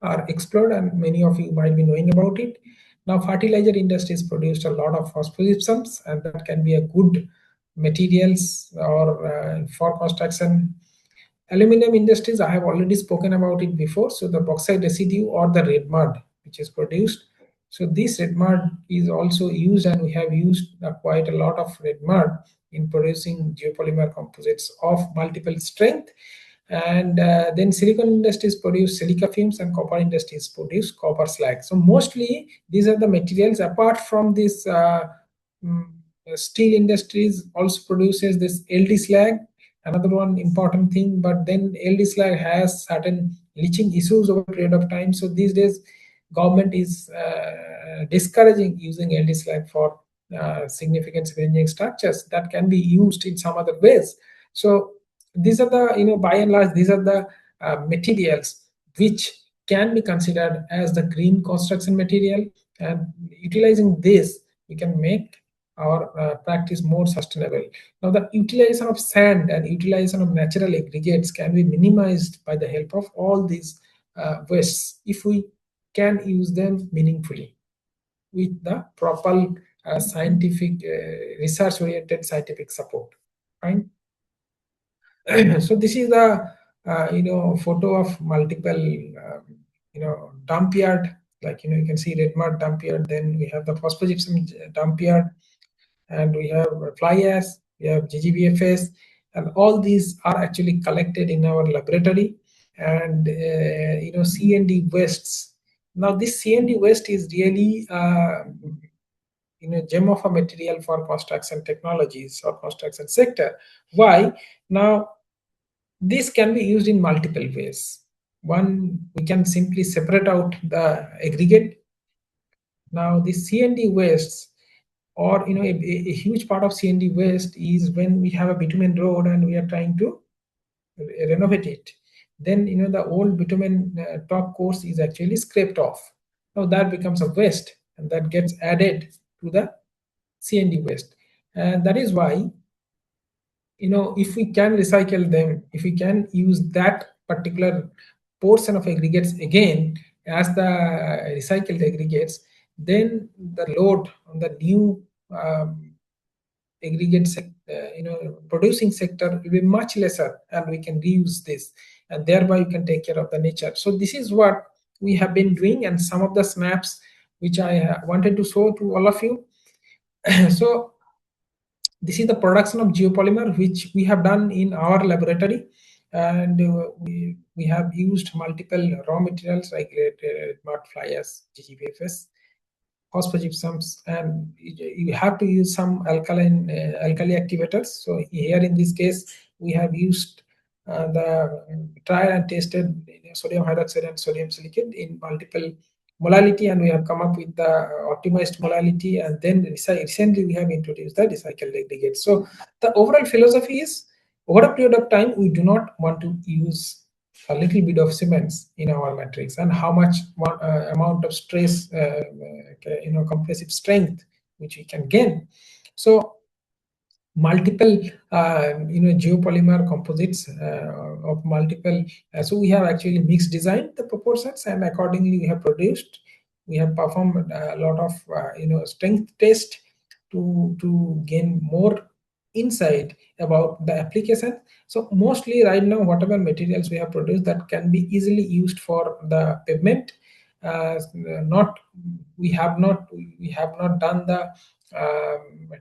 are explored, and many of you might be knowing about it. Now, fertilizer industries produced a lot of phosphogypsums, and that can be a good materials or for construction. Aluminum industries, I have already spoken about it before. So the bauxite residue or the red mud which is produced. So this red mud is also used, and we have used quite a lot of red mud in producing geopolymer composites of multiple strength. And then silicon industries produce silica fumes, and copper industries produce copper slag. So mostly these are the materials. Apart from this, steel industries also produces this LD slag, another one important thing. But then LD slag has certain leaching issues over a period of time. So these days government is discouraging using LD slag for significant civil engineering structures. That can be used in some other ways. So these are the by and large, these are the materials which can be considered as the green construction material, and utilizing this we can make our practice more sustainable. Now, the utilization of sand and utilization of natural aggregates can be minimized by the help of all these wastes if we can use them meaningfully with the proper scientific research oriented scientific support. Fine. So this is the photo of multiple dump yard, like you can see red mud dump yard, then we have the phosphogypsum dump yard, and we have fly ash, we have GGBFS, and all these are actually collected in our laboratory. And C&D wastes. Now this C&D waste is really gem of a material for construction technologies or construction sector. Why? Now this can be used in multiple ways. One, we can simply separate out the aggregate. Now the C&D wastes, or a huge part of C&D waste is when we have a bitumen road and we are trying to renovate it. Then the old bitumen top course is actually scraped off. Now that becomes a waste, and that gets added to the C&D waste. And that is why if we can recycle them, if we can use that particular portion of aggregates again as the recycled aggregates, then the load on the new aggregate producing sector will be much lesser, and we can reuse this, and thereby we can take care of the nature. So this is what we have been doing, and some of the snaps which I wanted to show to all of you. So this is the production of geopolymer which we have done in our laboratory, and we have used multiple raw materials like mud, fly ash, GGBFS, phosphogypsums, and you have to use some alkali activators. So here in this case we have used the tried and tested sodium hydroxide and sodium silicate in multiple molality, and we have come up with the optimized molality, and then recently we have introduced the recycled aggregate. So the overall philosophy is, over a period of time, we do not want to use a little bit of cements in our matrix, and how much amount of stress, compressive strength which we can gain. So multiple geopolymer composites of multiple, so we have actually mixed designed the proportions, and accordingly we have produced, we have performed a lot of strength test to gain more insight about the application. So mostly right now whatever materials we have produced, that can be easily used for the pavement. We have not done the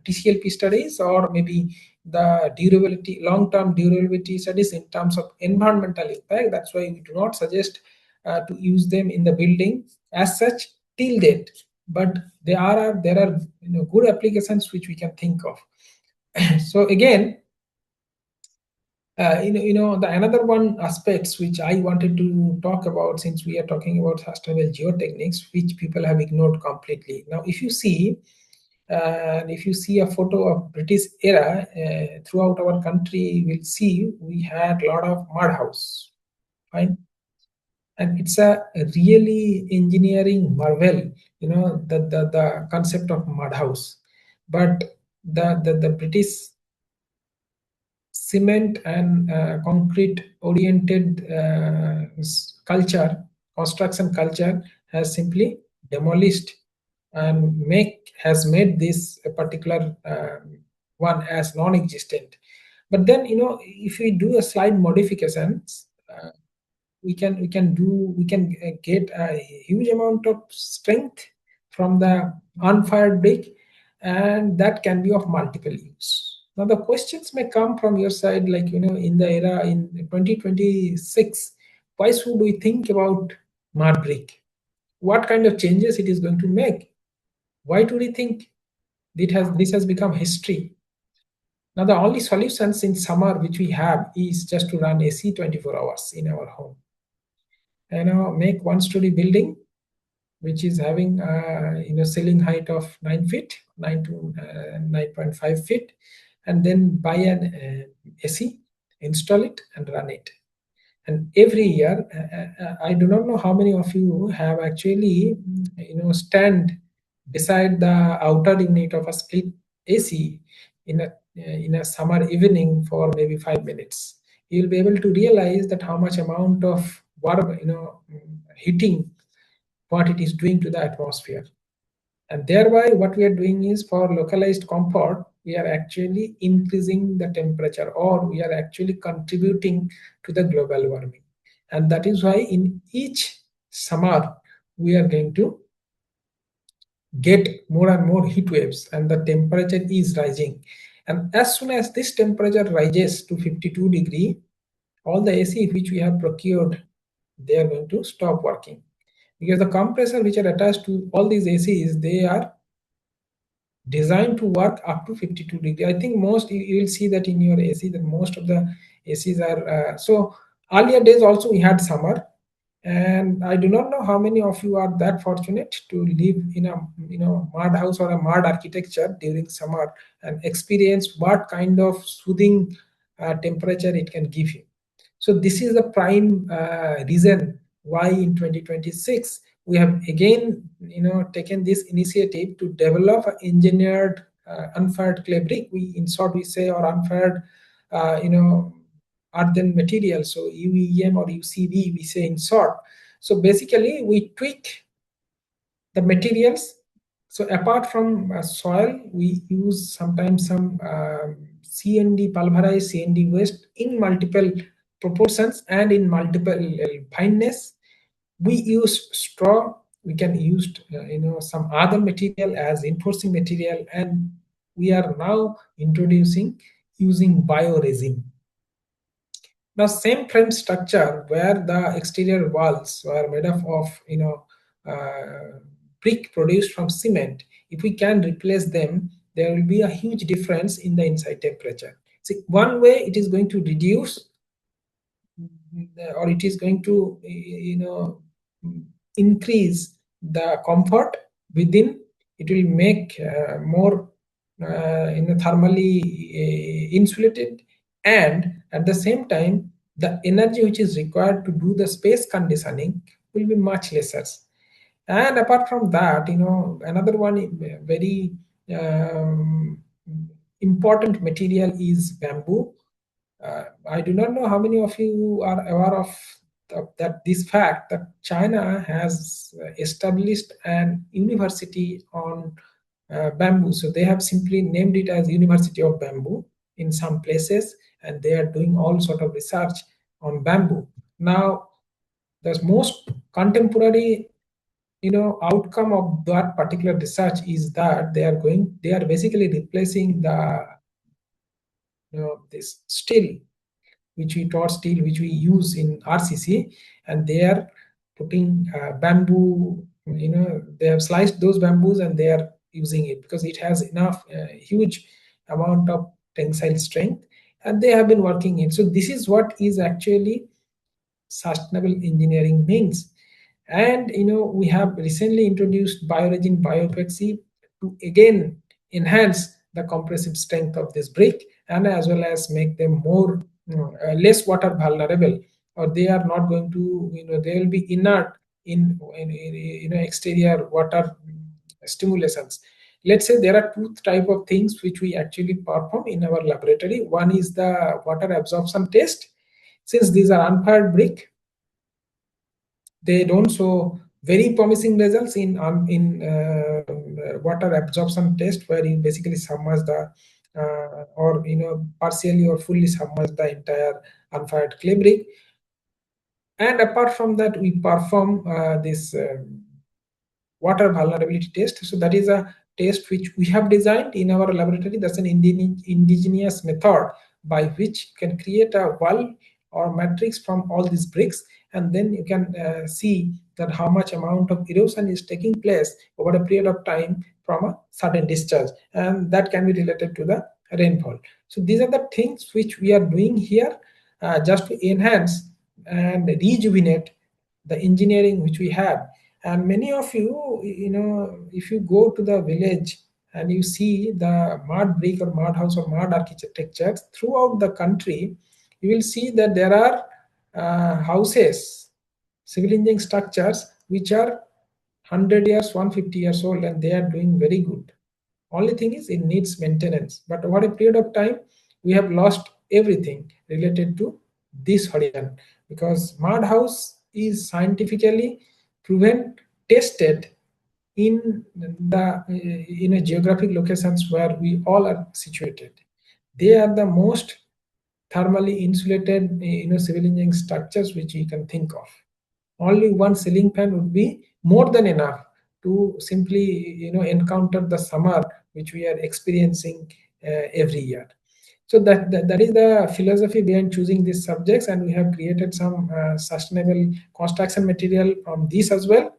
TCLP studies, or maybe the durability, long-term durability studies in terms of environmental impact. That's why we do not suggest to use them in the building as such till date. But there are good applications which we can think of. So again, the another one aspects which I wanted to talk about, since we are talking about sustainable geotechniques, which people have ignored completely. Now if you see a photo of British era throughout our country, you will see we had a lot of mud house, fine, and it's a really engineering marvel, the concept of mud house. But the British cement and concrete oriented construction culture has simply demolished and has made this particular one as non-existent. But then if we do a slight modifications, we can get a huge amount of strength from the unfired brick, and that can be of multiple use. Now the questions may come from your side, like in the era in 2026, why should we think about mud brick? What kind of changes it is going to make? Why do we think this has become history? Now the only solutions in summer which we have is just to run AC 24 hours in our home. Make one-story building which is having ceiling height of 9 feet, 9 to 9.5 feet, and then buy an AC, install it, and run it. And every year, I do not know how many of you have actually stand beside the outer unit of a split AC in a summer evening for maybe 5 minutes. You'll be able to realize that how much amount of warm, heating, what it is doing to the atmosphere. And thereby what we are doing is, for localized comfort, we are actually increasing the temperature, or we are actually contributing to the global warming. And that is why in each summer we are going to get more and more heat waves, and the temperature is rising. And as soon as this temperature rises to 52 degree, all the AC which we have procured, they are going to stop working, because the compressor which are attached to all these ACs, they are designed to work up to 52 degree. I think most you will see that in your AC, that most of the ACs are so earlier days also we had summer, and I do not know how many of you are that fortunate to live in a mud house or a mud architecture during summer and experience what kind of soothing temperature it can give you. So this is the prime reason why in 2026 we have again taken this initiative to develop an engineered unfired clay brick. We in short we say, or unfired earthen material. So UEM or UCB we say in short. So basically we tweak the materials. So apart from soil, we use sometimes some CND, pulverized CND waste in multiple proportions and in multiple fineness. We use straw. We can use some other material as reinforcing material, and we are now introducing using bioresin. Now, same frame structure where the exterior walls were made up of brick produced from cement. If we can replace them, there will be a huge difference in the inside temperature. See, one way it is going to reduce, or it is going to increase the comfort within. It will make more thermally insulated, and at the same time the energy which is required to do the space conditioning will be much lesser. And apart from that, another one very important material is bamboo. I do not know how many of you are aware of that this fact that China has established an university on bamboo. So they have simply named it as University of Bamboo in some places, and they are doing all sort of research on bamboo. Now, the most contemporary outcome of that particular research is that they are basically replacing the this steel, which we use in RCC, and they are putting bamboo. They have sliced those bamboos and they are using it because it has enough huge amount of tensile strength, and they have been working it. So this is what is actually sustainable engineering means. And we have recently introduced bioresin bioepoxy to again enhance the compressive strength of this brick, and as well as make them more less water vulnerable, or they are not going to they will be inert in exterior water stimulations. Let's say there are two type of things which we actually perform in our laboratory. One is the water absorption test. Since these are unfired brick, they don't show very promising results in water absorption test, where you basically submerge the or partially or fully submerge the entire unfired clay brick. And apart from that, we perform this water vulnerability test. So that is a test which we have designed in our laboratory. That's an indigenous method by which you can create a wall or matrix from all these bricks, and then you can see that how much amount of erosion is taking place over a period of time from a certain discharge, and that can be related to the rainfall. So these are the things which we are doing here just to enhance and rejuvenate the engineering which we have. And many of you, if you go to the village and you see the mud brick or mud house or mud architecture throughout the country, you will see that there are houses, civil engineering structures which are 100 years, 150 years old, and they are doing very good. Only thing is it needs maintenance. But over a period of time, we have lost everything related to this horizon, because mud house is scientifically proven, tested, in the geographic locations where we all are situated. They are the most thermally insulated civil engineering structures which you can think of. Only one ceiling fan would be more than enough to simply encounter the summer which we are experiencing every year. So that is the philosophy behind choosing these subjects, and we have created some sustainable construction material from these as well.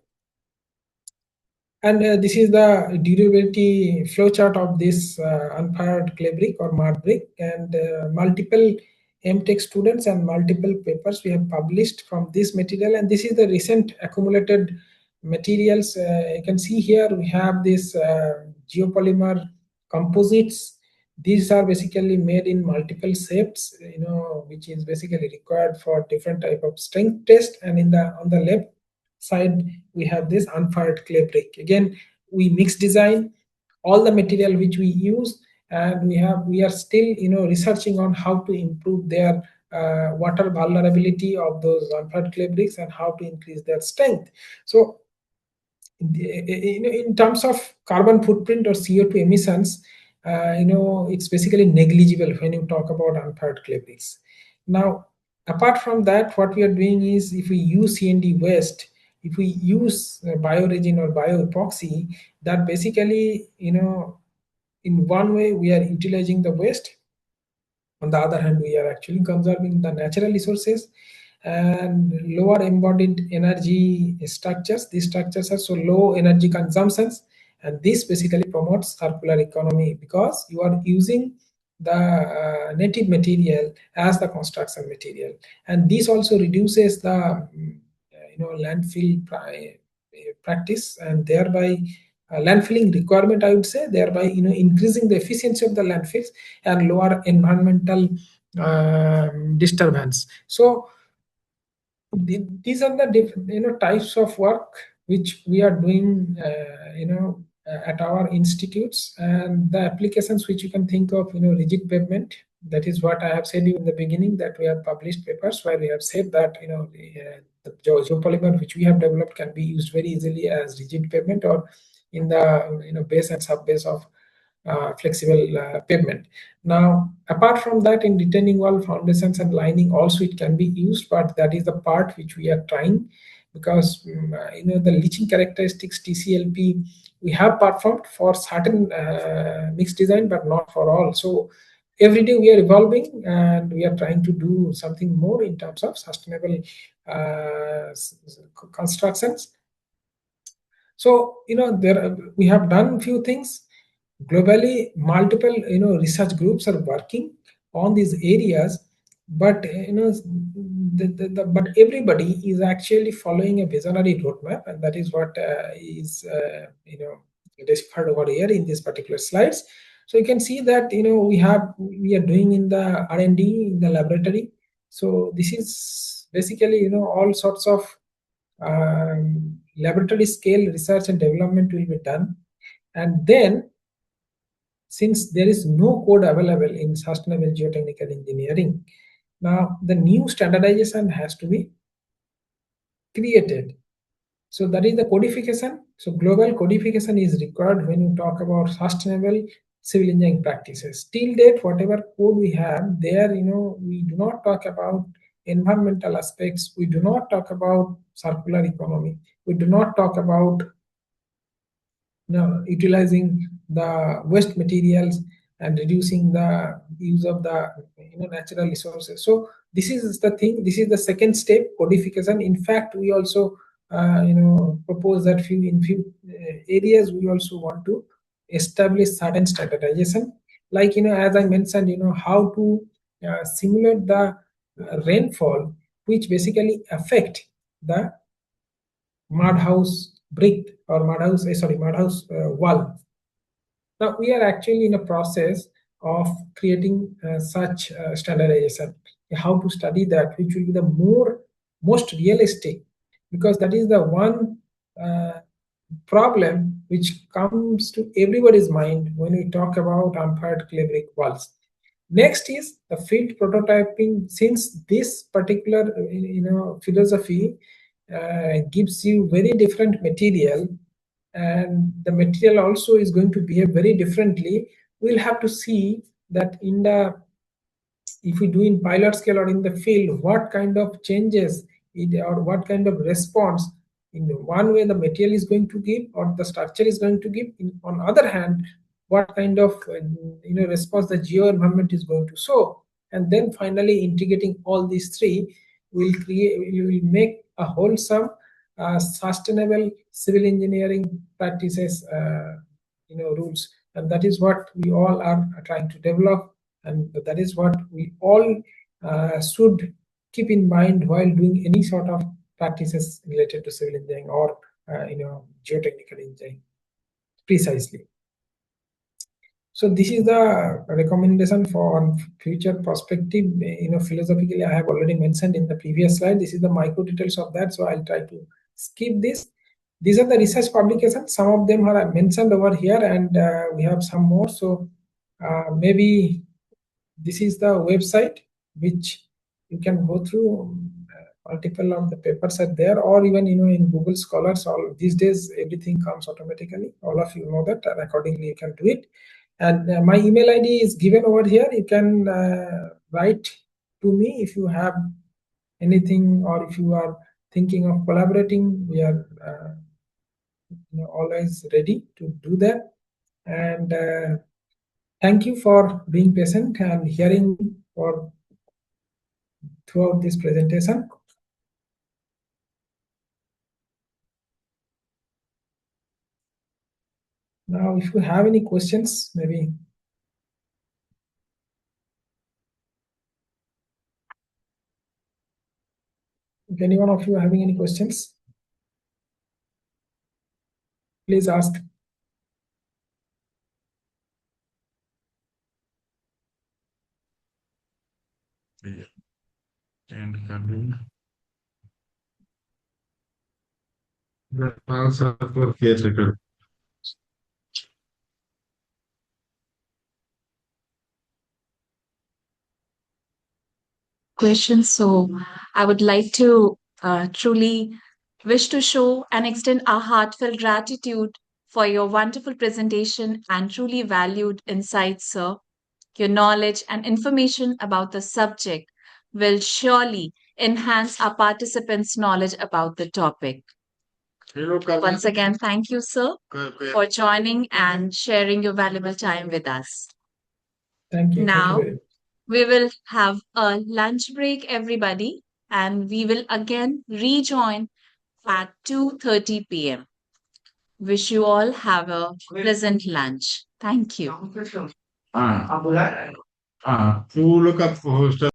And this is the durability flowchart of this unfired clay brick or mud brick, and multiple MTech students and multiple papers we have published from this material. And this is the recent accumulated materials. You can see here we have this geopolymer composites. These are basically made in multiple shapes, which is basically required for different type of strength test. And on the left side we have this unfired clay brick. Again, we mix design all the material which we use, and we are still researching on how to improve their water vulnerability of those unfired clay bricks and how to increase their strength. So in terms of carbon footprint or CO2 emissions, it's basically negligible when you talk about unfired clay bricks. Now, apart from that, what we are doing is, if we use C&D waste, if we use bioresin or bioepoxy, that basically, in one way we are utilizing the waste. On the other hand, we are actually conserving the natural resources and lower embodied energy structures. These structures are so low energy consumptions, and this basically promotes circular economy because you are using the native material as the construction material, and this also reduces the landfill practice, and thereby landfilling requirement, I would say, thereby increasing the efficiency of the landfills and lower environmental disturbance. So these are the different types of work which we are doing at our institutes, and the applications which you can think of, rigid pavement. That is what I have said in the beginning, that we have published papers where we have said that the geopolymer which we have developed can be used very easily as rigid pavement or in the base and sub base of flexible pavement. Now, apart from that, in retaining wall foundations and lining also it can be used, but that is the part which we are trying, because the leaching characteristics TCLP we have performed for certain mixed design, but not for all. So every day we are evolving and we are trying to do something more in terms of sustainable constructions. So we have done few things globally. Multiple research groups are working on these areas, but but everybody is actually following a visionary roadmap, and that is what is described over here in these particular slides. So you can see that we are doing in the R&D in the laboratory. So this is basically all sorts of laboratory scale research and development will be done. And then, since there is no code available in sustainable geotechnical engineering, now the new standardization has to be created. So that is the codification. So global codification is required when you talk about sustainable civil engineering practices. Till date, whatever code we have there, we do not talk about environmental aspects. We do not talk about circular economy. We do not talk about utilizing the waste materials and reducing the use of the natural resources. So this is the thing. This is the second step, codification. In fact, we also propose that in few areas we also want to establish certain standardization, like as I mentioned, how to simulate the rainfall, which basically affect the mud house brick or mud house wall. Now we are actually in a process of creating such standardization. How to study that, which will be the most realistic, because that is the one problem which comes to everybody's mind when we talk about unfired clay brick walls. Next is the field prototyping. Since this particular philosophy gives you very different material, and the material also is going to behave very differently. We'll have to see that in the, if we do in pilot scale or in the field, what kind of changes or what kind of response in one way the material is going to give or the structure is going to give. On other hand, what kind of response the geo environment is going to show, and then finally integrating all these three will make a wholesome sustainable civil engineering practices rules, and that is what we all are trying to develop, and that is what we all should keep in mind while doing any sort of practices related to civil engineering or geotechnical engineering precisely. So this is the recommendation for future perspective. Philosophically, I have already mentioned in the previous slide. This is the micro details of that, so I'll try to skip this. These are the research publications. Some of them are mentioned over here, and we have some more. So maybe this is the website which you can go through. Multiple of the papers are there, or even in Google Scholars. All these days, everything comes automatically. All of you know that, and accordingly you can do it. And my email ID is given over here. You can write to me if you have anything, or if you are thinking of collaborating. We are always ready to do that. And thank you for being patient and hearing for throughout this presentation. Now, if you have any questions, maybe. If any one of you are having any questions, please ask. And continue. The answer for caretaker. Questions. So I would like to truly wish to show and extend our heartfelt gratitude for your wonderful presentation and truly valued insights, sir. Your knowledge and information about the subject will surely enhance our participants' knowledge about the topic. Once again, thank you, sir, for joining and sharing your valuable time with us. Thank you. Now, Thank you very much. we will have a lunch break, everybody, and we will again rejoin at 2:30 p.m. Wish you all have a pleasant lunch. Thank you. To look up for hostel.